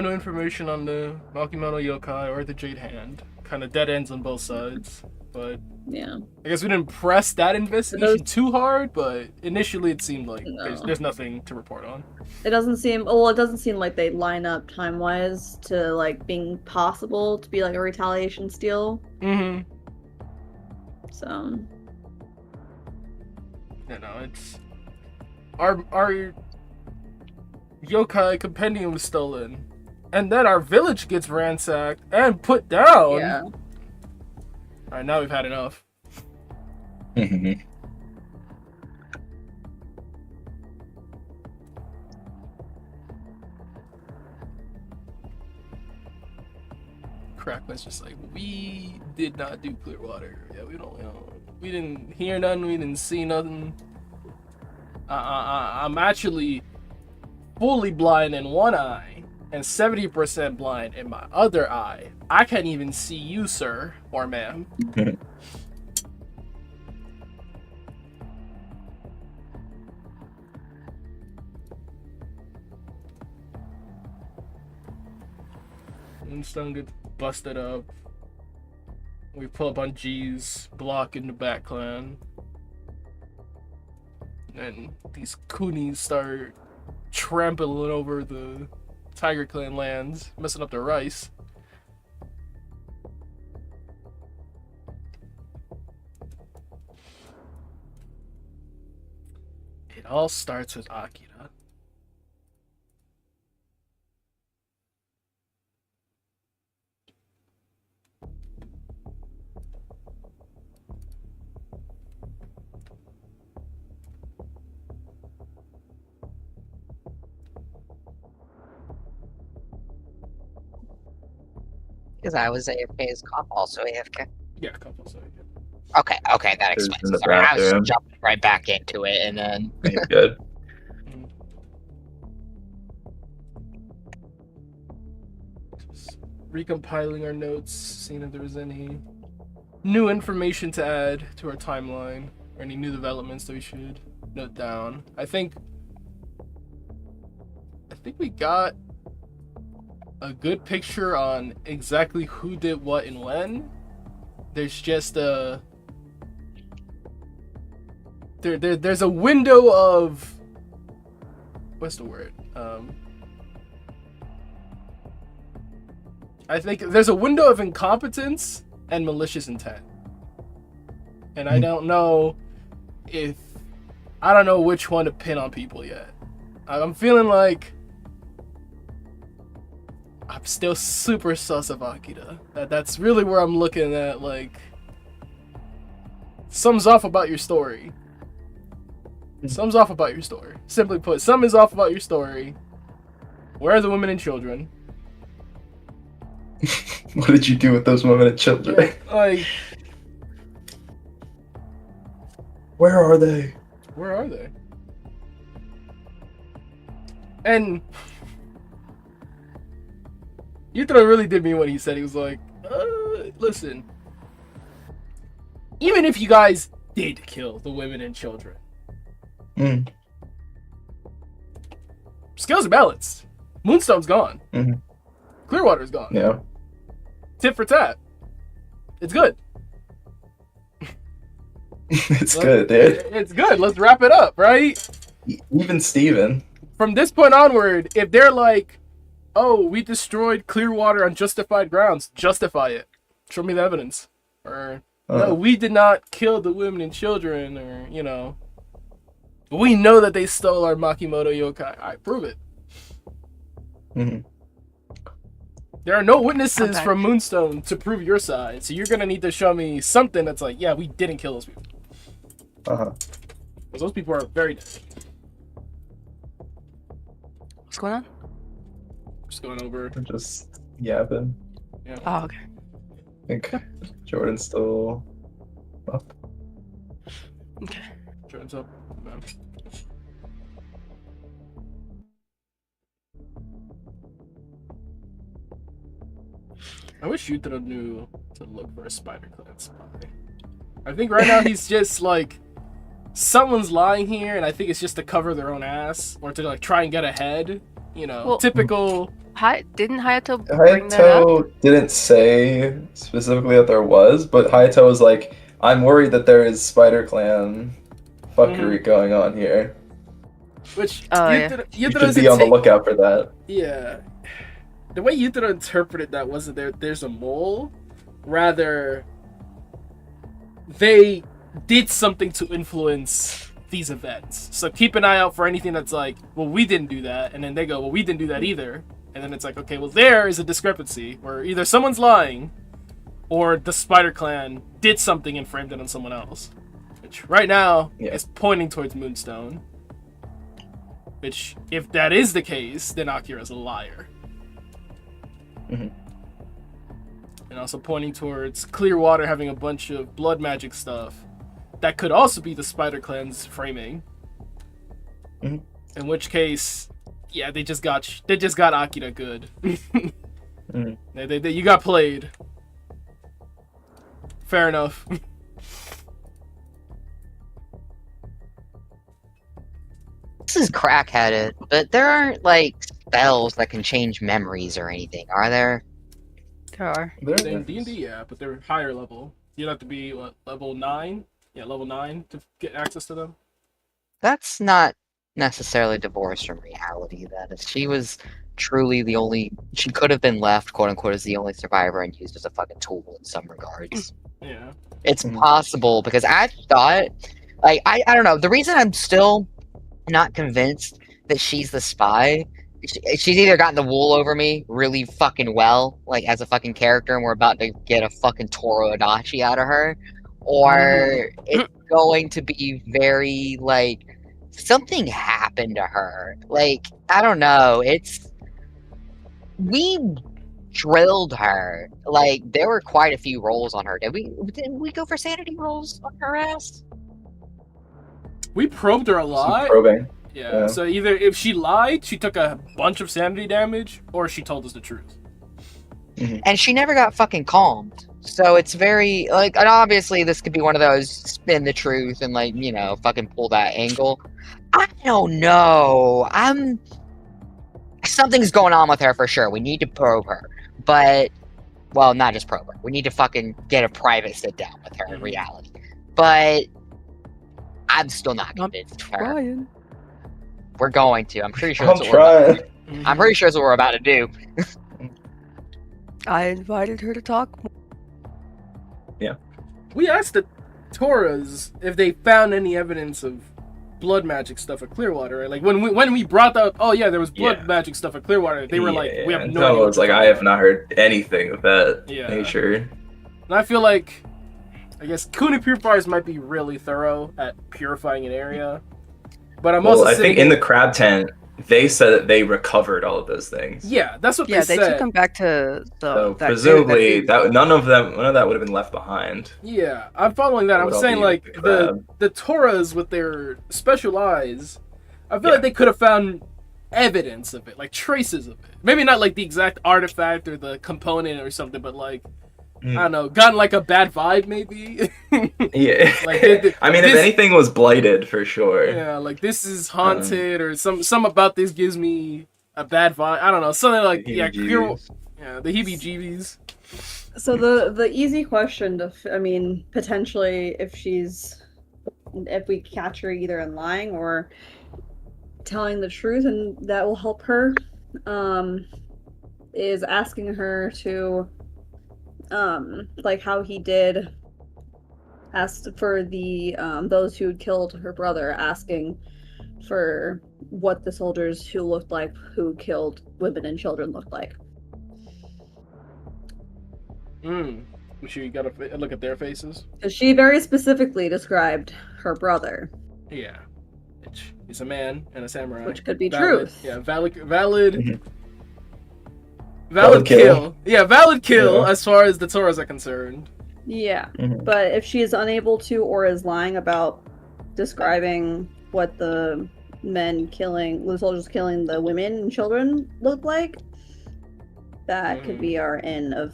new information on the Makimono Yokai or the Jade Hand. Kind of dead ends on both sides, but yeah, I guess we didn't press that investigation too hard, but initially it seemed like there's nothing to report on. It doesn't seem like they line up time-wise to like being possible to be like a retaliation steal. So it's our yokai compendium was stolen, and then our village gets ransacked and put down. Yeah. All right, now we've had enough. Crackman's just like, we did not do Clearwater. Yeah, we didn't hear nothing. We didn't see nothing. I'm actually fully blind in one eye and 70% blind in my other eye. I can't even see you, sir or ma'am. Moonstone gets busted up. We pull up on G's block in the back clan. And these Kunis start trampling over the Tiger Clan lands, messing up their rice. It all starts with Akira. Because I was AFK, is Comp also AFK? Yeah, Comp also AFK. Okay, that explains it. Sorry, I was just jumping right back into it, and then... Good. Just recompiling our notes, seeing if there was any new information to add to our timeline, or any new developments that we should note down. I think we got a good picture on exactly who did what and when. There's just there's a window of, what's the word? I think there's a window of incompetence and malicious intent. And I don't know which one to pin on people yet. I'm feeling like I'm still super sus of Akira. That's really where I'm looking at, like, something's off about your story. Something's off about your story. Simply put, something's off about your story. Where are the women and children? What did you do with those women and children? Like, where are they? Where are they? And Yutaro really did mean what he said. He was like, listen, even if you guys did kill the women and children, scales are balanced. Moonstone's gone. Clearwater's gone. Yeah. Tit for tat. It's good. It's good, dude. It's good. Let's wrap it up, right? Even Steven. From this point onward, if they're like, oh, we destroyed Clearwater on justified grounds, justify it. Show me the evidence. Or, no, we did not kill the women and children, or, you know, we know that they stole our Makimoto yokai. I prove it. There are no witnesses from Moonstone to prove your side, so you're gonna need to show me something that's like, yeah, we didn't kill those people. Because those people are very dead. What's going on? Just going over. We're just yapping. Yeah. Oh, okay. I think Jordan's still up. Okay. Jordan's up. Man. I wish Yutaro knew to look for a Spider Clan spy. I think right now he's just like, someone's lying here, and I think it's just to cover their own ass or to like try and get ahead. You know, Well, typical. Didn't Hayato bring that up? Hayato didn't say specifically that there was, but Hayato was like, I'm worried that there is Spider Clan fuckery going on here. Which You should be on the lookout for that. Yeah. The way Yutaro interpreted that wasn't there's a mole. Rather, they did something to influence these events. So keep an eye out for anything that's like, well, we didn't do that. And then they go, well, we didn't do that either. And then it's like, okay, well, there is a discrepancy where either someone's lying or the Spider Clan did something and framed it on someone else. Which right now is pointing towards Moonstone. Which, if that is the case, then Akira's a liar. And also pointing towards Clearwater having a bunch of blood magic stuff. That could also be the Spider Clan's framing. In which case, yeah, they just got Akira good. You got played. Fair enough. This is crack-headed, but there aren't like spells that can change memories or anything, are there? There are. In D&D, yeah, but they're higher level. You'd have to be level 9? Yeah, level 9 to get access to them. That's not necessarily divorced from reality. That if she was truly the only, she could have been left, quote unquote, as the only survivor and used as a fucking tool in some regards. Yeah, it's possible because I thought, like, I don't know. The reason I'm still not convinced that she's the spy. She's either gotten the wool over me really fucking well, like as a fucking character, and we're about to get a fucking Toro Adachi out of her, or it's going to be very like something happened to her. Like, I don't know. We drilled her. Like, there were quite a few rolls on her. Didn't we go for sanity rolls on her ass? We probed her a lot. Some probing. Yeah, so either if she lied, she took a bunch of sanity damage, or she told us the truth. And she never got fucking calmed. So it's very, like, and obviously this could be one of those spin the truth and, like, you know, fucking pull that angle. I don't know. Something's going on with her for sure. We need to probe her. But, well, not just probe her. We need to fucking get a private sit down with her in reality. But I'm still not convinced of her. Ryan. We're going to. I'm pretty sure that's what we're about to do. I'm pretty sure that's what we're about to do. I invited her to talk. Yeah. We asked the Toras if they found any evidence of blood magic stuff at Clearwater. Right? Like when we brought up, oh yeah, there was blood magic stuff at Clearwater. They were like, we have no idea. It's like, I have not heard anything of that nature. And I feel like, I guess Kuni purifiers might be really thorough at purifying an area. But I think in the crab tent, they said that they recovered all of those things. Yeah, that's what Yeah, they they said. took him back to the. So that presumably dude- none of that would have been left behind. Yeah, I'm following that. It I'm would all saying be like the the crab. Toras with their special eyes, I feel Yeah. like they could have found evidence of it, like traces of it. Maybe not like the exact artifact or the component or something, but like I don't know, gotten like a bad vibe maybe. Yeah. Like I mean, if this- anything was blighted for sure. Yeah, like this is haunted or some about this gives me a bad vibe. I don't know, something like the heebie-jeebies. So the easy question potentially if we catch her either in lying or telling the truth, and that will help her, is asking her to, like how he did, asked for the those who killed her brother, asking for what the soldiers who killed women and children looked like. I'm sure you gotta look at their faces. Because she very specifically described her brother. Yeah. He's a man and a samurai. Which could be valid, truth. Yeah, valid Mhm. valid kill. Yeah, valid kill Yeah. as far as the Toras are concerned. Yeah. Mhm. But if she is unable to or is lying about describing what the soldiers killing the women and children looked like, that could be our end of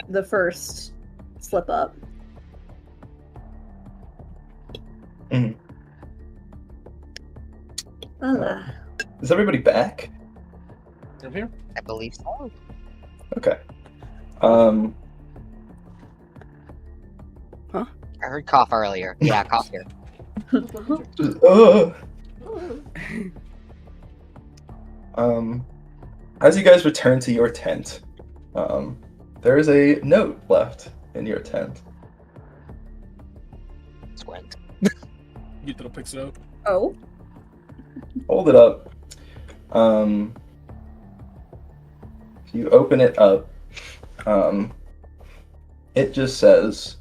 the first slip up. Mhm. Voila. Is everybody back? I'm here. I believe so. Okay. Uh, I heard cough earlier. Yeah, cough here. As you guys return to your tent, there is a note left in your tent. Squint. Yutaro picks it up. Oh. Hold it up. If you open it up, it just says,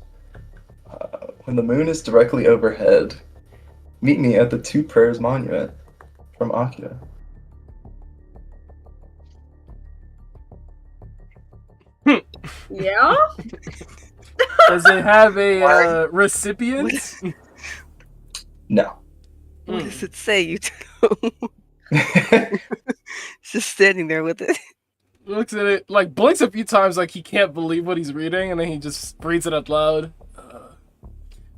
when the moon is directly overhead, meet me at the Two Prayers Monument from Akira. Yeah? Does it have a recipient? No. What does it say, Yutaro? Just standing there with it. Looks at it, like blinks a few times like he can't believe what he's reading, and then he just reads it out loud.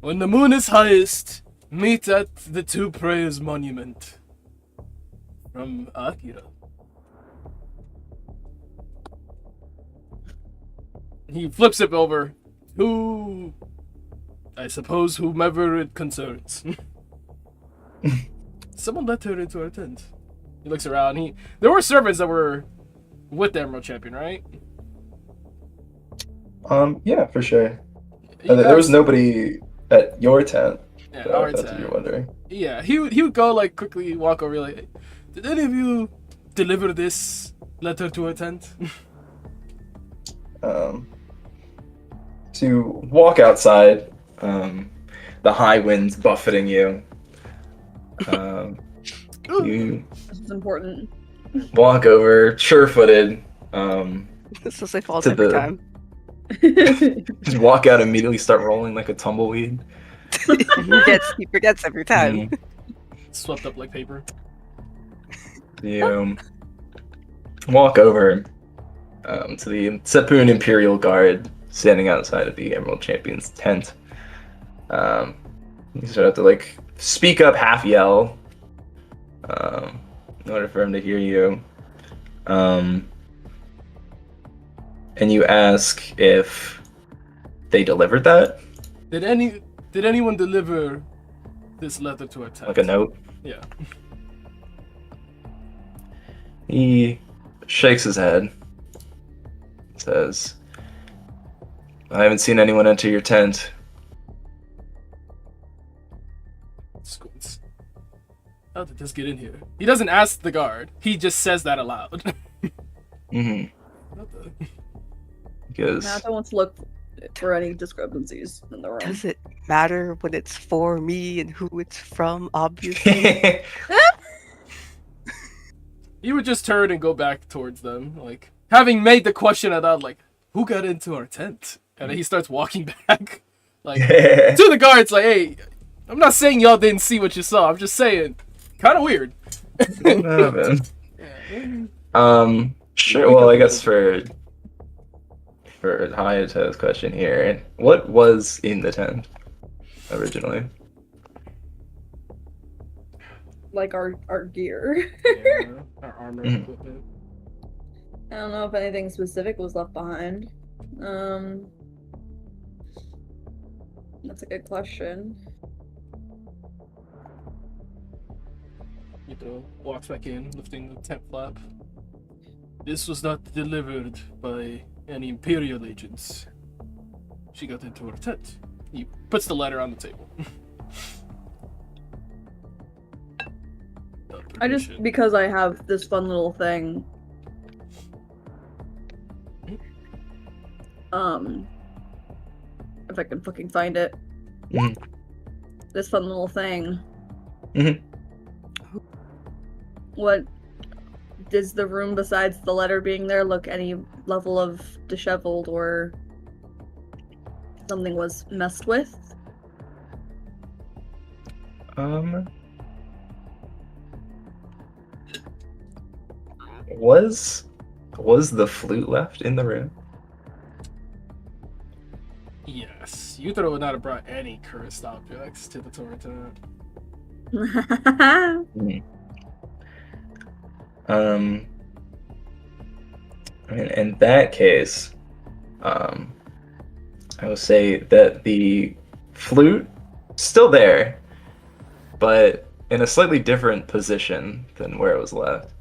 When the moon is highest, meet at the Two Prayers Monument. From Akira. He flips it over. I suppose whomever it concerns. Someone let her into our tent. He looks around. There were servants that were with the Emerald Champion, right? Yeah, for sure. There was nobody at your tent. Yeah, So our if that's what tent. you're wondering. Yeah, he would go like quickly walk over like, did any of you deliver this letter to our tent? To walk outside, the high winds buffeting you. You This is important. walk over, sure-footed. This is like falls To every the- time. Just walk out, immediately start rolling like a tumbleweed. He forgets every time. Swept up like paper. You walk over to the Sepun Imperial Guard standing outside of the Emerald Champion's tent. You sort of have to like speak up, half yell, in order for him to hear you. And you ask if they delivered that, Did anyone deliver this letter to our tent? like a note. Yeah. He shakes his head. Says, I haven't seen anyone enter your tent. Squints. How did this get in here? He doesn't ask the guard. He just says that aloud. Mm-hmm. What the? Because Nathan wants to look for any discrepancies in the room. Does it matter when it's for me and who it's from, obviously? He would just turn and go back towards them, like having made the question out, like, "Who got into our tent?" And then he starts walking back, like to the guards, like, "Hey, I'm not saying y'all didn't see what you saw. I'm just saying, kind of weird." Sure. Well, I guess for Hayato's question here, what was in the tent originally? Like our gear. Yeah, our armor equipment. I don't know if anything specific was left behind. That's a good question. Yutaro walks back in, lifting the tent flap. This was not delivered by any Imperial agents. She got into her tent. He puts the letter on the table. Because I have this fun little thing. If I can fucking find it. This fun little thing. What does the room, besides the letter being there, look any level of disheveled or something was messed with? Was the flute left in the room? Yes, Yutaro would not have brought any cursed objects to the Torah tent. In that case, I will say that the flute still there, but in a slightly different position than where it was left.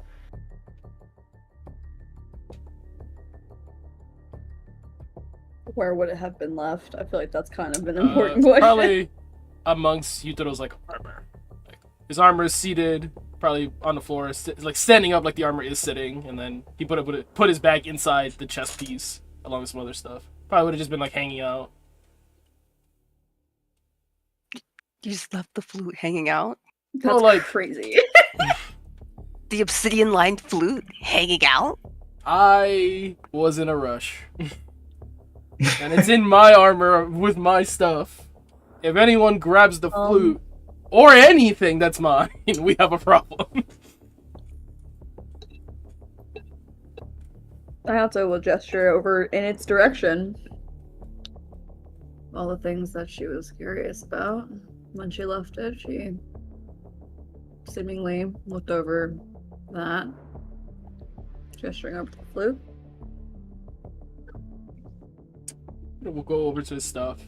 Where would it have been left? I feel like that's kind of an important question. Probably amongst Yutaro's like armor. Like, his armor is seated, probably on the floor, like standing up like the armor is sitting, and then he put his bag inside the chest piece along with some other stuff. Probably would have just been like hanging out. You just left the flute hanging out? That's like crazy. The obsidian-lined flute hanging out? I was in a rush. And it's in my armor with my stuff. If anyone grabs the flute or anything that's mine, we have a problem. Hayato will gesture over in its direction. All the things that she was curious about when she left it, she seemingly looked over that, gesturing over to the flute. We'll go over to his stuff,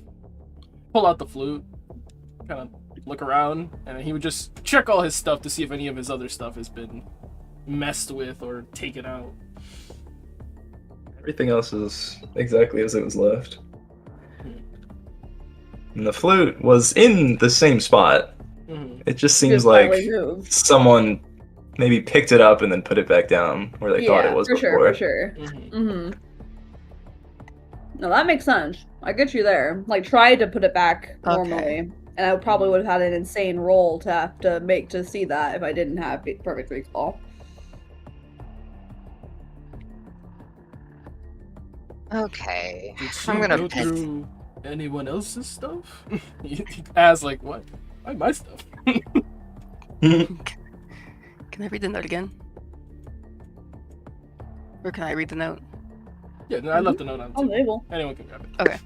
pull out the flute, kind of look around, and then he would just check all his stuff to see if any of his other stuff has been messed with or taken out. Everything else is exactly as it was left. And the flute was in the same spot. It just seems like someone maybe picked it up and then put it back down where they thought it was before. For sure. No, that makes sense. I get you there. Like, tried to put it back normally, and I probably would have had an insane roll to have to make to see that if I didn't have perfect recall. Okay. I'm gonna go through anyone else's stuff. You ask like, what? Why my stuff? Can I read the note again? Or can I read the note? Yeah, no, I left the note on the table. Anyone can grab it. Okay.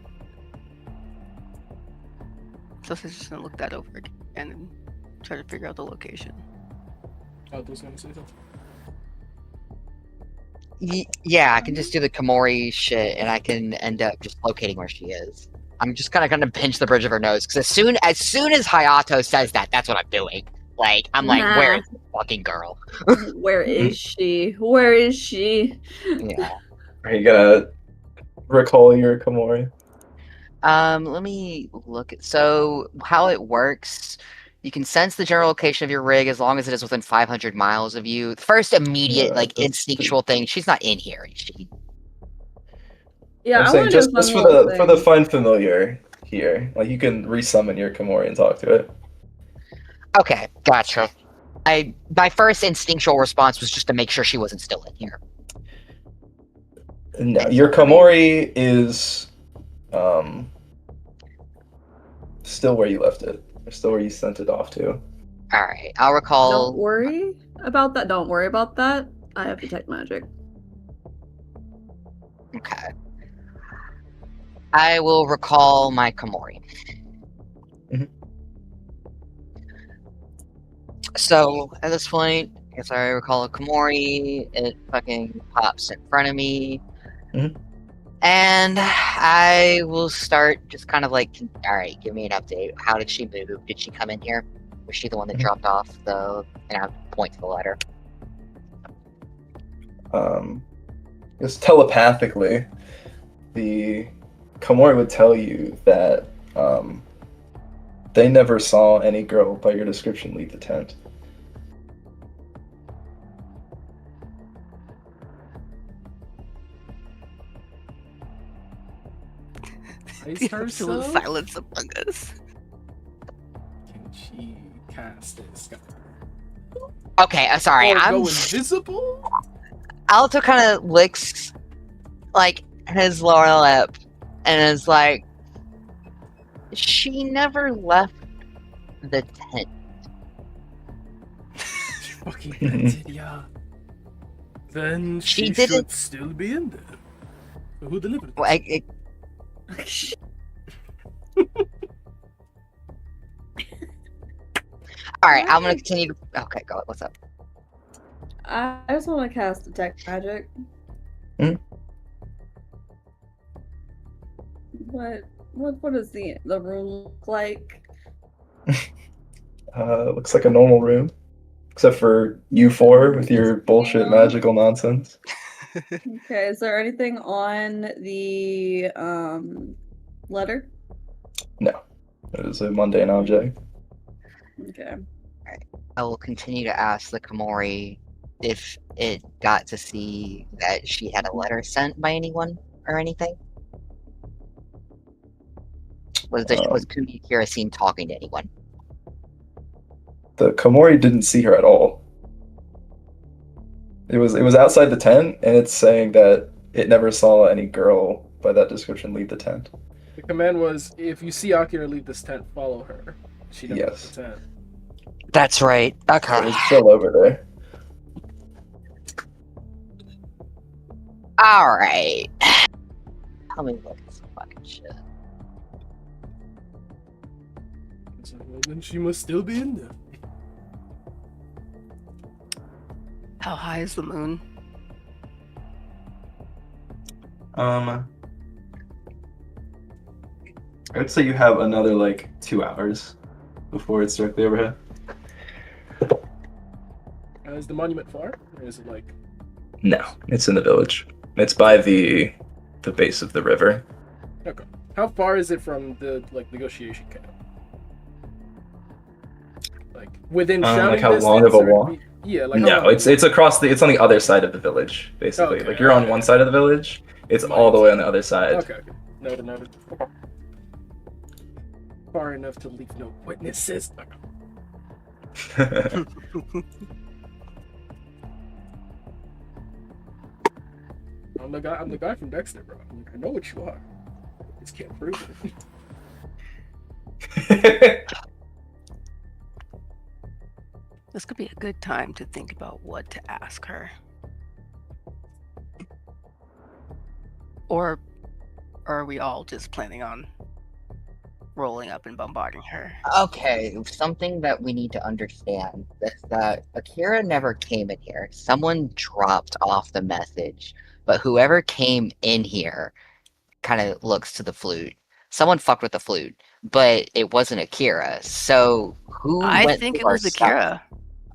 So I'm just gonna look that over again and try to figure out the location. Oh, was gonna say something. Yeah, I can just do the Komori shit, and I can end up just locating where she is. I'm just kind of gonna pinch the bridge of her nose because as soon as Hayato says that, that's what I'm doing. Like, I'm like, where is this fucking girl? Where is she? Where is she? Yeah. Are you gonna recall your Komori? Let me look at. So how it works. You can sense the general location of your rig as long as it is within 500 miles of you. The first immediate, instinctual thing, she's not in here, is she? Yeah, I'm saying just for the find familiar here, like you can resummon your Komori and talk to it. Okay, gotcha. My first instinctual response was just to make sure she wasn't still in here. No, your Komori is still where you left it. Or still where you sent it off to. Alright, I'll recall... Don't worry about that. Don't worry about that. I have detect magic. Okay. I will recall my Komori. So, at this point, if I recall a Komori, it fucking pops in front of me. And I will start just kind of like, alright, give me an update. How did she move? Did she come in here? Was she the one that dropped off the... And I point to the letter. Just telepathically, the Komori would tell you that they never saw any girl by your description leave the tent. The absolute silence among us. Can she cast it? Okay, sorry, Or I'm... go invisible? Alto kind of licks, like, his lower lip, and is like, she never left the tent. She fucking vented, yeah. Then she didn't... should still be in there. So who delivered this? Well, Alright, I'm gonna continue to... Okay, go. What's up? I just want to cast detect magic. What does the room look like? Looks like a normal room, except for you four with your bullshit magical nonsense. Okay, is there anything on the letter? No, it is a mundane object. Okay. Alright, I will continue to ask the Komori if it got to see that she had a letter sent by anyone or anything. Was Kira seen talking to anyone? The Komori didn't see her at all. It was outside the tent, and it's saying that it never saw any girl by that description leave the tent. The command was, if you see Akira leave this tent, follow her. She never left the tent. That's right. Okay. It was still over there. Alright. Let me look at some fucking shit. So, well, then she must still be in there. How high is the moon? I would say you have another like 2 hours before it's directly overhead. Is the monument far, or is it like? No, it's in the village. It's by the base of the river. Okay. How far is it from the negotiation camp? Like within shouting like how distance, long of a or walk? Yeah, like no, it's across it's on the other side of the village, basically. Okay, like you're on one side of the village, it's all the way on the other side. Okay. Noted. Okay. Far enough to leave no witnesses. I'm the guy from Dexter, bro. I know what you are. I just can't prove it. This could be a good time to think about what to ask her. Or are we all just planning on rolling up and bombarding her? Okay, something that we need to understand is that Akira never came in here. Someone dropped off the message, but whoever came in here kind of looks to the flute. Someone fucked with the flute, but it wasn't Akira. So who I went think it through our was stuff? Akira.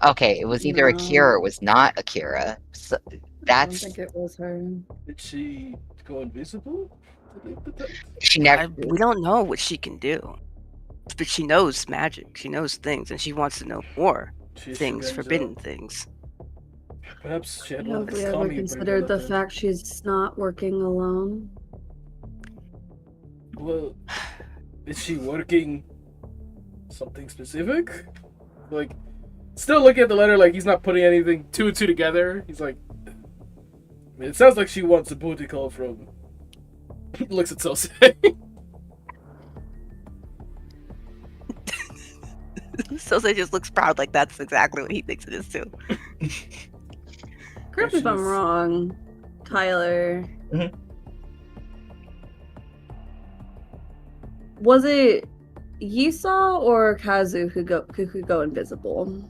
Okay, it was either Akira or it was not Akira. So that's... I don't think it was her. Did she go invisible? She never... We don't know what she can do. But she knows magic. She knows things, and she wants to know more things, forbidden things. Perhaps she had Have we ever considered the fact she's not working alone? Well, is she working something specific? Like, Still looking at the letter like he's not putting anything two and two together. He's like, it sounds like she wants a booty call from. Looks at Sose. Sose just looks proud, like that's exactly what he thinks it is too. Correct me if I'm wrong, Tyler. Mhm. Was it Yisa or Kazu who could go invisible?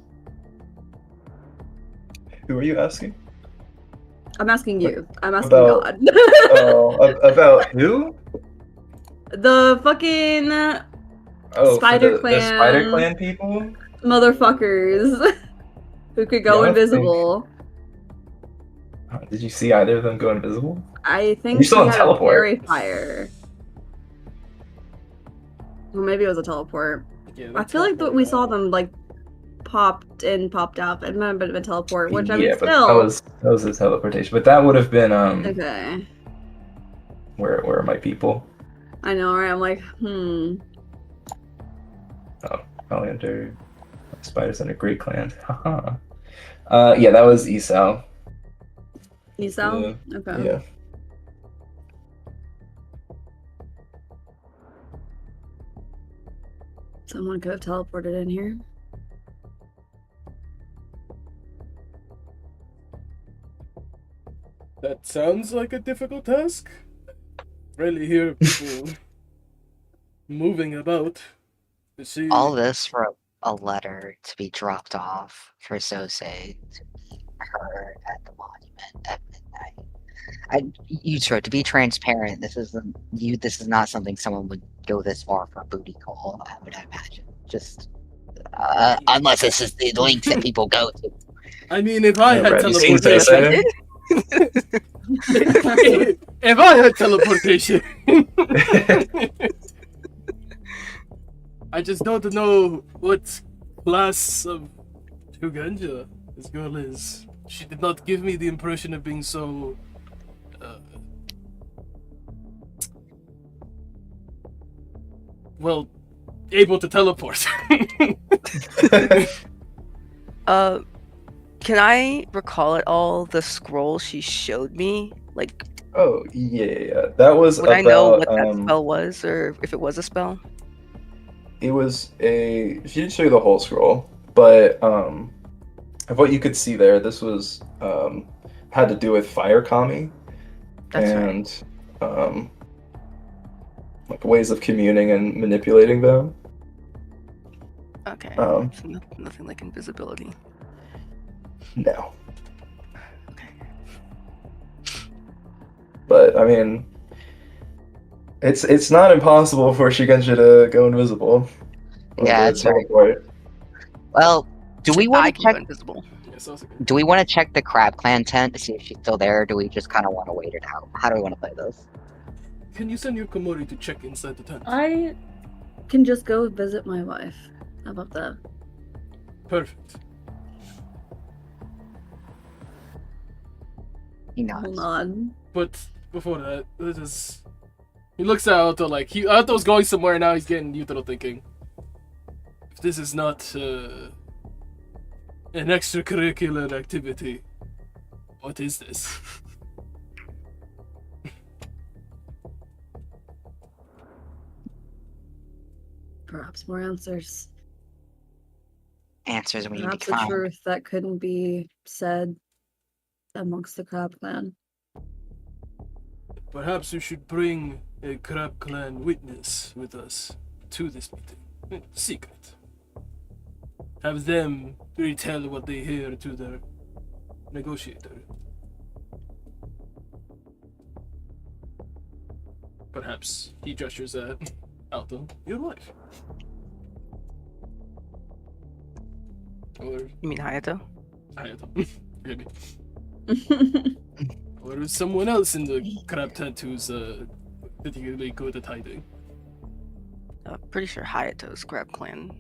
Who are you asking? I'm asking you. I'm asking About- God. About who? The fucking Spider for the Spider Clan. Clan people? motherfuckers who could go Yeah, I invisible. Did you see either of them go invisible? I think You saw he him had teleport. a fairy fire. Or maybe it was a teleport. Yeah, I feel like we saw them like popped in, popped out. It might have been a teleport, which I mean, but still. that was a teleportation. But that would have been Okay. Where are my people? I know, right? I'm like, Probably under Spiders under Great Clan. Haha. Yeah, that was Esau. Esau? Okay. Yeah. Someone could have teleported in here. That sounds like a difficult task. Really hear people moving about. You see, All this for a letter to be dropped off for Sose to meet her at the monument at midnight. To be transparent, this is not something someone would go this far for a booty call, I would imagine. Just unless this is the links that people go to. I mean, if I had Right, you seen teleportation, if I had teleportation, I just don't know what class of Uganja this girl is. She did not give me the impression of being so. Well, able to teleport. Can I recall at all the scroll she showed me? Like, Oh yeah. That was would I know what that about spell was, or if it was a spell? it was a she didn't show you the whole scroll, but of what you could see there, this was had to do with fire kami That's right. and like ways of communing and manipulating them. Okay. Um, So nothing like invisibility. No. Okay. But I mean, it's not impossible for Shigenja to go invisible. Yeah, Or that's right. teleport. Well, do we I want to can go check? invisible. Yeah, sounds like Do we want to check the Crab Clan tent to see if she's still there? Or do we just kind of want to wait it out? How do we want to play this? Can you send your Komori to check inside the tent? I can just go visit my wife. How about that? Perfect. He nods. Hold on. But before that, this is. He looks at Otto like Otto's going somewhere now. He's getting Yutaro thinking. If this is not an extracurricular activity, what is this? Perhaps more answers. Answers we need Perhaps to a find. truth that couldn't be said amongst the Crab Clan. Perhaps we should bring a Crab Clan witness with us to this meeting. Secret. Have them retell what they hear to their negotiator. Perhaps he gestures at Alto, your wife. Or You mean Hayato? Hayato. Maybe. Or someone else in the crab tent who's particularly good at hiding. Pretty sure Hayato's Crab Clan.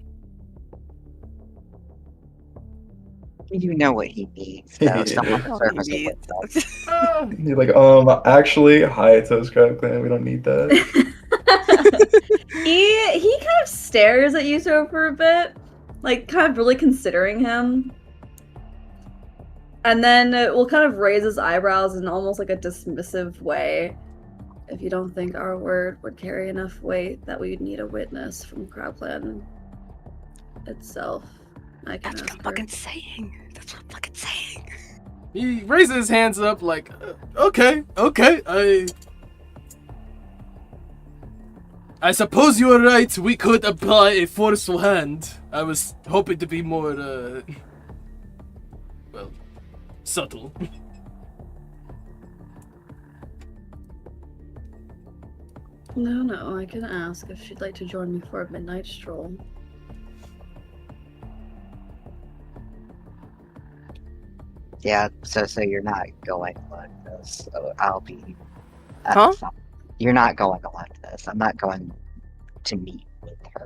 We do know what he needs, though. Someone Oh, to surface he it with us. You're like, actually, Hayato's Crab Clan, we don't need that. he kind of stares at Yuto for a bit, like kind of really considering him. And then will kind of raise his eyebrows in almost like a dismissive way. If you don't think our word would carry enough weight that we'd need a witness from Crowdclan itself, I can That's what ask I'm her. fucking saying. That's what I'm fucking saying. He raises his hands up like, okay, I suppose you are right. We could apply a forceful hand. I was hoping to be more, well, subtle. No, I can ask if she'd like to join me for a midnight stroll. Yeah, so you're not going along this. So I'll be. Huh? You're not going along this. I'm not going to meet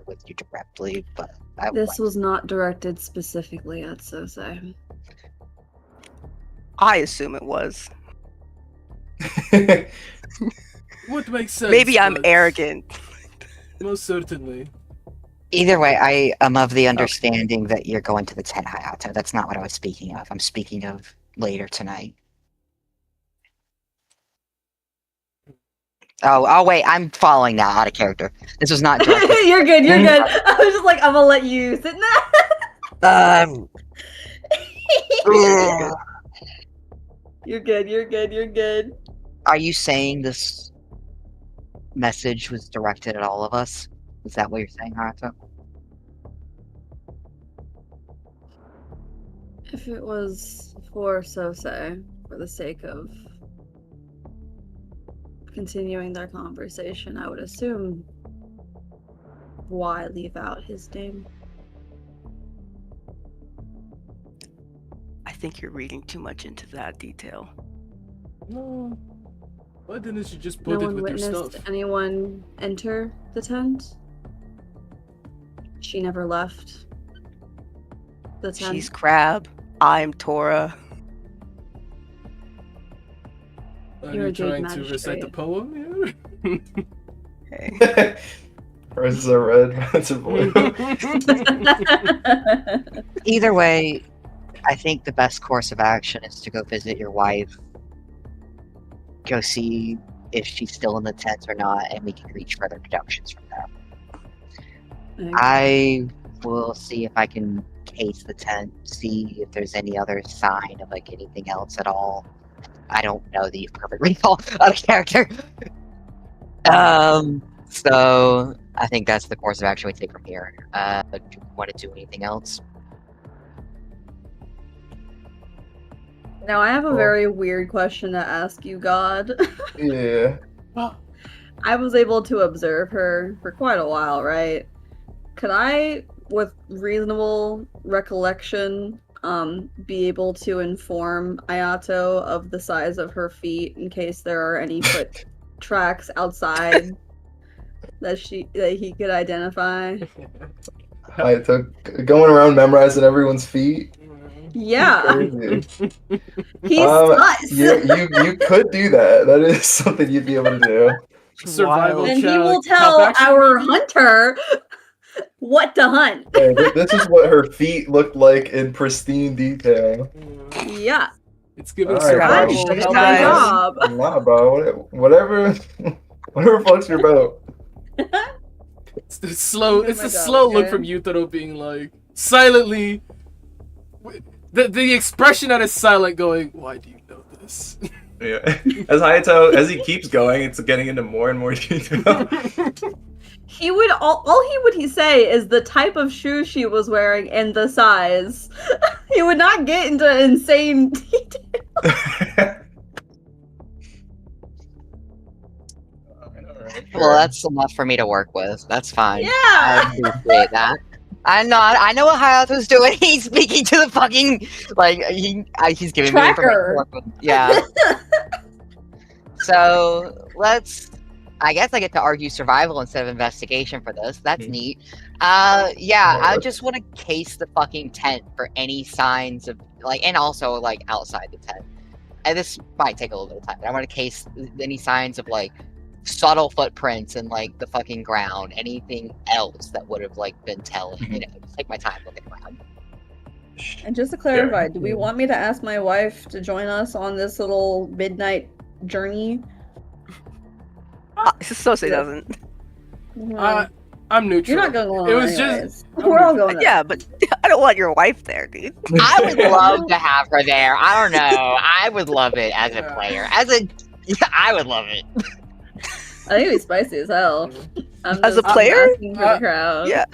with you directly, but I would This like was not directed specifically at Sosei. I assume it was. What makes sense? Maybe I'm but arrogant. Most certainly. Either way, I am of the understanding that you're going to the tent, Hayato. That's not what I was speaking of. I'm speaking of later tonight. Oh, wait, I'm following now, out of character. This was not directed. You're good. I was just like, I'm gonna let you sit in that. You're good. Are you saying this message was directed at all of us? Is that what you're saying, Hayato? If it was for Sosei, for the sake of continuing their conversation, I would assume why leave out his name? I think you're reading too much into that detail. No. Why didn't you just No put it one with your witnessed stuff? anyone enter the tent? She never left the tent. She's Crab. I'm Tora. Are You're you a jade trying to recite the magistrate. poem here? Hey. Roses are red, reds are blue. Either way, I think the best course of action is to go visit your wife, go see if she's still in the tent or not, and we can reach further deductions from there. I will see if I can case the tent, see if there's any other sign of like anything else at all. I don't know the perfect recall of the character. So I think that's the course of action we take from here. Do you want to do anything else? Now I have a very weird question to ask you, God. Yeah. I was able to observe her for quite a while, right? Could I, with reasonable recollection, be able to inform Ayato of the size of her feet in case there are any foot tracks outside that he could identify? I took going around memorizing everyone's feet. Yeah. Crazy. He's sus. You could do that. That is something you'd be able to do. Survival And he check, will tell health action, our maybe? hunter what to hunt. Hey, this is what her feet looked like in pristine detail. Yeah. It's giving All right, I survival. did bro. my Guys. job. Nah, bro. Whatever floats your boat. It's the slow. Did It's my the job, slow look okay? from Yutaro being like silently. The expression that is silent, going, "Why do you know this?" Yeah. As Hayato, as he keeps going, it's getting into more and more detail. He would all he would say is the type of shoes she was wearing and the size. He would not get into insane detail. Well, that's enough for me to work with. That's fine. Yeah. I appreciate that. I know what Hayato's doing. He's speaking to the fucking he's giving me information to Tracker. work with. Yeah. So I guess I get to argue survival instead of investigation for this. That's neat. Yeah, I just want to case the fucking tent for any signs of and also outside the tent. And this might take a little bit of time, but I want to case any signs of subtle footprints in like the fucking ground, anything else that would have like been telling, just take my time looking around. And just to clarify, Sure. do we want me to ask my wife to join us on this little midnight journey? Sosa doesn't. I'm neutral. You're not going along. It was anyways. just we're all going. Yeah, but I don't want your wife there, dude. I would love to have her there. I don't know. I would love it as a player. I would love it. I think it'd be spicy as hell. As a player? Asking for the crowd. Yeah.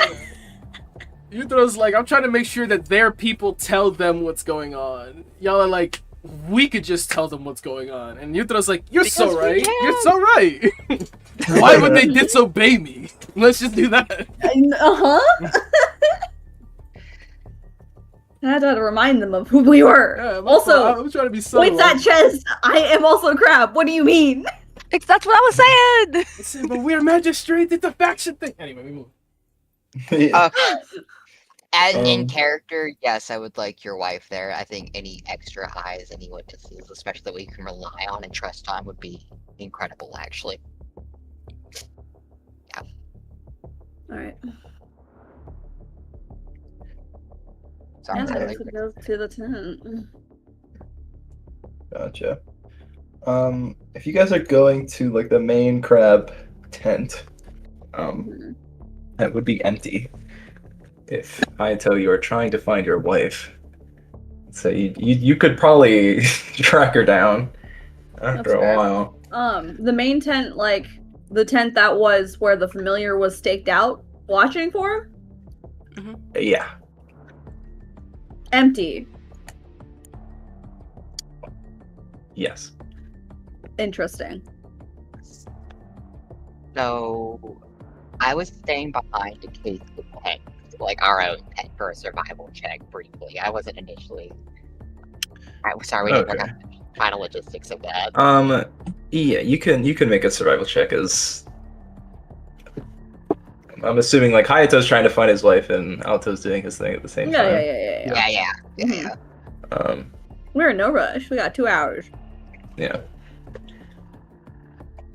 Yuthro's like, I'm trying to make sure that their people tell them what's going on. Y'all are like, we could just tell them what's going on. And Yuthro's like, you're so right. You're so right. Why would they disobey me? Let's just do that. I had to remind them of who we were. Yeah, also, I'm trying to be subtle. with that chest, I am also crab. What do you mean? That's what I was saying. Listen, but we're magistrate. It's a faction thing. Anyway, we move. As in character, yes, I would like your wife there. I think any extra eyes, any witnesses, especially that we can rely on and trust on, would be incredible, actually. Yeah. Alright. Sounds Yeah, like let's go to the tent. Gotcha. If you guys are going to like the main crab tent, that would be empty. If I tell you are trying to find your wife, so you could probably track her down after a while. The main tent, like the tent that was where the familiar was staked out, watching for him. Yeah. Empty. Yes. Interesting. So, I was staying behind in case the pet, like our own pet, for a survival check briefly. I wasn't initially. I was sorry, we didn't look at the final logistics of that. Yeah, you can make a survival check as. I'm assuming like Hayato's trying to find his wife and Alto's doing his thing at the same time. Yeah. We're in no rush. We got 2 hours. Yeah.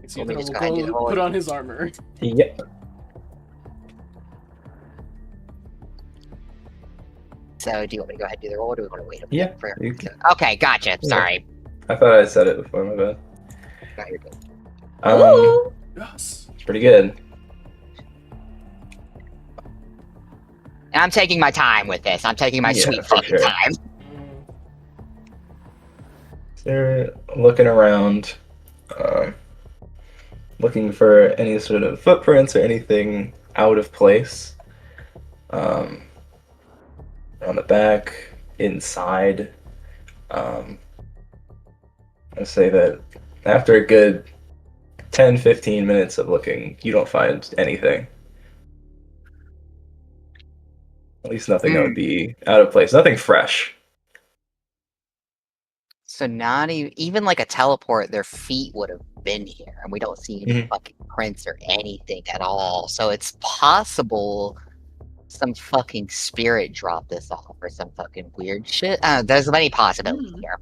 So Let me we'll just go ahead and do the put roll. on his armor. Yep. So, do you want me to go ahead and do the roll, or do we want to wait a Yeah, minute for? you can. Okay, gotcha. Sorry. I thought I said it before. My bad. No, you're good. Ooh. Yes. It's pretty good. And I'm taking my time with this. I'm taking my sweet for fucking sure. time. They're looking around, looking for any sort of footprints or anything out of place. On the back, inside. I say that after a good 10-15 minutes of looking, you don't find anything. At least nothing that would be out of place. Nothing fresh. So not even like a teleport, their feet would have been here, and we don't see any fucking prints or anything at all. So it's possible some fucking spirit dropped this off or some fucking weird shit. There's many possibilities here.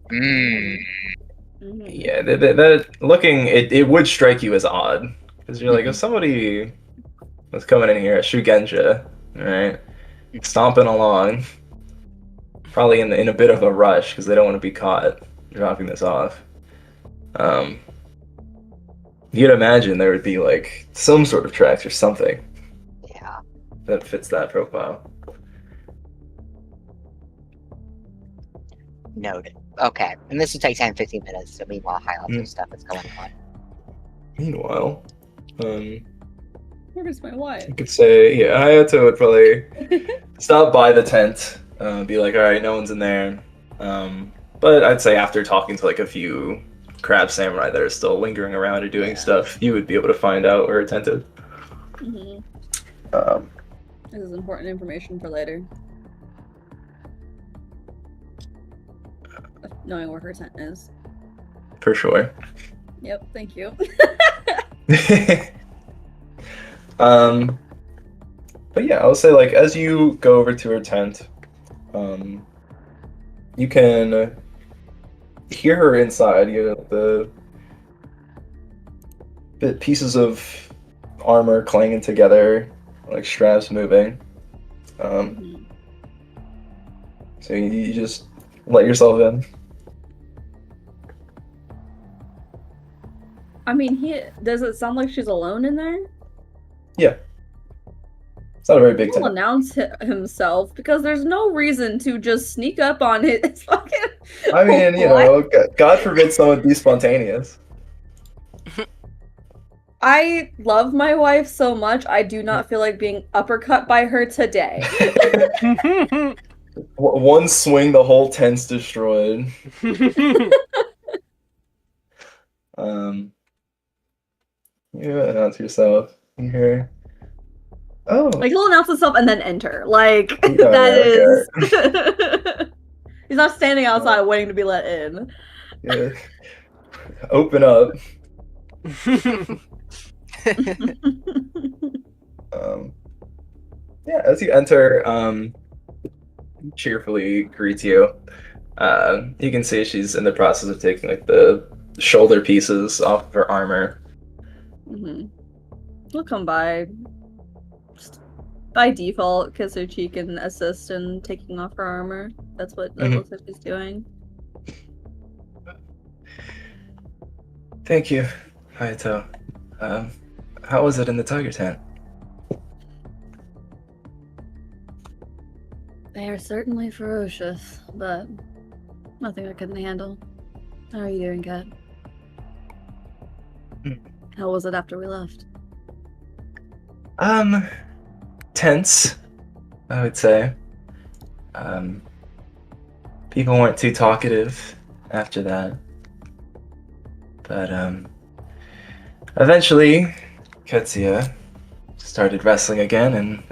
Yeah, that looking, it would strike you as odd. Because you're like, if somebody was coming in here at Shugenja, right, stomping along, probably in a bit of a rush because they don't want to be caught dropping this off. You'd imagine there would be like some sort of tracks or something. Yeah. That fits that profile. Noted. Okay. And this will take 10-15 minutes, so meanwhile, Highlights stuff is going on. Meanwhile, Where's my wife? you could say, yeah, Hayato would probably stop by the tent, be like, all right, no one's in there. But I'd say after talking to like a few crab samurai that are still lingering around or doing stuff, you would be able to find out where her tent is. This is important information for later. Knowing where her tent is. For sure. Yep, thank you. But yeah, I'll say like as you go over to her tent, you can hear her inside. You know, the pieces of armor clanging together, like straps moving. So you just let yourself in. I mean, does it sound like she's alone in there? Yeah. It's not a very big He'll tent. announce himself because there's no reason to just sneak up on his fucking. I mean, you know, God forbid someone be spontaneous. I love my wife so much. I do not feel like being uppercut by her today. One swing, the whole tent's destroyed. You announce yourself. You hear, oh, Like he'll announce himself and then enter. Like oh that yeah, is. He's not standing outside waiting to be let in. yeah. Open up. Yeah, as you enter, cheerfully greets you. You can see she's in the process of taking like the shoulder pieces off of her armor. He'll come by. Just by default, kiss her cheek and assist in taking off her armor. That's what it looks like she's doing. Thank you, Hayato. How was it in the tiger tent? They are certainly ferocious, but nothing I couldn't handle. How are you doing, Kat? How was it after we left? Tense, I would say. People weren't too talkative after that. But, eventually, Ketsuya started wrestling again, and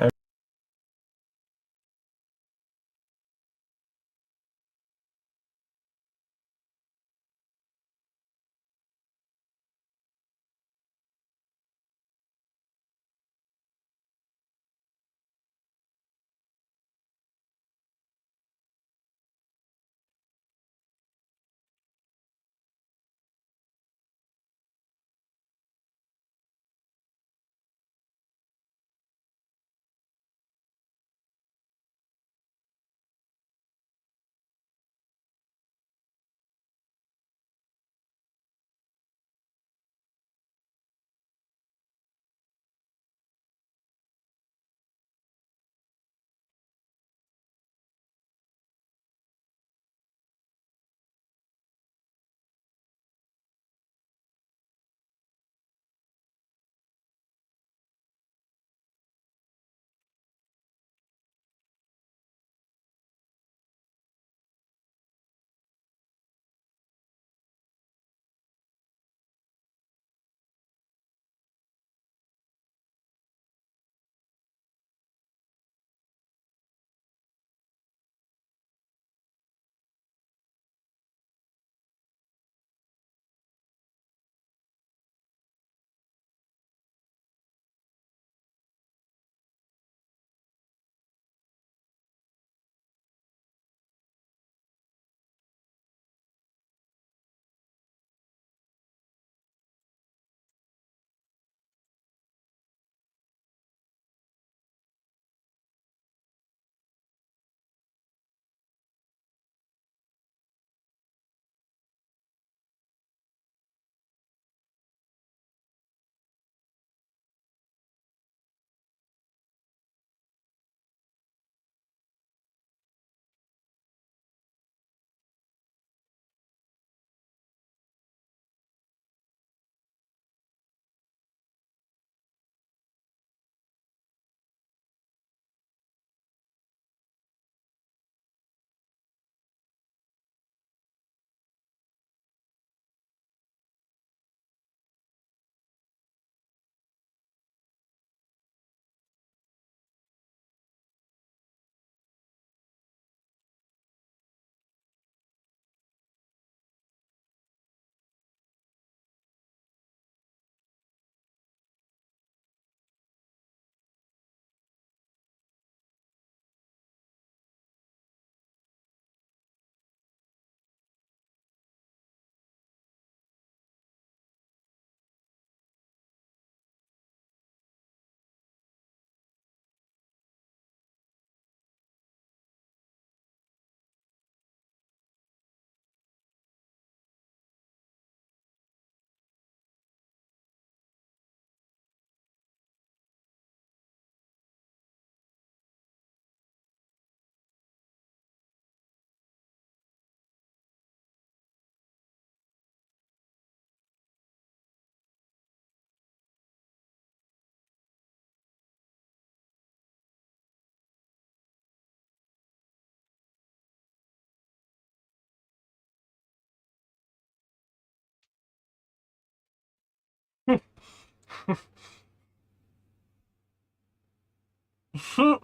Hmm.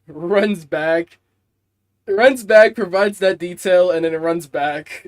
Runs back. Runs back, provides that detail, and then it runs back.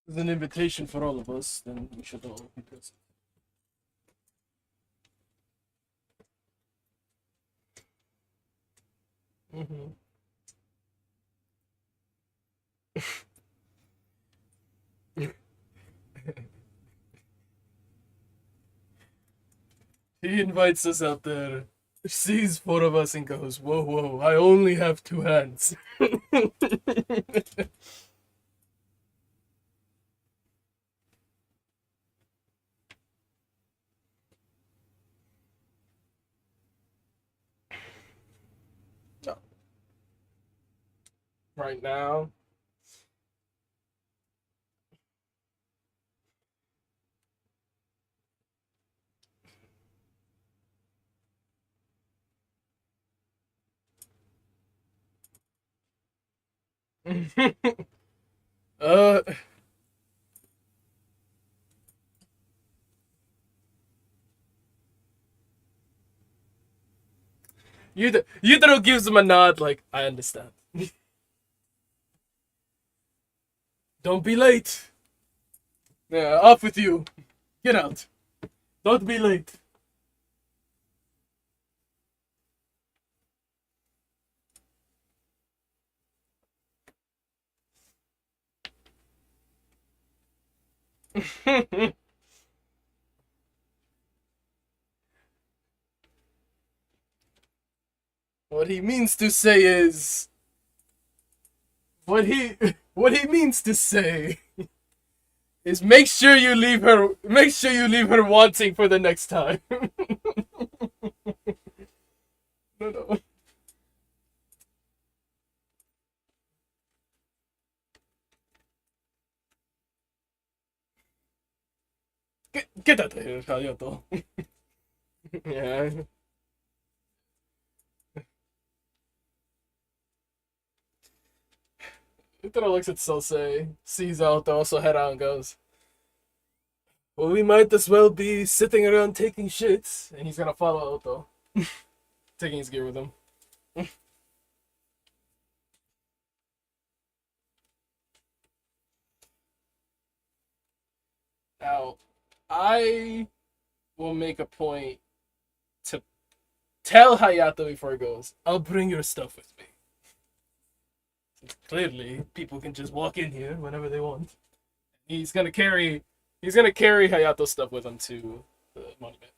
It's an invitation for all of us, then we should all be present. Mm-hmm. He invites us out there, sees four of us, and goes, "Whoa, whoa! I only have two hands." No. Right now. Uh... Yutaro gives him a nod like, I understand. Don't be late. Yeah, off with you. Get out. Don't be late. What he means to say is... What he means to say is make sure you leave her wanting for the next time. No. Get out of here, Hayato. Yeah. Utaro looks at Sosei, sees Alto, also head out and goes, well, we might as well be sitting around taking shits. And he's gonna follow Alto. Taking his gear with him. Now, I will make a point to tell Hayato before he goes, I'll bring your stuff with me. Since clearly, people can just walk in here whenever they want. He's gonna carry Hayato's stuff with him to the monument.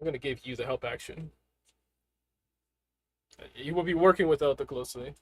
I'm gonna give you the help action. You will be working with Alto closely.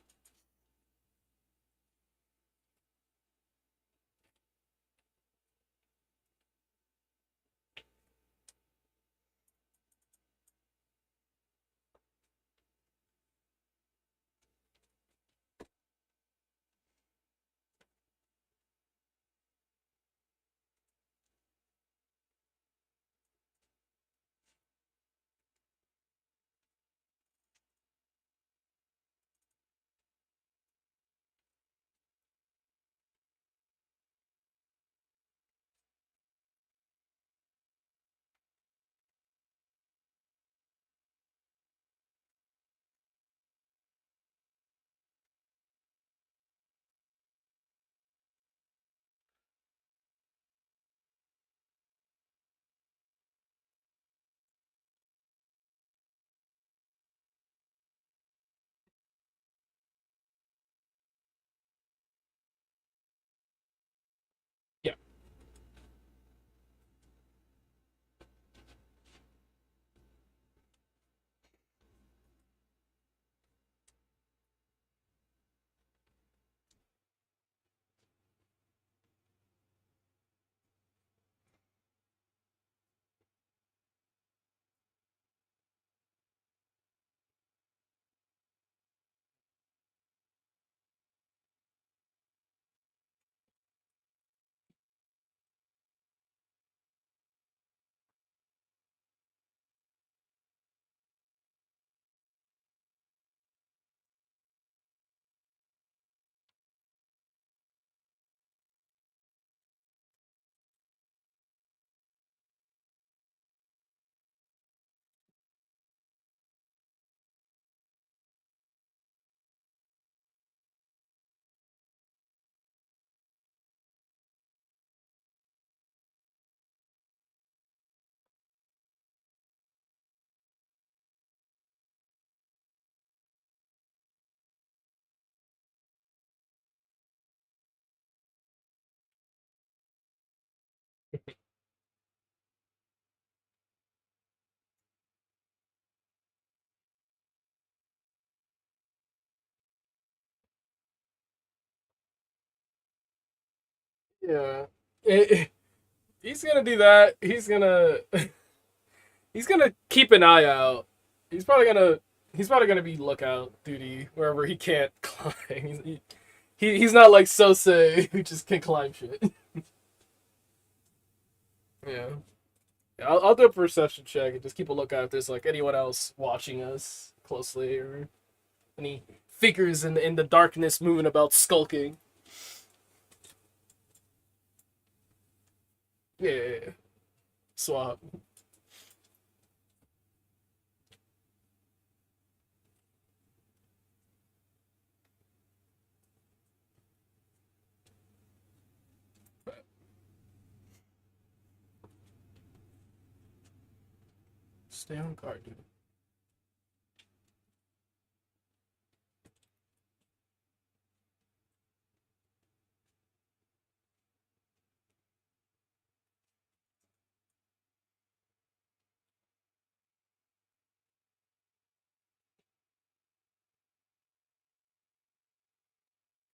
Yeah. He's gonna do that. He's gonna keep an eye out. He's probably gonna be lookout duty wherever he can't climb. He's not like Sose who just can climb shit. Yeah. I'll do a perception check and just keep a lookout if there's like anyone else watching us closely or any figures in the darkness moving about skulking. Yeah. Swap. Stay on guard, dude.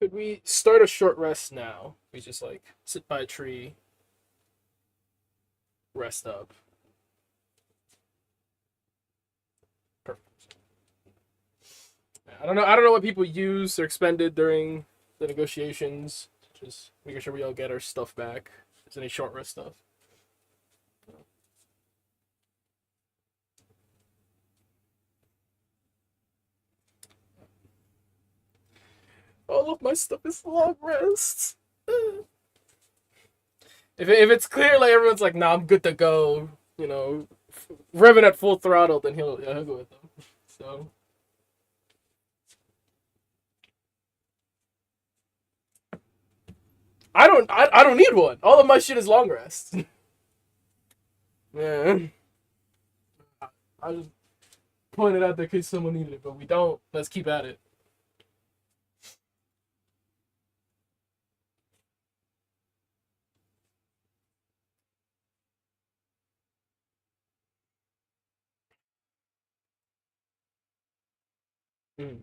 Could we start a short rest now? We just like sit by a tree, rest up. Perfect. I don't know what people use or expended during the negotiations. Just making sure we all get our stuff back. If there's any short rest stuff. All of my stuff is long rests. If it's clear, like everyone's like, nah, I'm good to go, revving at full throttle, then he'll go with them. So I don't need one. All of my shit is long rest. Yeah. I just pointed out there in case someone needed it, but we don't. Let's keep at it. Mm.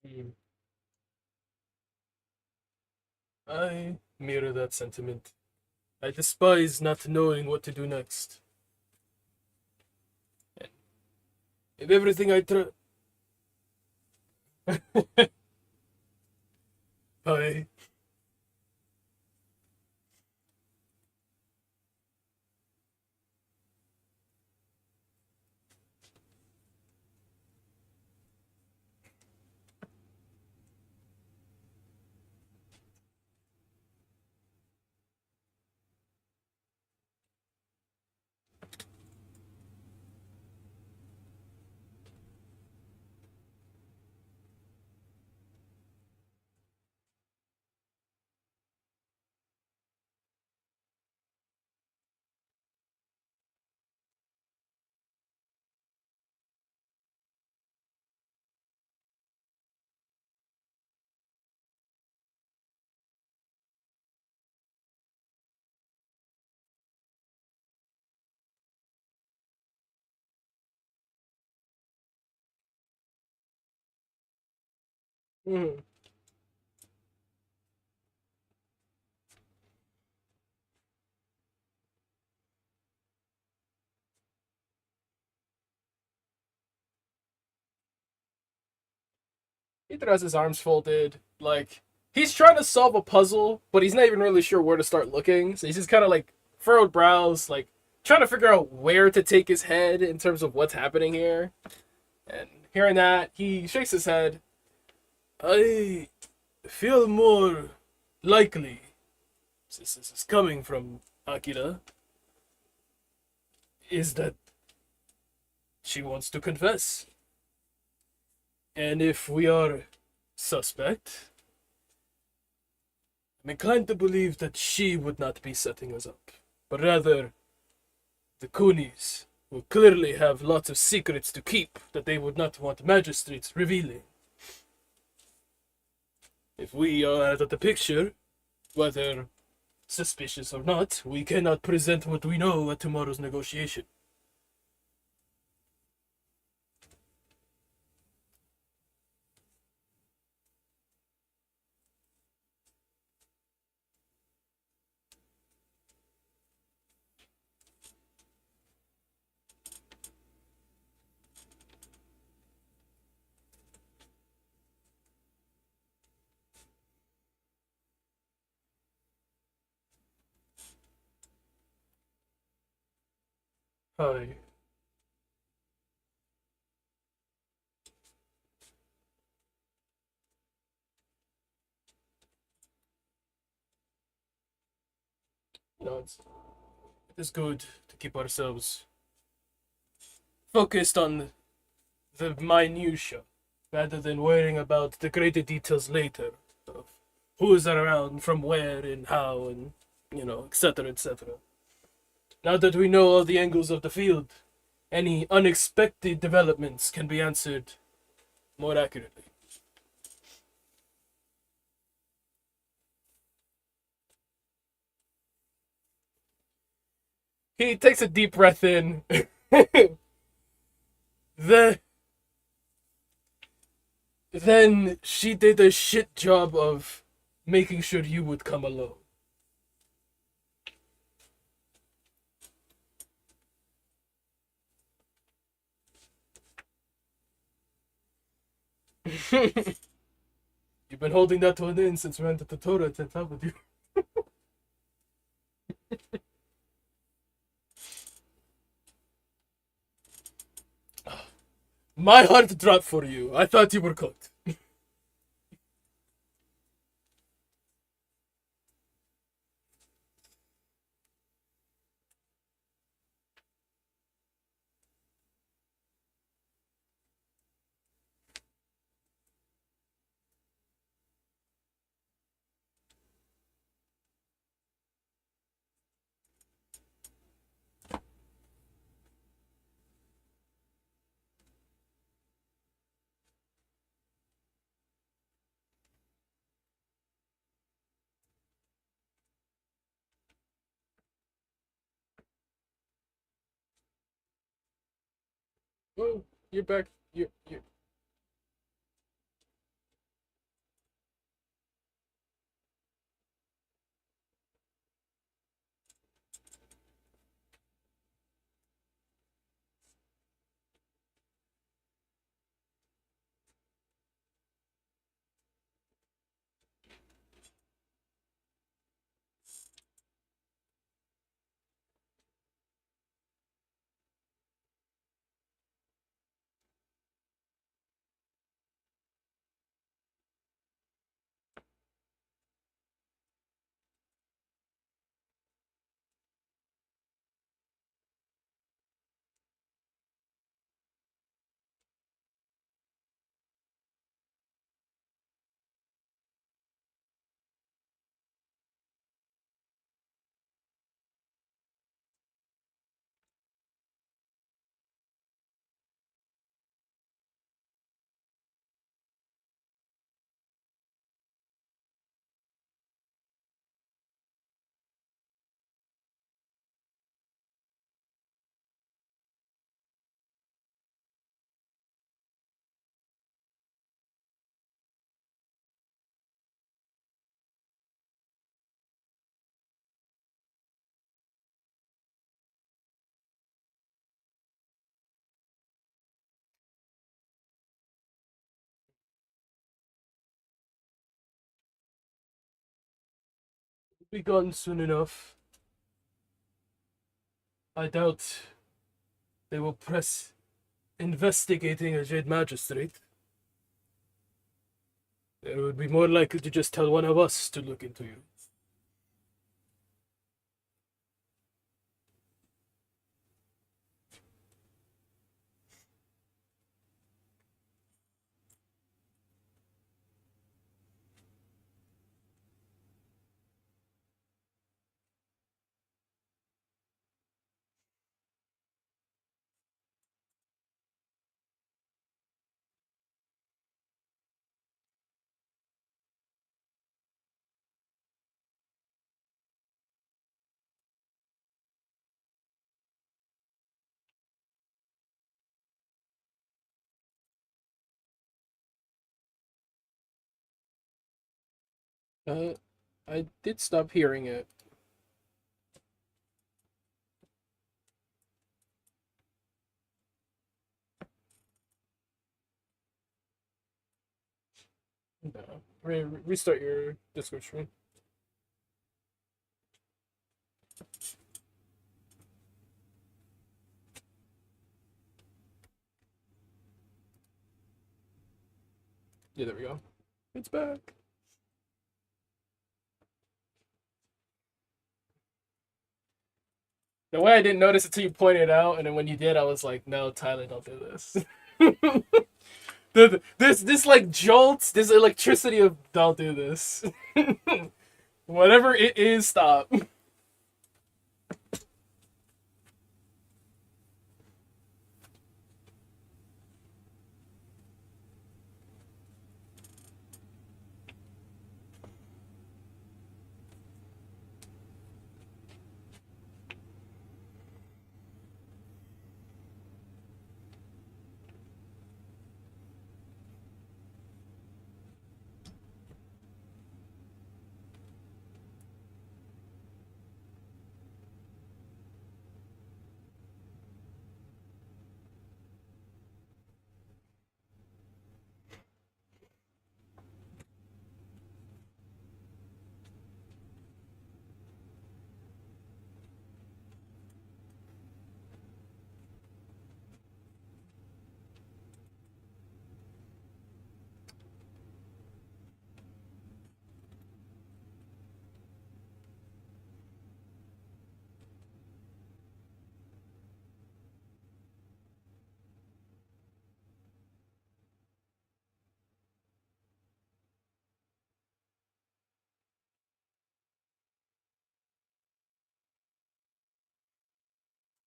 Mm. I mirror that sentiment. I despise not knowing what to do next. If everything I try... I... Mm. He has his arms folded, like he's trying to solve a puzzle, but he's not even really sure where to start looking. So he's just kind of like furrowed brows, like trying to figure out where to take his head in terms of what's happening here. And hearing that, he shakes his head. I feel more likely, since this is coming from Akira, is that she wants to confess. And if we are suspect, I'm inclined to believe that she would not be setting us up, but rather the Coonies, who clearly have lots of secrets to keep that they would not want magistrates revealing. If we are out of the picture, whether suspicious or not, we cannot present what we know at tomorrow's negotiation. Hi. It is good to keep ourselves focused on the minutiae, rather than worrying about the greater details later of who's around, from where, and how, and, etc., etc. Now that we know all the angles of the field, any unexpected developments can be answered more accurately. He takes a deep breath in. Then she did a shit job of making sure you would come alone. You've been holding that one in since we went to Torah to talk with you. My heart dropped for you. I thought you were cooked. Oh, you're back. You. Be gone soon enough. I doubt they will press investigating a Jade Magistrate. It would be more likely to just tell one of us to look into you. I did stop hearing it. No. Restart your Discord stream. Yeah, there we go. It's back. The way I didn't notice it till you pointed it out, and then when you did, I was like, "No, Tyler, don't do this." this like jolts, this electricity of don't do this. Whatever it is, stop.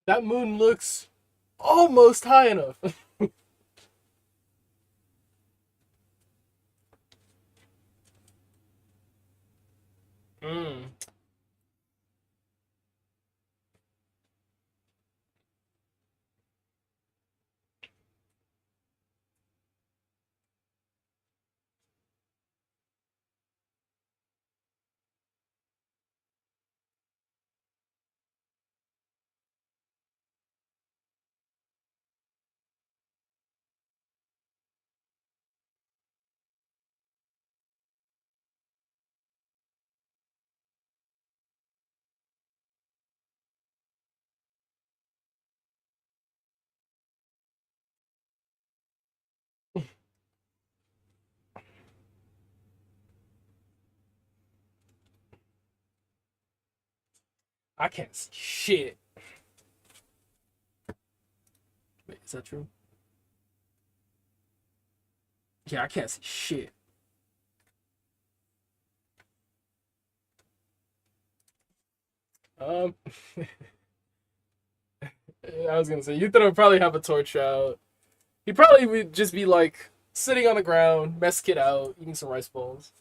That moon looks almost high enough. Mm. I can't see shit. Wait, is that true? Yeah, I can't see shit. Um, I was gonna say, Ethan would probably have a torch out. He probably would just be like sitting on the ground, mess kid out, eating some rice balls.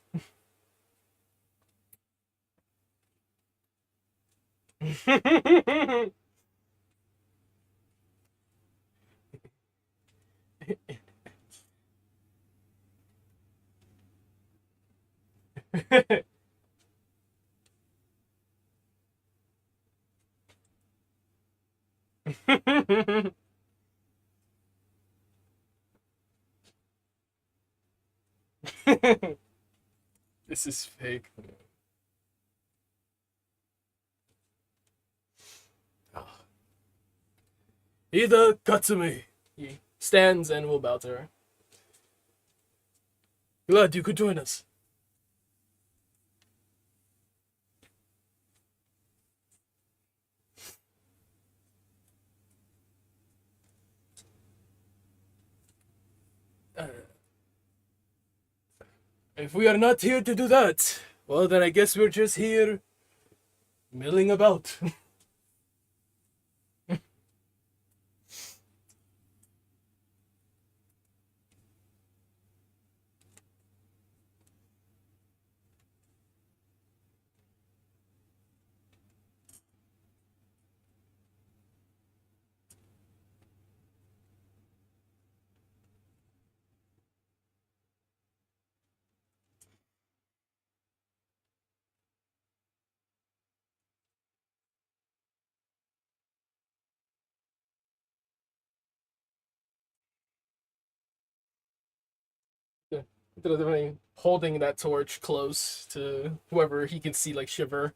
This is fake. Ida Katsumi. stands and will bow to her. Glad you could join us. If we are not here to do that, well, then I guess we're just here milling about. Holding that torch close to whoever he can see, like, shiver.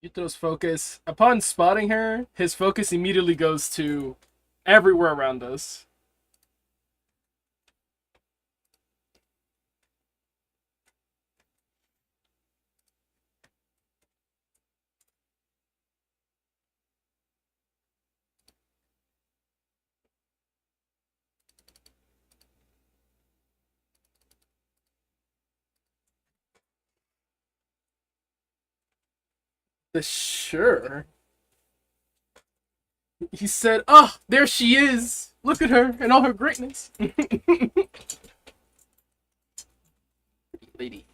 Yuto's focus, upon spotting her, his focus immediately goes to everywhere around us. Sure. He said, "Oh, there she is. Look at her and all her greatness." Lady.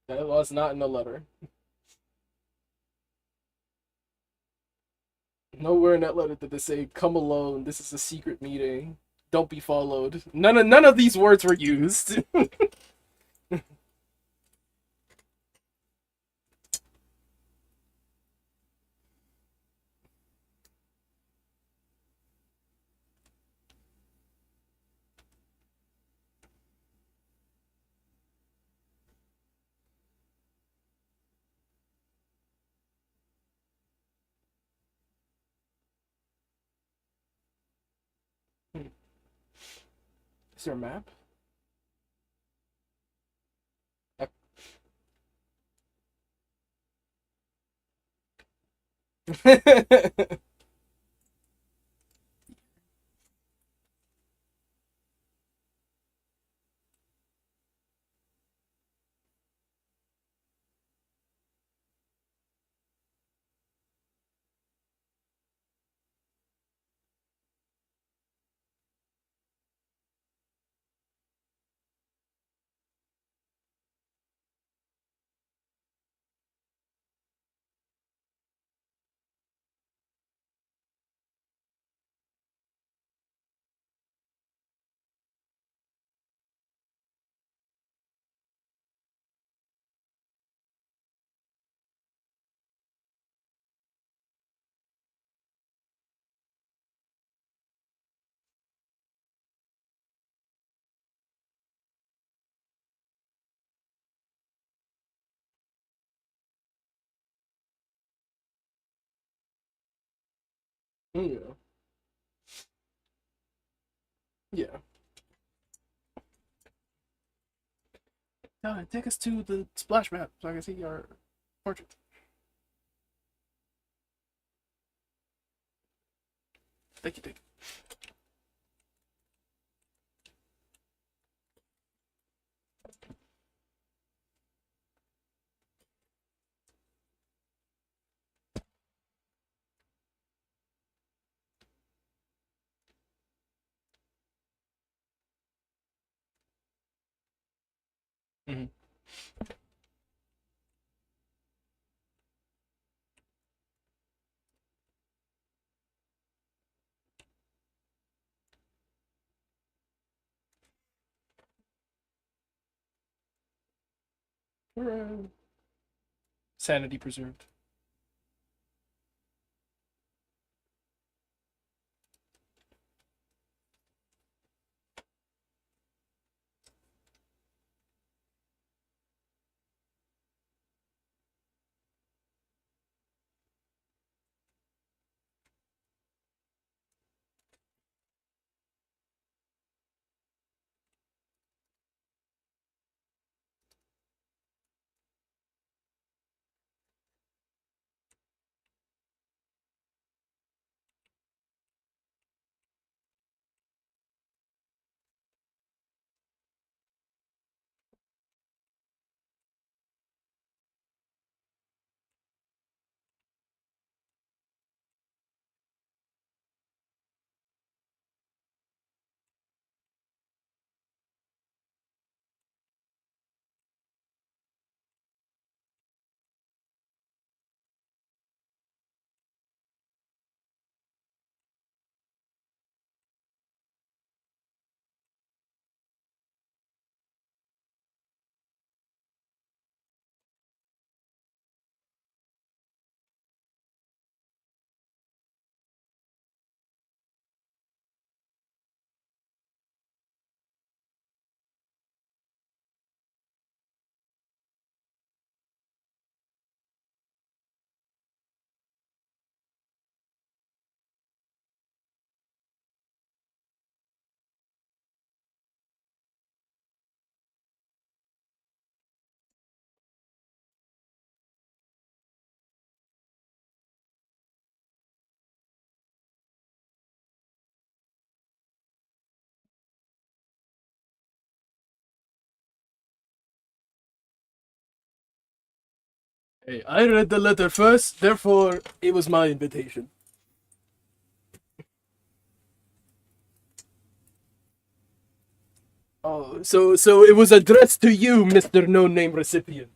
That was not in the letter. Nowhere in that letter did they say, "Come alone. This is a secret meeting. Don't be followed." None of these words were used. Is there a map? Yeah. Yeah. Take us to the splash map so I can see our Portrait. Thank you, Mm-hmm. Sanity preserved. Hey, I read the letter first, therefore it was my invitation. Oh, so it was addressed to you, Mr. No Name Recipient.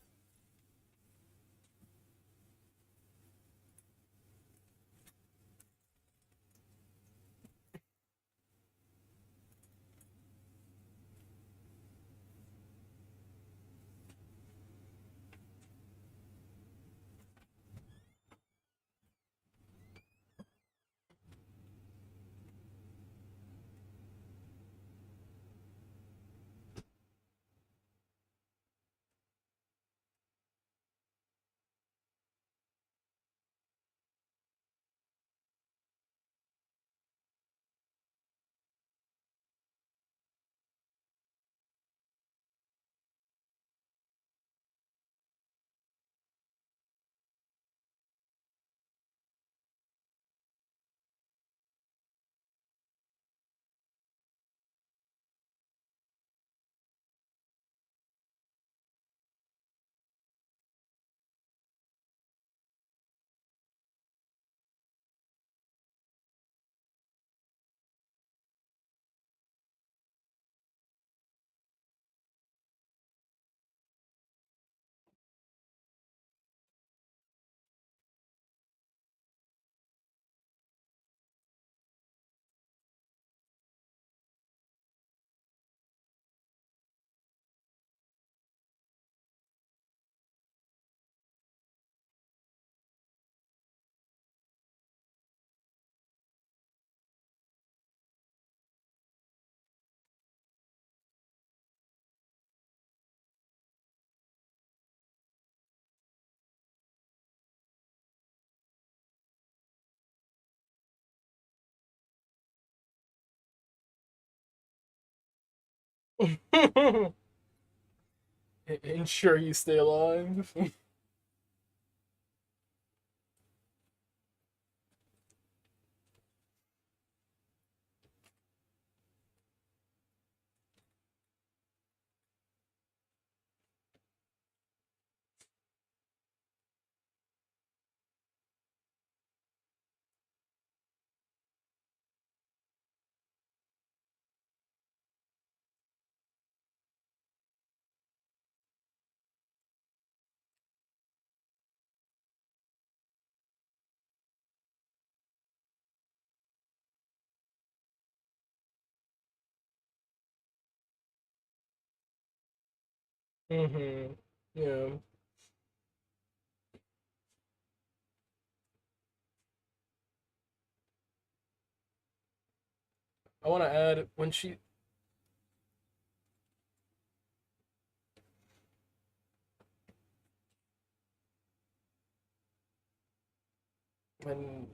Ensure you stay alive. Mm-hmm. Yeah. I want to add when she. When.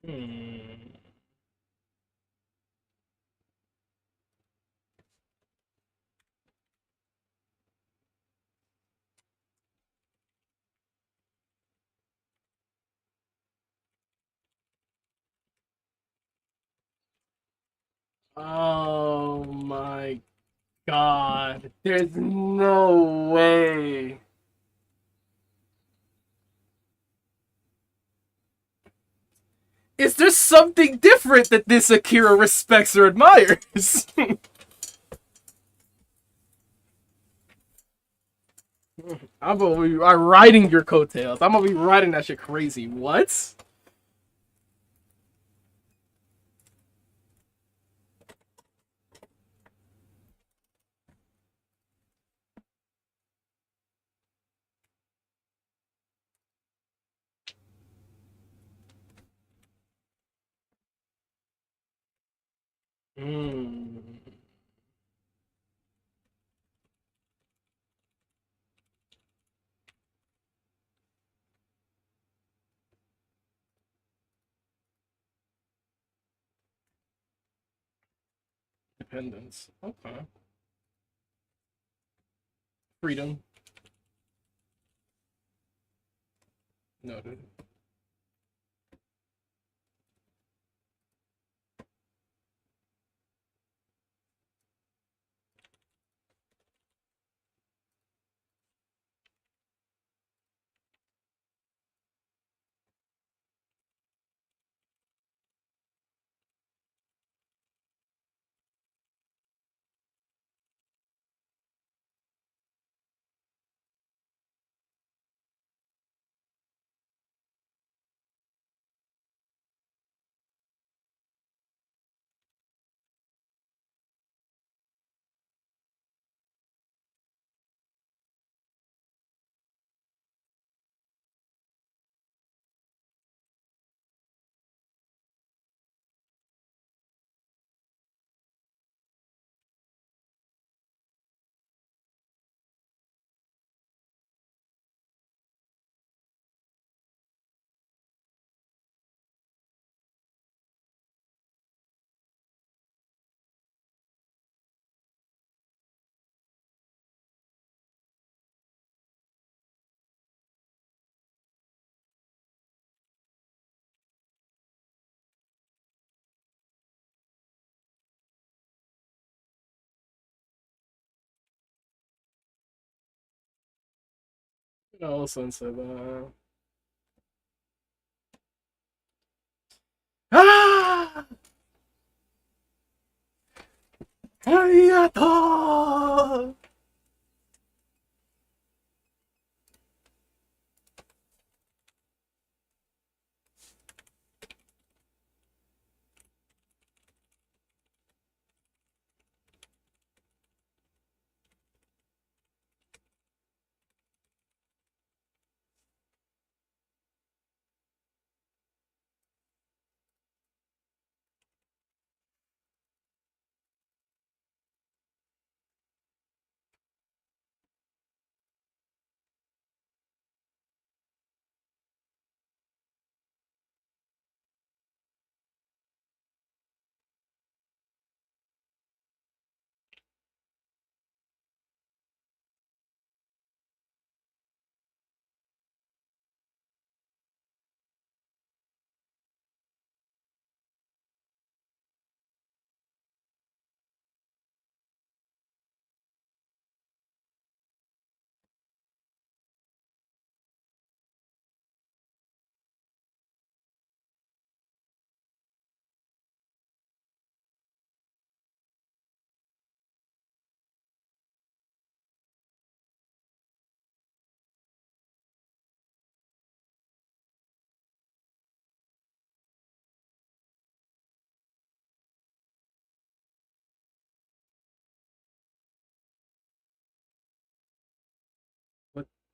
Hmm. Oh my god. There's no way. Is there something different that this Akira respects or admires? I'm riding your coattails. I'm gonna be riding that shit crazy. What? Mm. Dependence. Okay. Freedom. Noted. No sense of Ah! Arigato!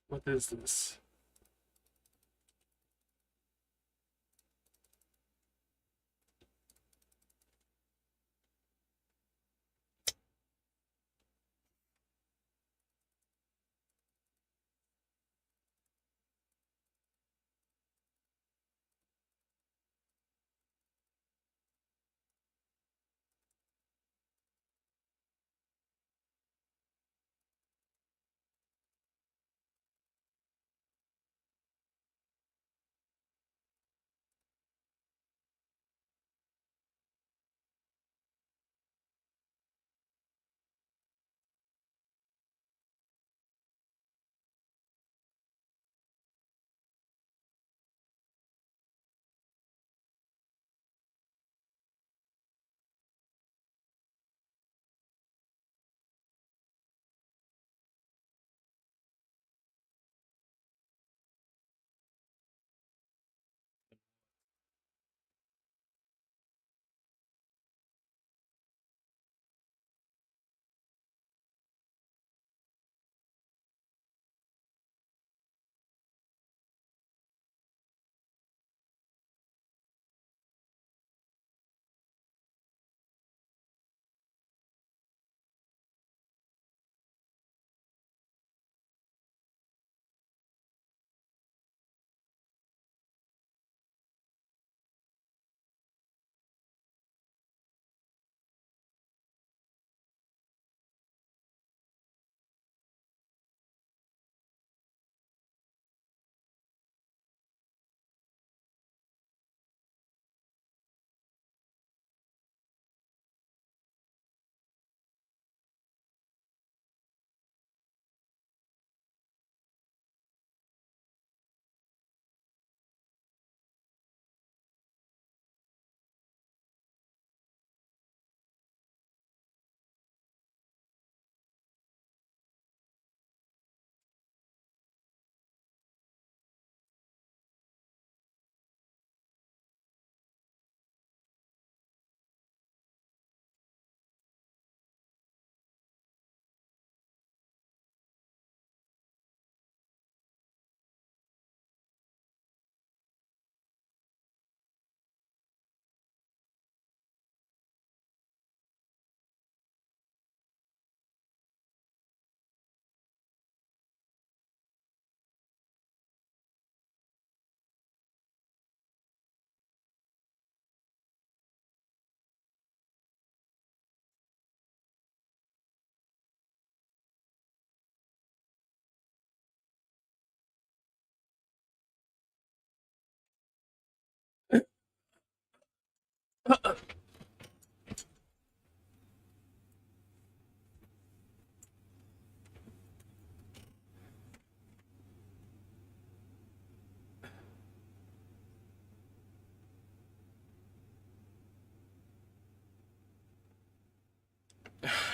What is this?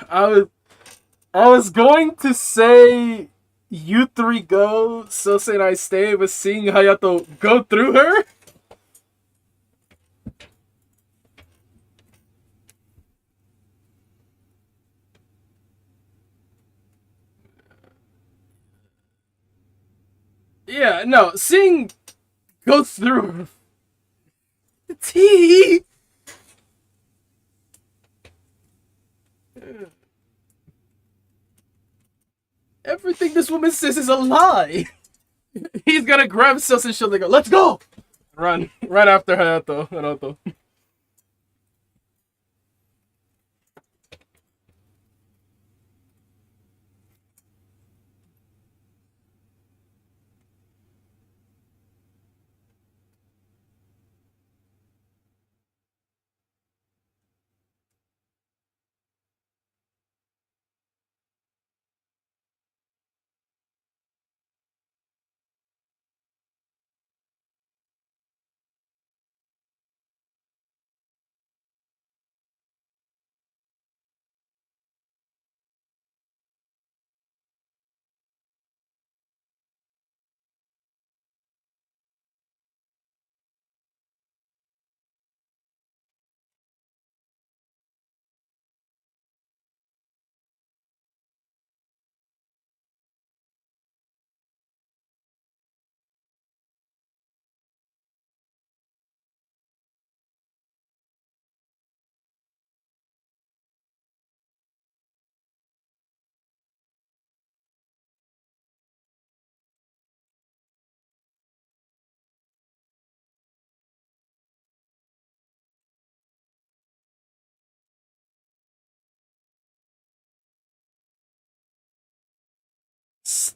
I was I was going to say you three go, Sose and I stay, but seeing Hayato go through her. Yeah, no, seeing go through her. T. Everything this woman says is a lie. He's gonna grab Sosa's shoulder and go, let's go! Run. Right after Hayato.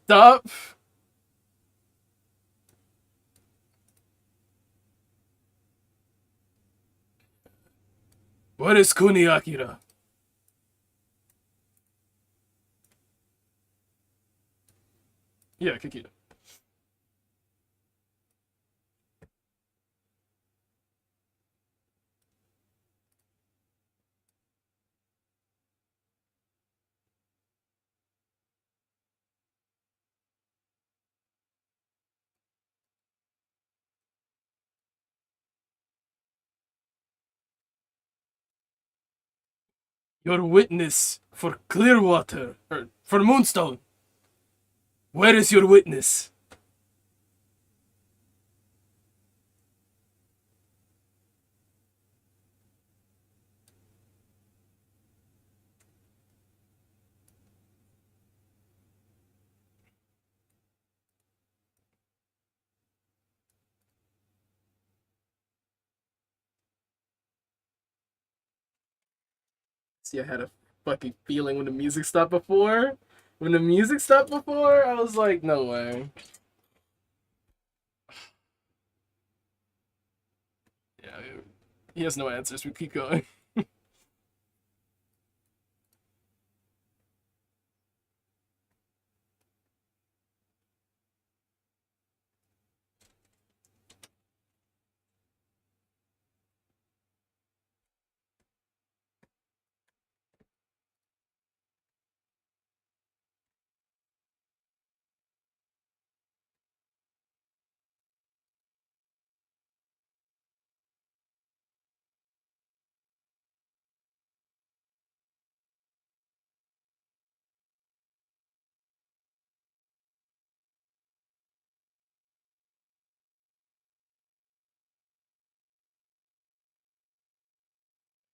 Stop. What is Kuni Akira? Yeah, Kikita. Your witness for Clearwater, or for Moonstone. Where is your witness? See, I had a fucking feeling when the music stopped before. When the music stopped before, I was like, no way. Yeah, he has no answers. We keep going.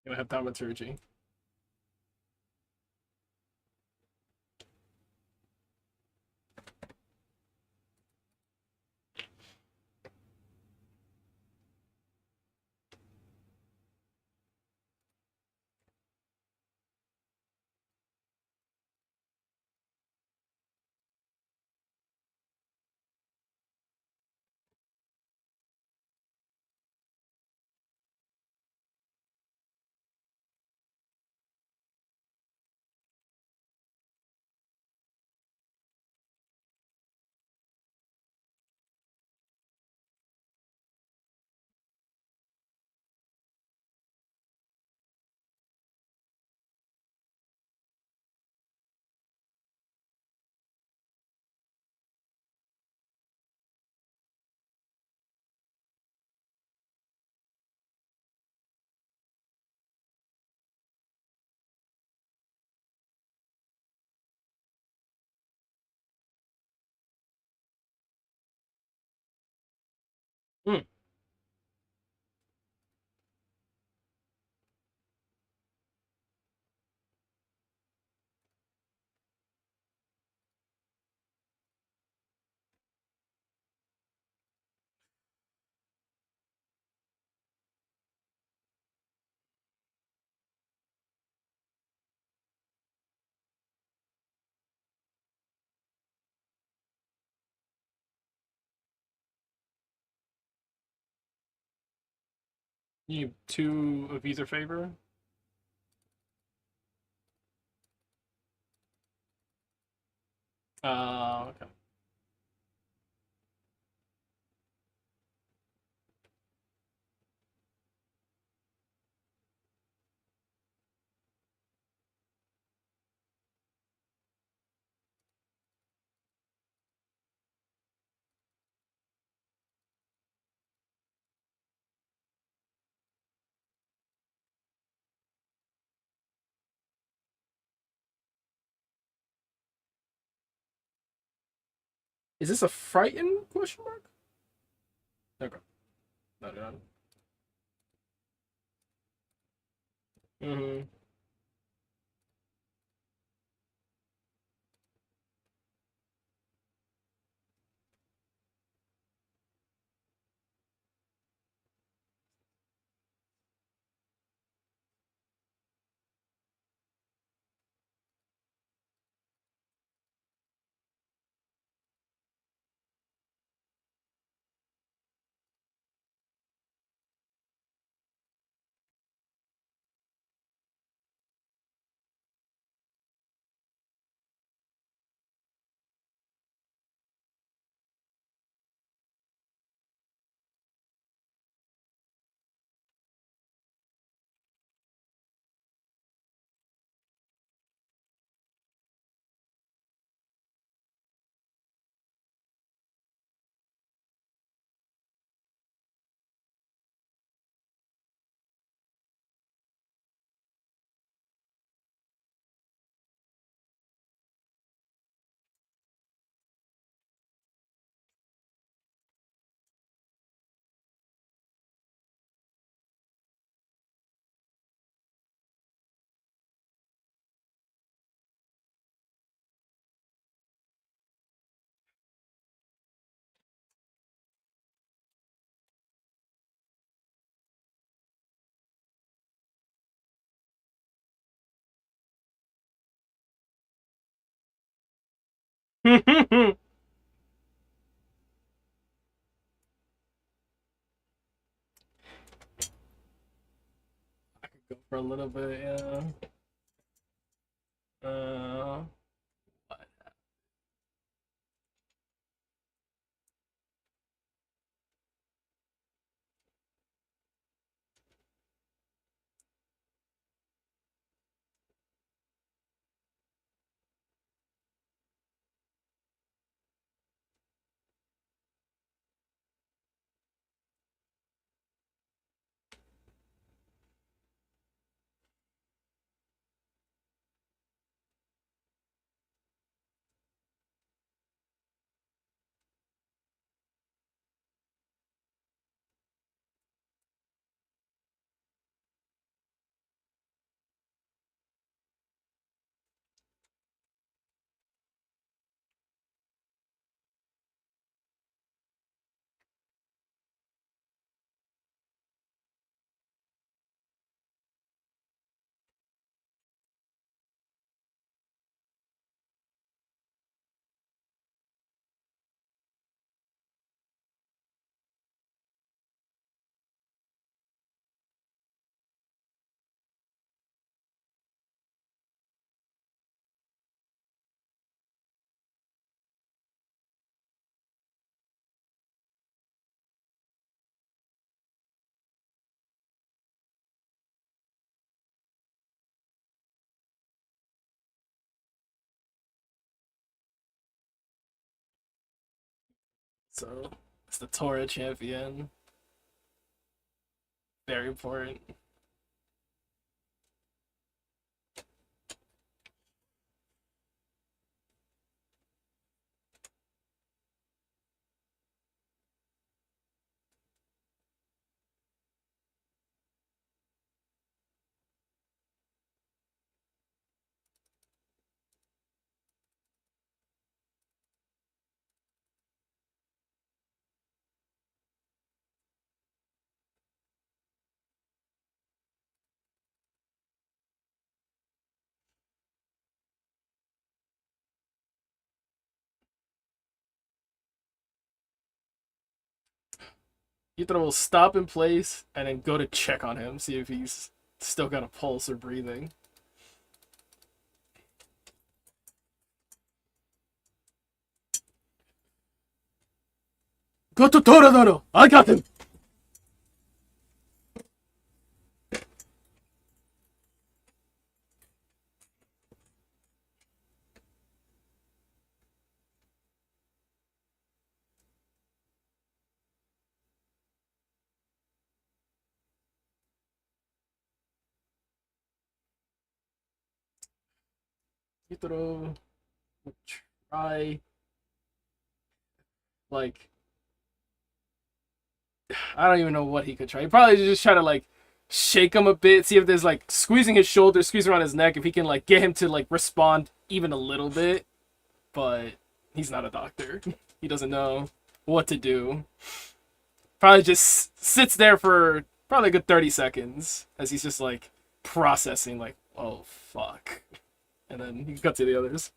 Gonna have thaumaturgy. Hmm. You need 2 of either favor. Okay. Is this a frightened question mark? Okay. No. Mm-hmm. I could go for a little bit, yeah. What? So it's the Torah champion. Very important. Ythra will stop in place and then go to check on him, see if he's still got a pulse or breathing. Go to Toradoro! I got him! Ythra will try, like, I don't even know what he could try. He probably just try to like shake him a bit, see if there's like squeezing his shoulder, squeezing around his neck, if he can like get him to like respond even a little bit. But he's not a doctor. He doesn't know what to do. Probably just sits there for probably a good 30 seconds as he's just like processing, like, oh fuck. And then he cuts to the others.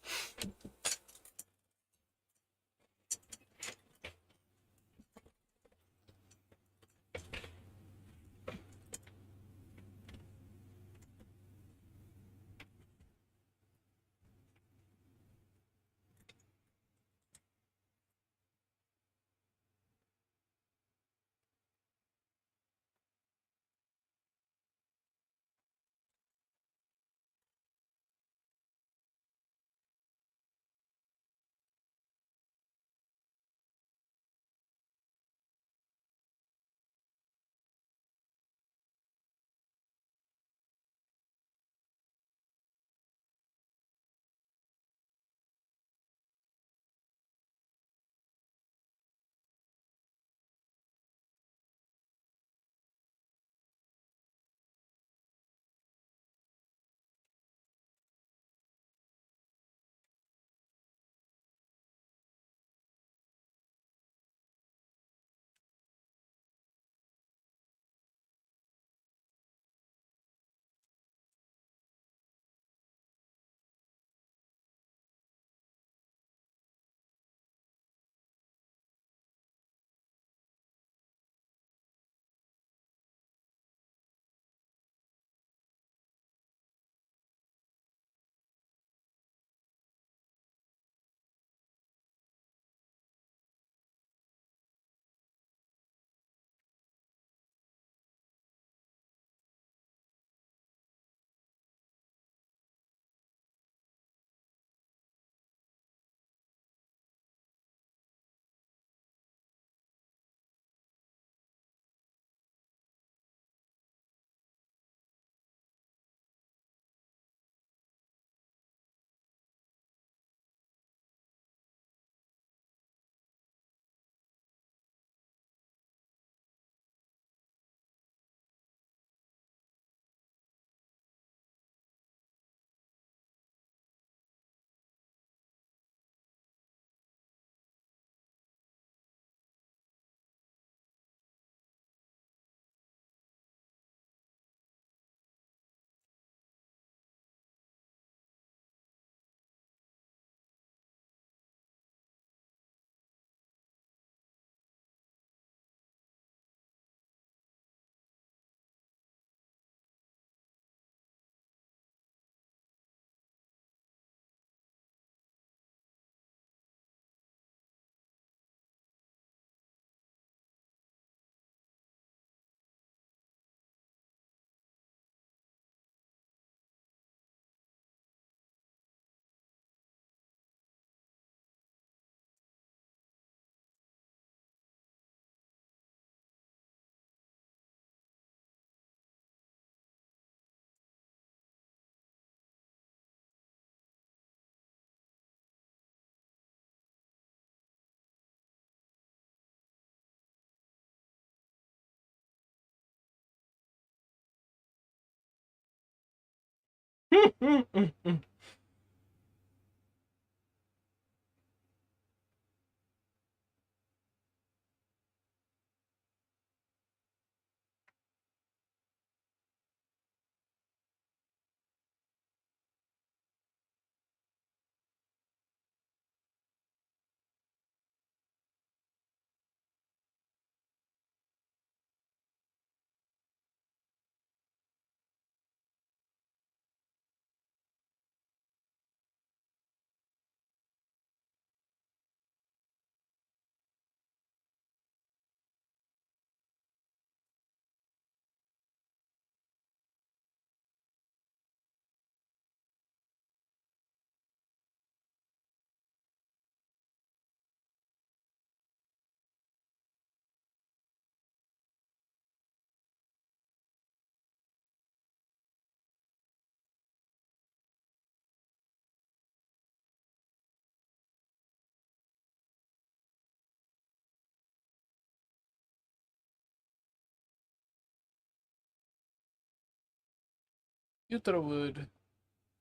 Yutaro would,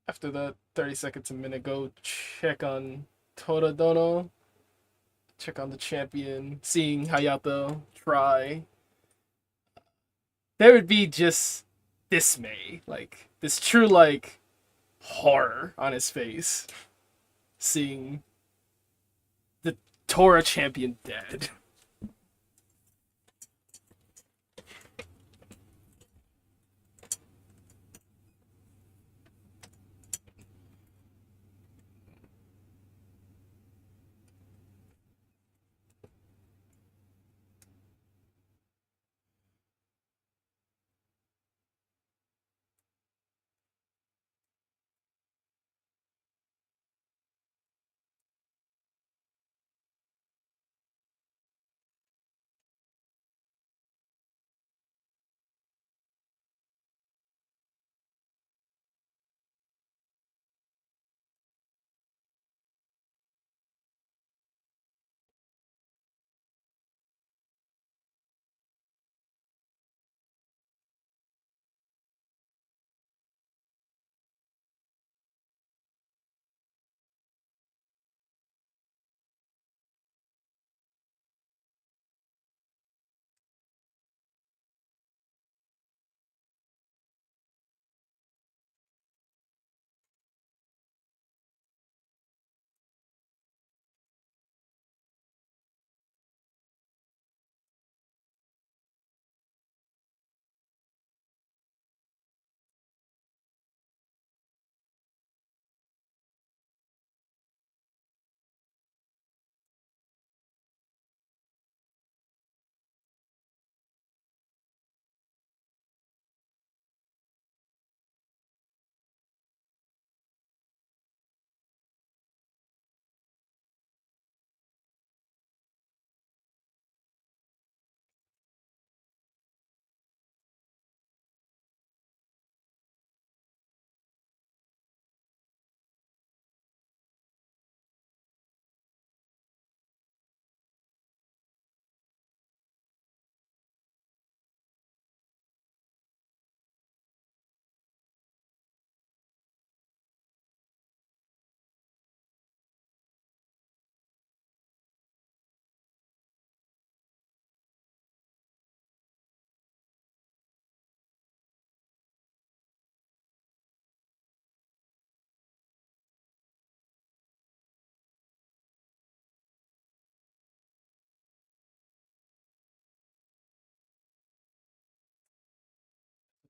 after that 30 seconds a minute, go check on Toradono, check on the champion, seeing Hayato try. There would be just dismay, like this true like horror on his face, seeing the Tora champion dead.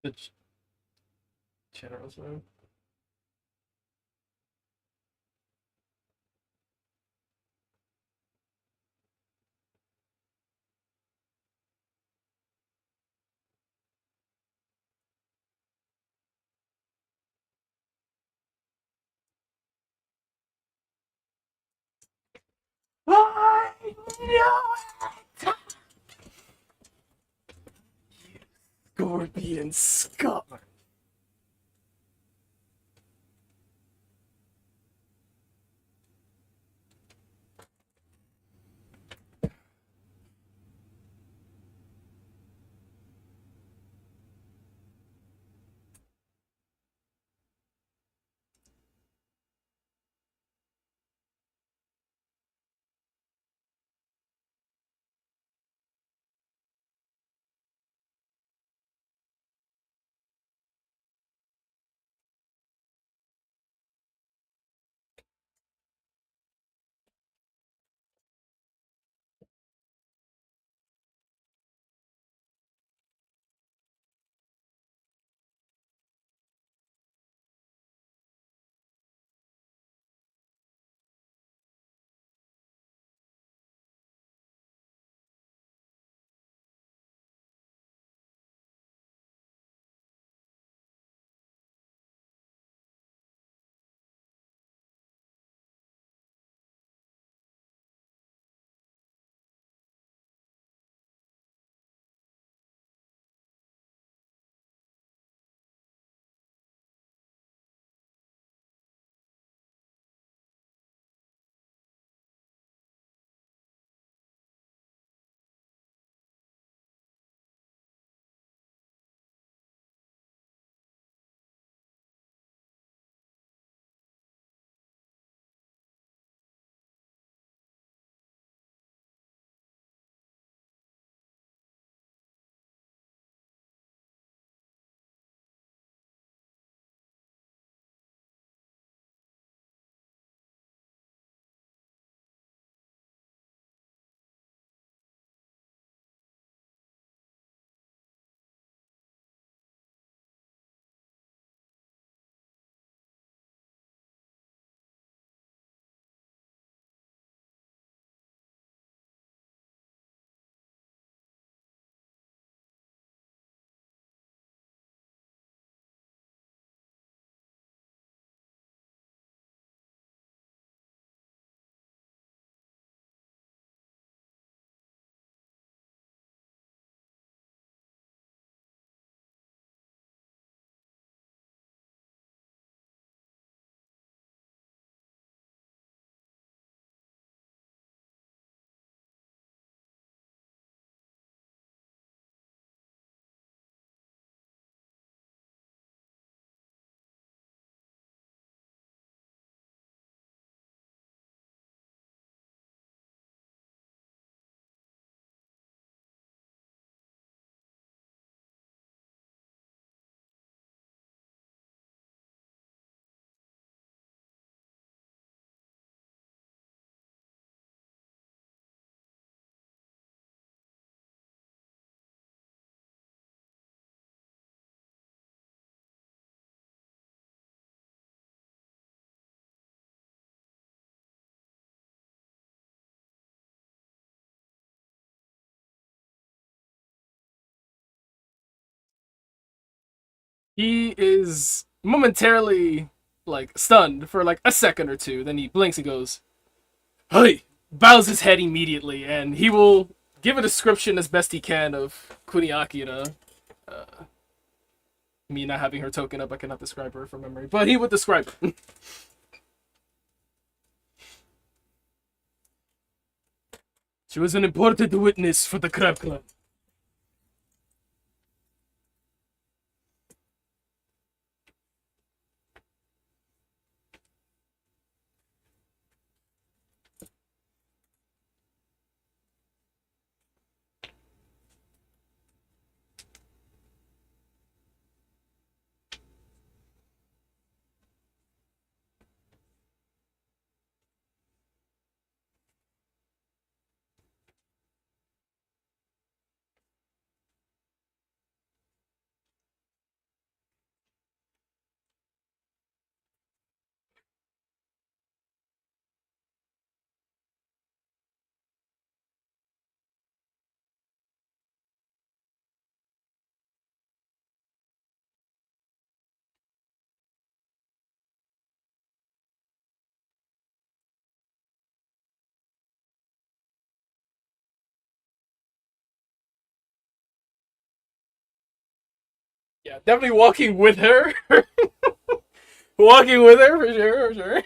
The general's room. I know it! Scorpion scum! He is momentarily like stunned for like a second or two. Then he blinks and goes, "Hey!" Bows his head immediately, and he will give a description as best he can of Kuniakira. Me not having her token up, I cannot describe her from memory, but he would describe her. She was an important witness for the Crab Club. Yeah, definitely walking with her. Walking with her, for sure, for sure.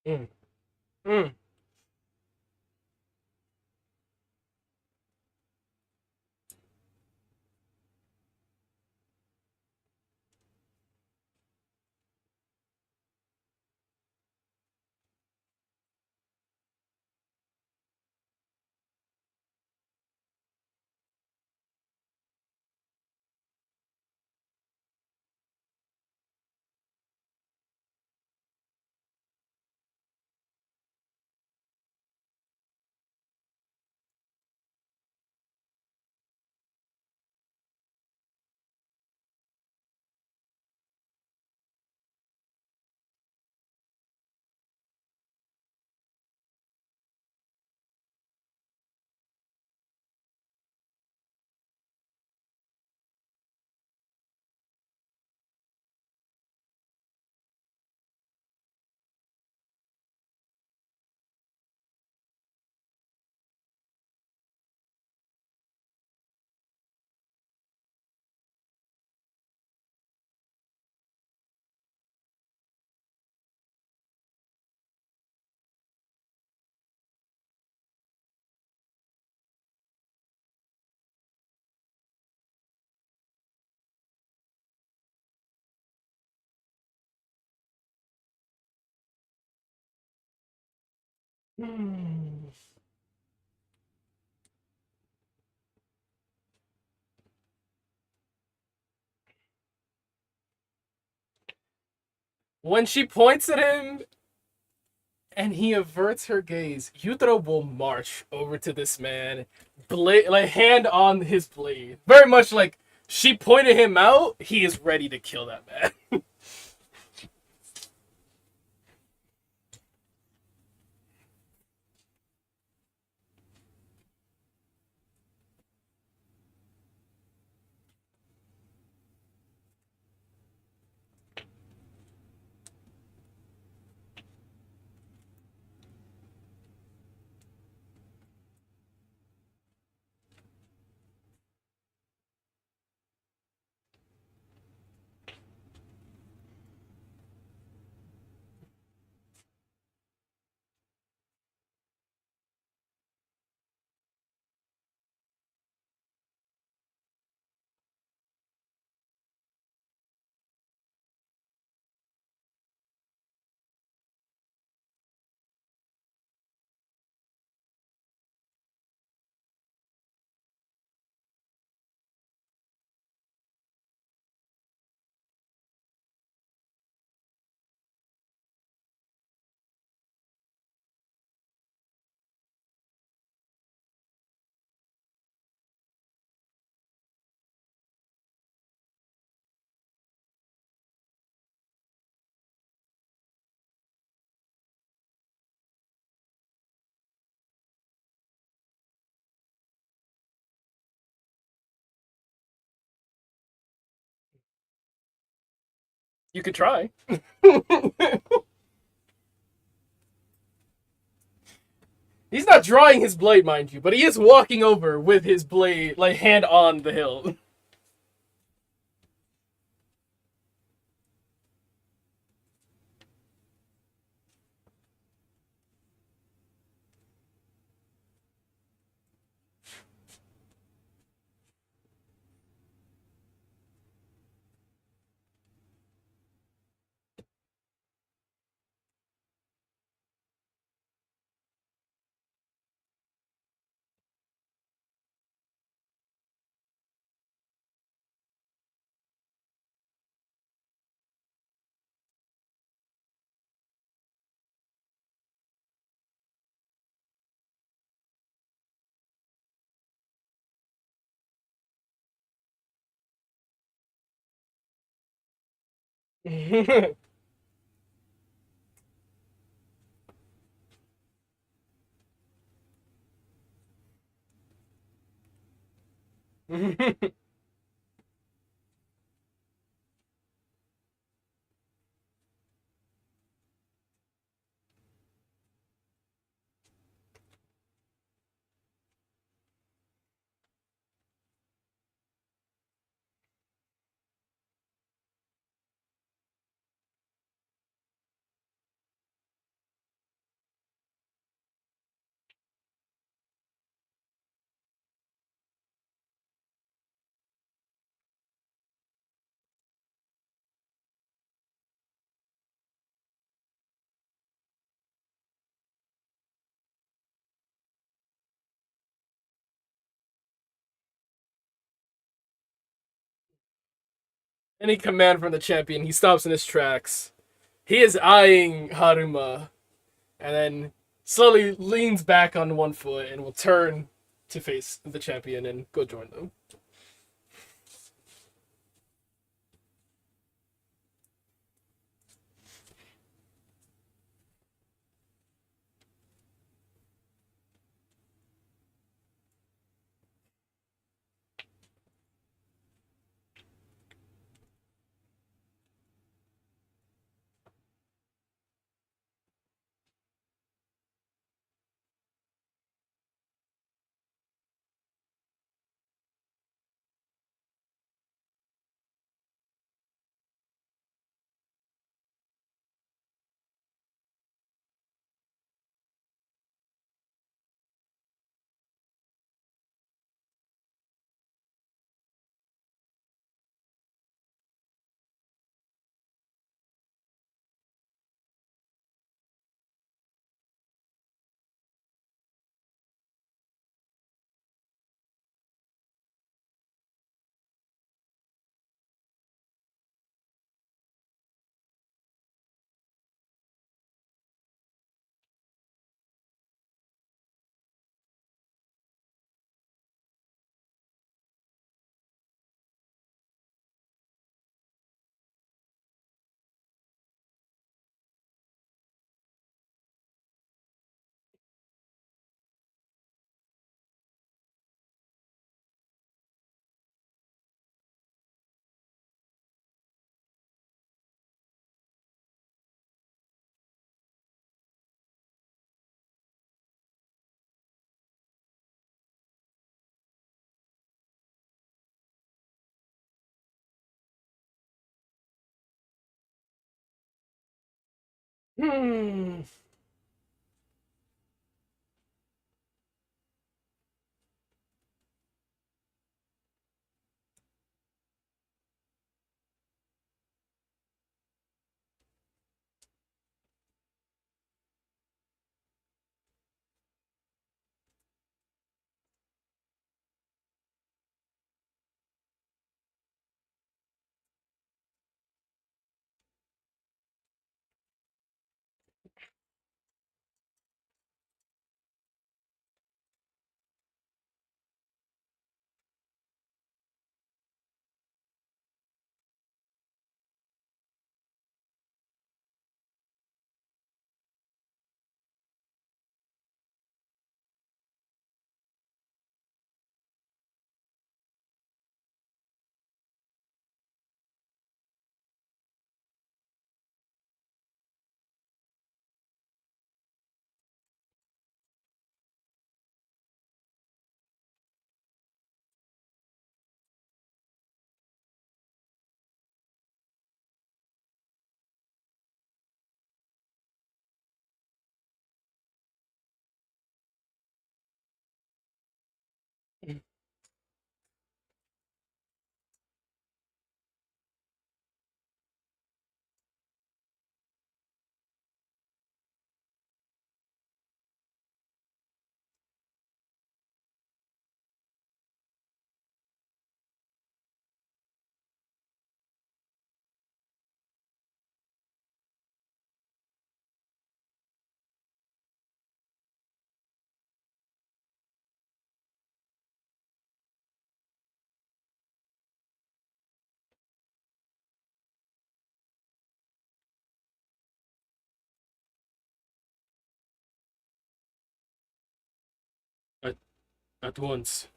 Mm. Mm. Mm. When she points at him and he averts her gaze, Yutaro will march over to this man, like hand on his blade. Very much like she pointed him out, he is ready to kill that man. You could try. He's not drawing his blade, mind you, but he is walking over with his blade, like, hand on the hilt. Any command from the champion, he stops in his tracks. He is eyeing Haruma, and then slowly leans back on one foot and will turn to face the champion and go join them. Hmm. At once.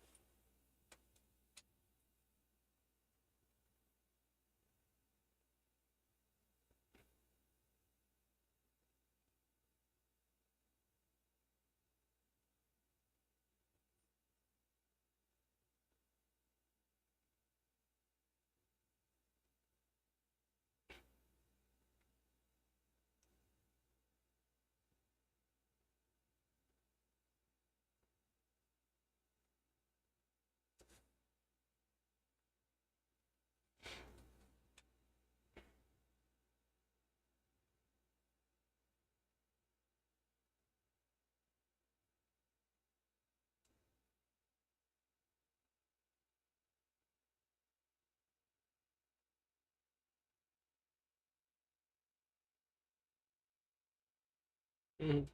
Mm.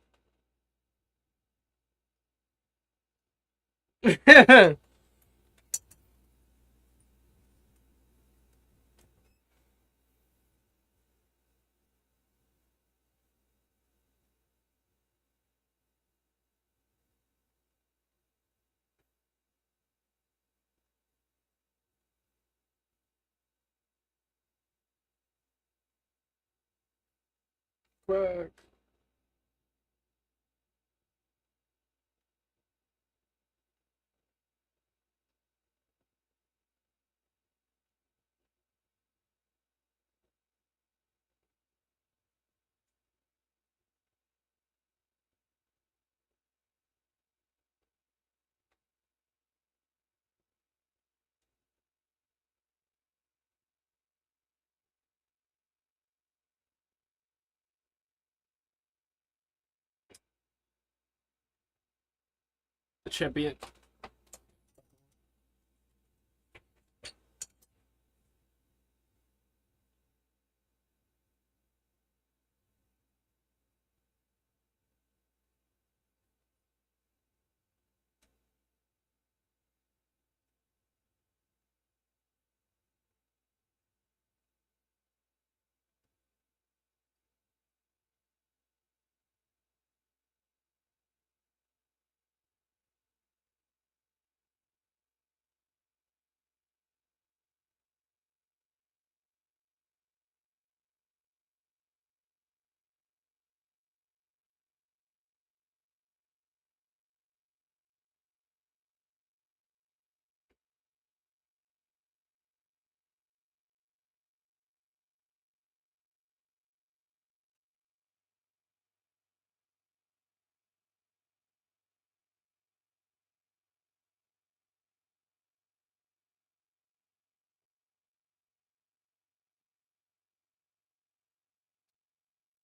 Quack. The champion.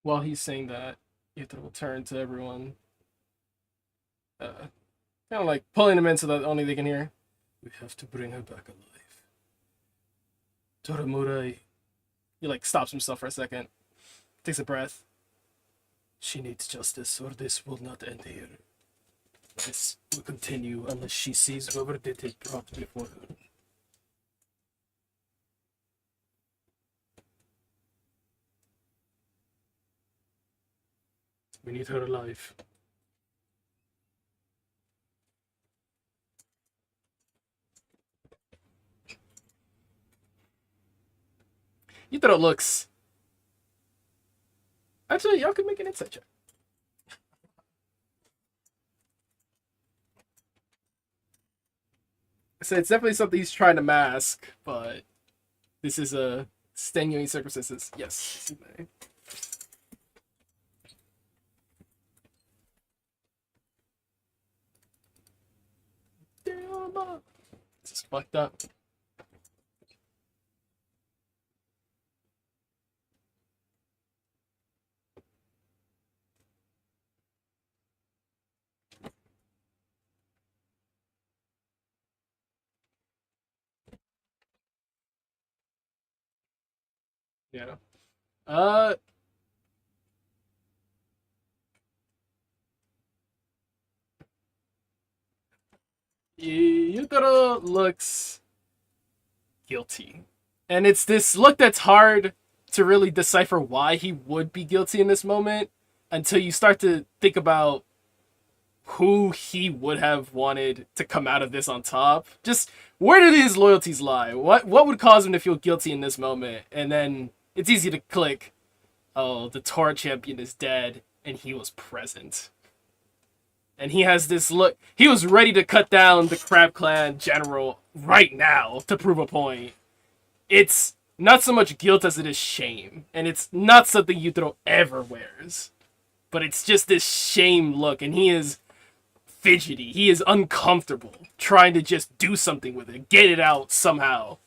While he's saying that, Yutaro will turn to everyone, kind of like pulling them in so that only they can hear. We have to bring her back alive. Toramurai. He like stops himself for a second, takes a breath. She needs justice, or this will not end here. This will continue unless she sees whoever did it brought before her. We need her alive. Yutaro looks. Actually, y'all could make an insight check. So it's definitely something he's trying to mask, but this is a extenuating circumstances. Yes. Damn, this is fucked up. Yeah. Yutaro looks guilty. And it's this look that's hard to really decipher why he would be guilty in this moment until you start to think about who he would have wanted to come out of this on top. Just where did his loyalties lie? What would cause him to feel guilty in this moment? And then it's easy to click, oh, the Tora champion is dead, and he was present. And he has this look. He was ready to cut down the Crab Clan general right now to prove a point. It's not so much guilt as it is shame. And it's not something Yutaro ever wears. But it's just this shame look, and he is fidgety. He is uncomfortable, trying to just do something with it, get it out somehow.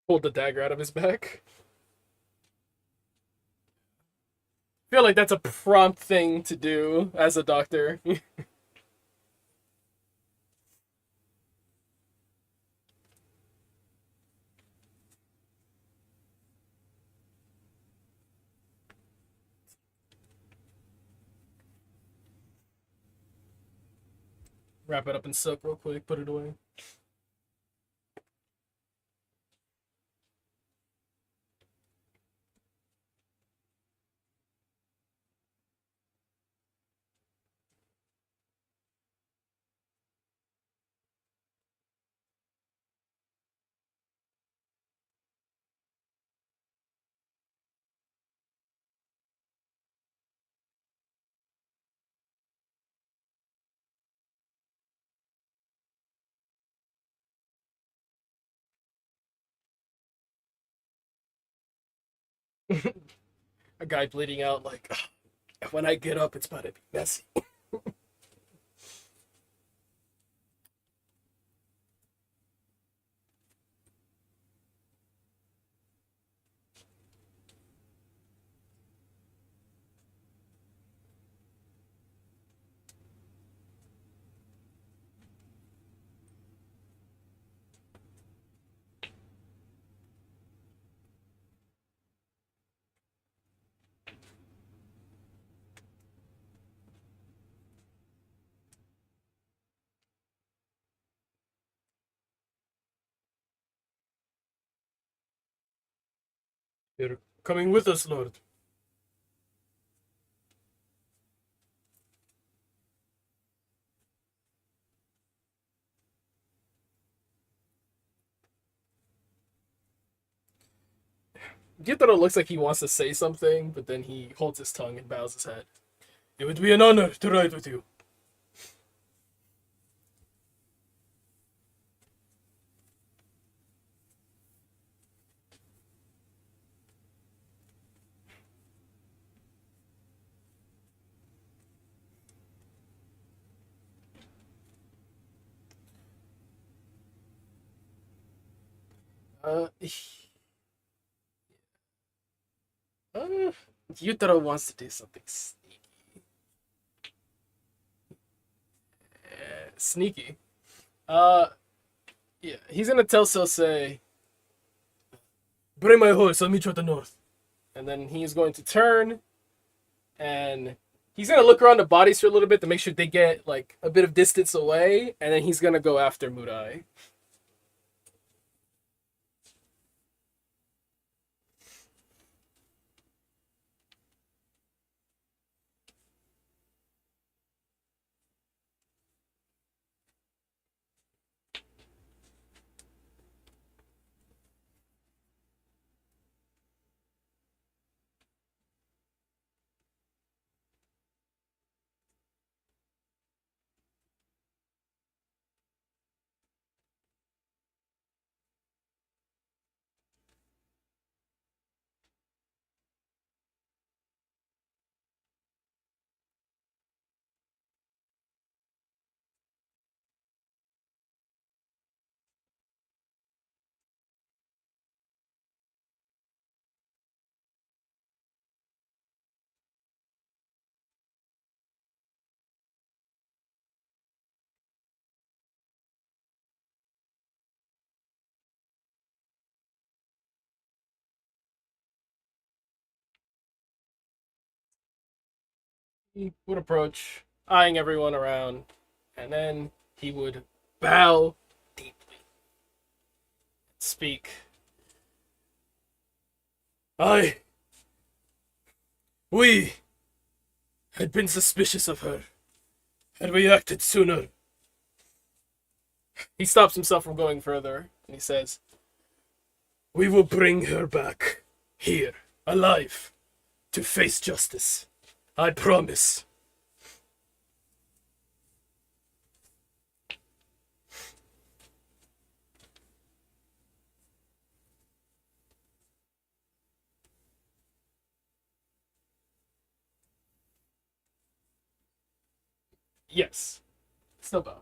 Pulled the dagger out of his back. I feel like that's a prompt thing to do as a doctor. Wrap it up in soap real quick, put it away. A guy bleeding out like, when I get up, it's about to be messy. You're coming with us, Lord. Gyutaro looks like he wants to say something, but then he holds his tongue and bows his head. It would be an honor to ride with you. Uh, uh, Yutaro wants to do something sneaky. Sneaky. Yeah, he's gonna tell Sosei, bring my horse, I'll meet you at the north. And then he's going to turn, and he's gonna look around the bodies for a little bit to make sure they get, like, a bit of distance away, and then he's gonna go after Murai. He would approach, eyeing everyone around, and then he would bow deeply, speak. We had been suspicious of her. Had we acted sooner? He stops himself from going further, and he says, we will bring her back, here, alive, to face justice. I promise. Yes. Still bow.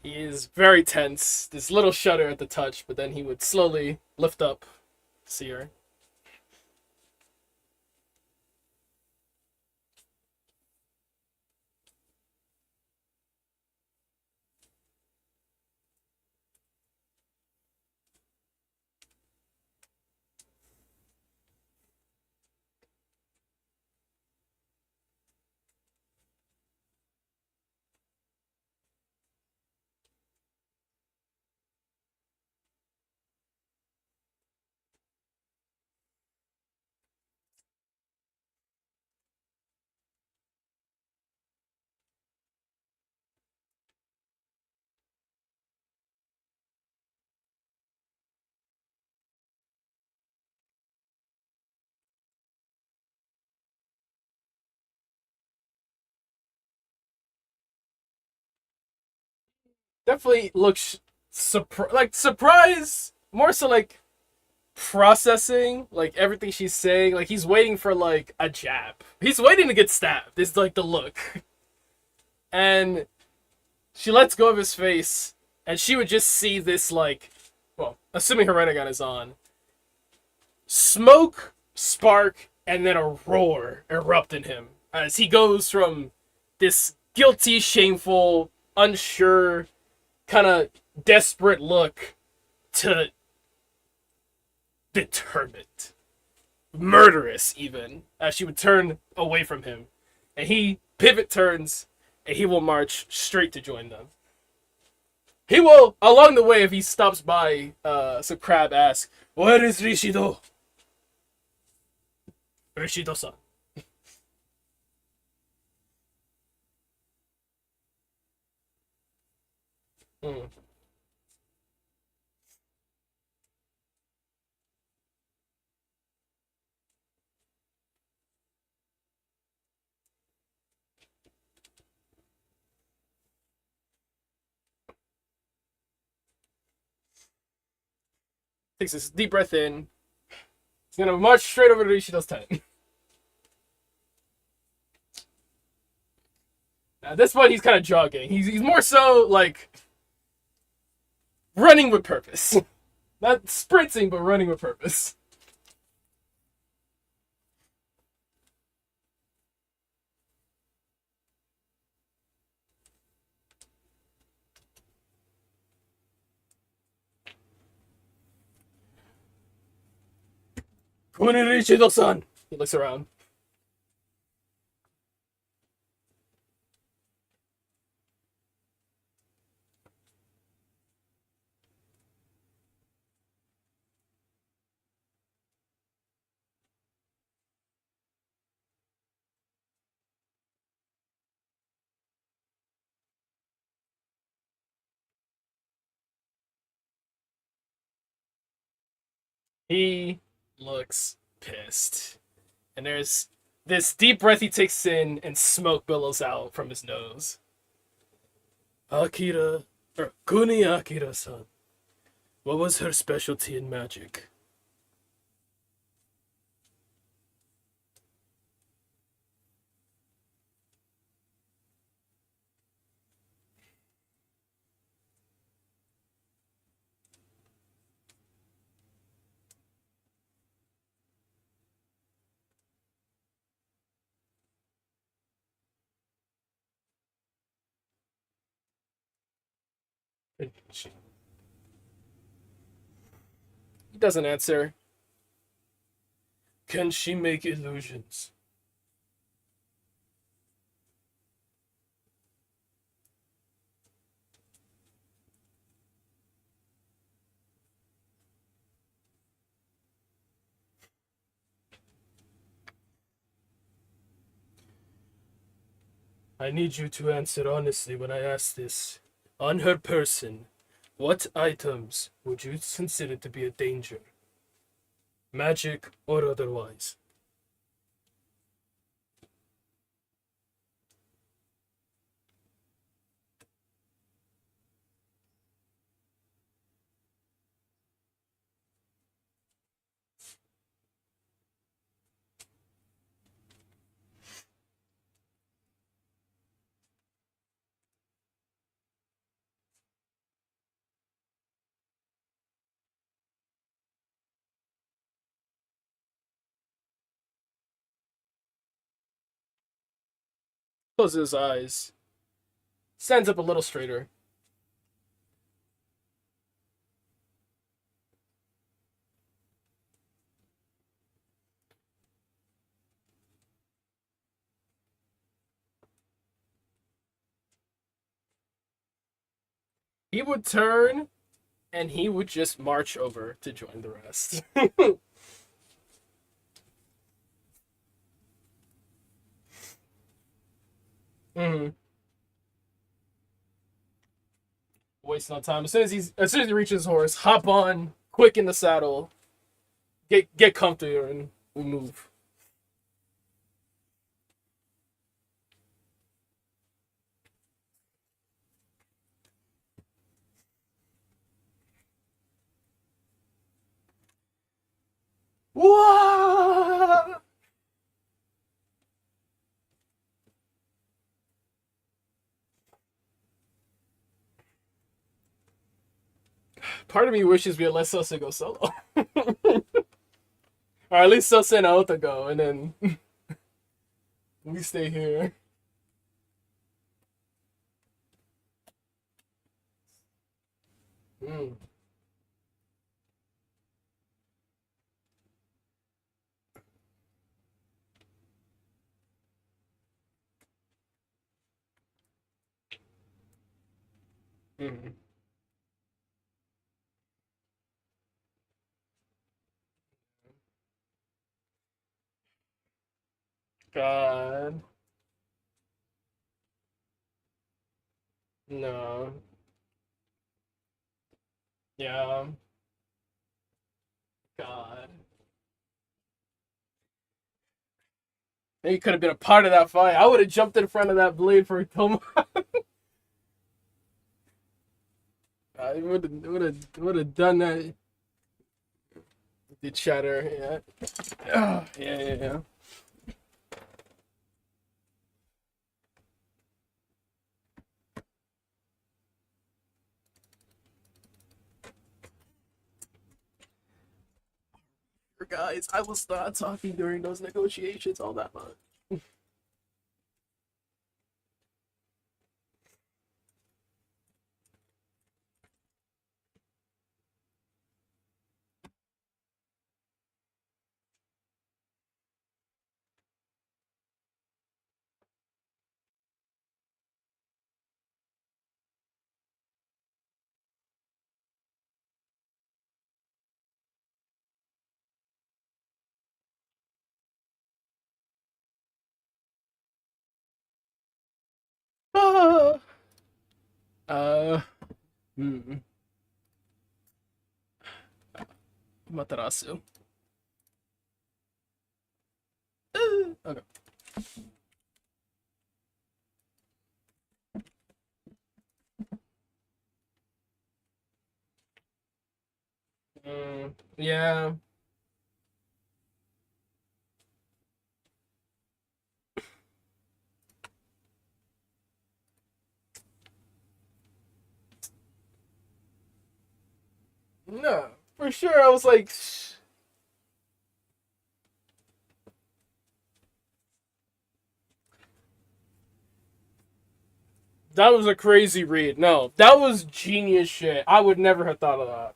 He is very tense. This little shudder at the touch, but then he would slowly lift up, see her. Definitely looks surprise, more so like processing like everything she's saying. Like he's waiting for like a jab. He's waiting to get stabbed. It's like the look. And she lets go of his face, and she would just see this like, well, assuming her Renegon is on, smoke, spark, and then a roar erupt in him as he goes from this guilty, shameful, unsure, kind of desperate look to determined, murderous even, as she would turn away from him. And he pivot turns, and he will march straight to join them. He will, along the way, if he stops by, so Crab asks, where is Rishido? Rishido-san. Mm. Takes this deep breath in. He's gonna march straight over to Rishido's tent. At this point, he's kind of jogging. He's more so like running with purpose. Not sprinting, but running with purpose. Kunirichido-san! He looks around. He looks pissed. And there's this deep breath he takes in, and smoke billows out from his nose. Kuni Akira-san. What was her specialty in magic? He doesn't answer. Can she make illusions? I need you to answer honestly when I ask this. On her person, what items would you consider to be a danger? Magic or otherwise? Closes his eyes. Stands up a little straighter. He would turn, and he would just march over to join the rest. Mm-hmm. Waste no time. As soon as he reaches his horse, hop on, quick in the saddle, get comfy, and we move. Whoa! Part of me wishes we had let Sosa go solo. Or at least Sosa and Aota go, and then we stay here. Mm. Mm. God. No. Yeah. God. Maybe could have been a part of that fight. I would have jumped in front of that blade for Toma. I would have done that. The cheddar, yeah. Yeah. Guys, I was not talking during those negotiations all that much. Ah. Hmm. Materasu. Okay. Yeah. No, for sure. I was like, that was a crazy read. No, that was genius shit. I would never have thought of that.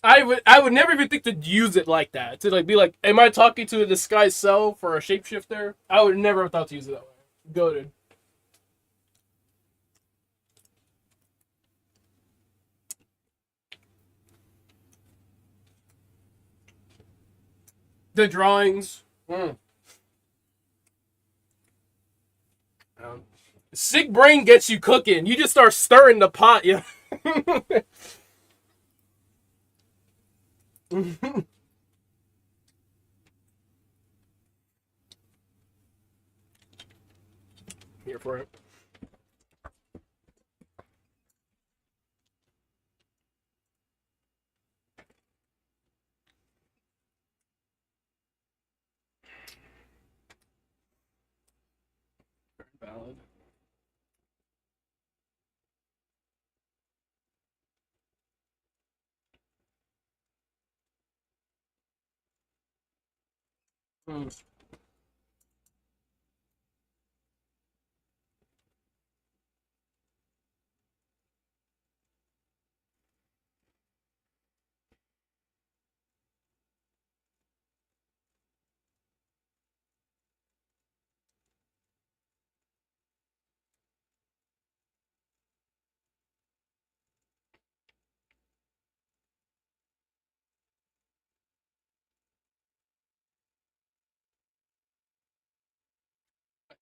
I would never even think to use it like that. To like be like, am I talking to a disguised self or a shapeshifter? I would never have thought to use it that way. Goated. The drawings. Sick brain gets you cooking. You just start stirring the pot, yeah. Here for it. Valid. I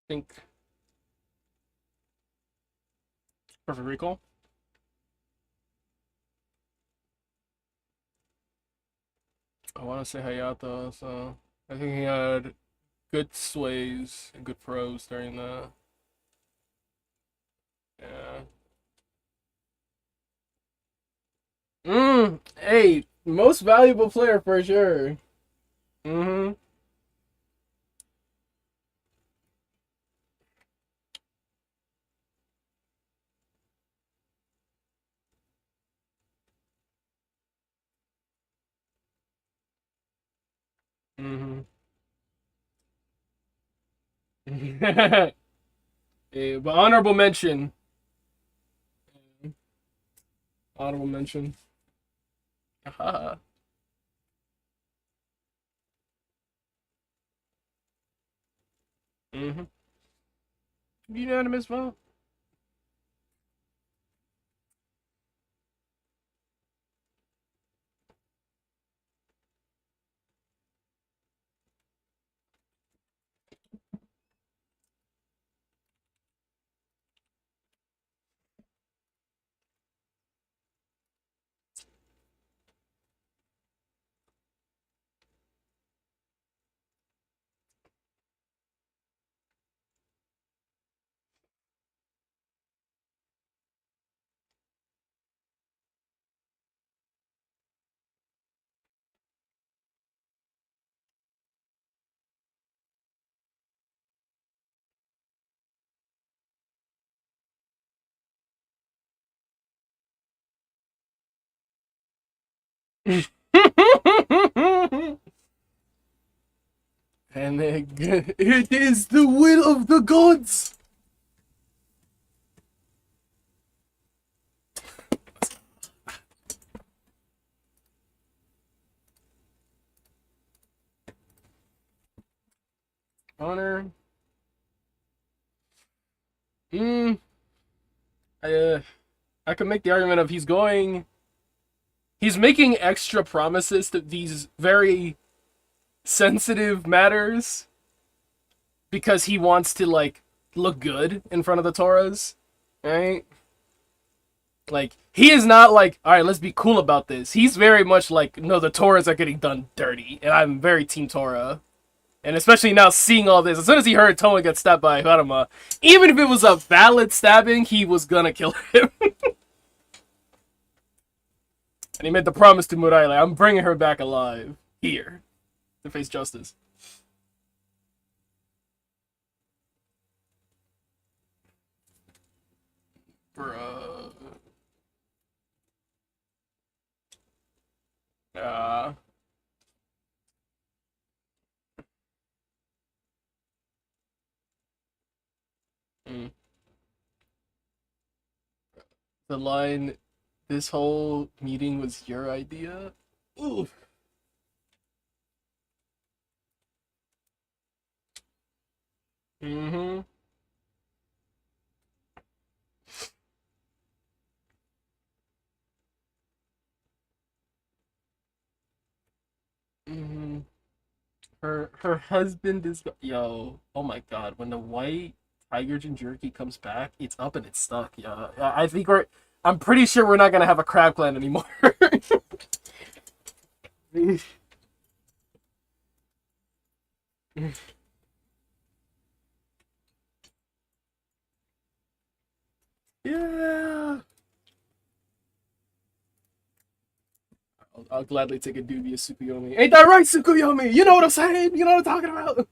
think Perfect Recall. I want to say Hayato, so I think he had good sways and good pros during the. Yeah. Hey, most valuable player for sure. Mm-hmm. Mm-hmm. Yeah, but honorable mention. Honorable mention. Aha. Mm-hmm. Unanimous vote. And it is the will of the gods. Honor. I could make the argument of he's making extra promises to these very sensitive matters because he wants to like look good in front of the Torahs, right? Like he is not like, all right, let's be cool about this. He's very much like, no, the Torahs are getting done dirty, and I'm very Team Torah. And especially now seeing all this, as soon as he heard Toma get stabbed by Harama, even if it was a valid stabbing, he was gonna kill him. And he made the promise to Murai, like, I'm bringing her back alive here to face justice. Bruh. Mm. The line, this whole meeting was your idea? Ooh. Mm-hmm. Mm-hmm. Her husband is yo. Oh my god! When the white tiger jerky comes back, it's up and it's stuck. Yeah, I think I'm pretty sure we're not gonna have a crab clan anymore. Yeah. I'll gladly take a dubious Tsukuyomi. Ain't that right, Tsukuyomi? You know what I'm saying? You know what I'm talking about?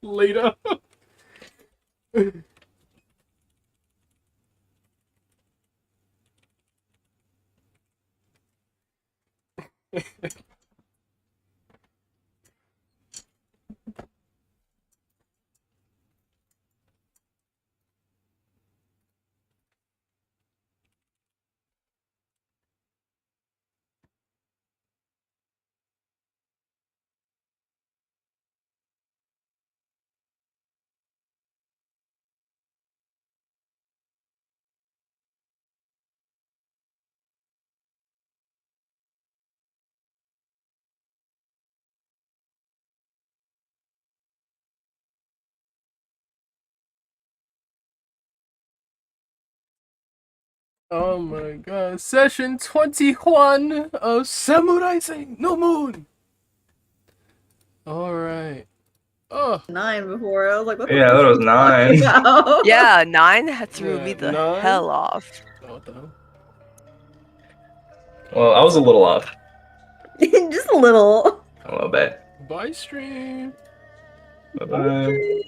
Later. Oh my god. Session 21 of Samuraising No Moon. Alright. Oh. 9 before. I was like, what the Yeah, fuck that was are you 9. talking about? Yeah, 9 threw Yeah, me the 9? hell off. What the hell? Well, I was a little off. Just a little. A little bit. Bye, stream. Bye-bye.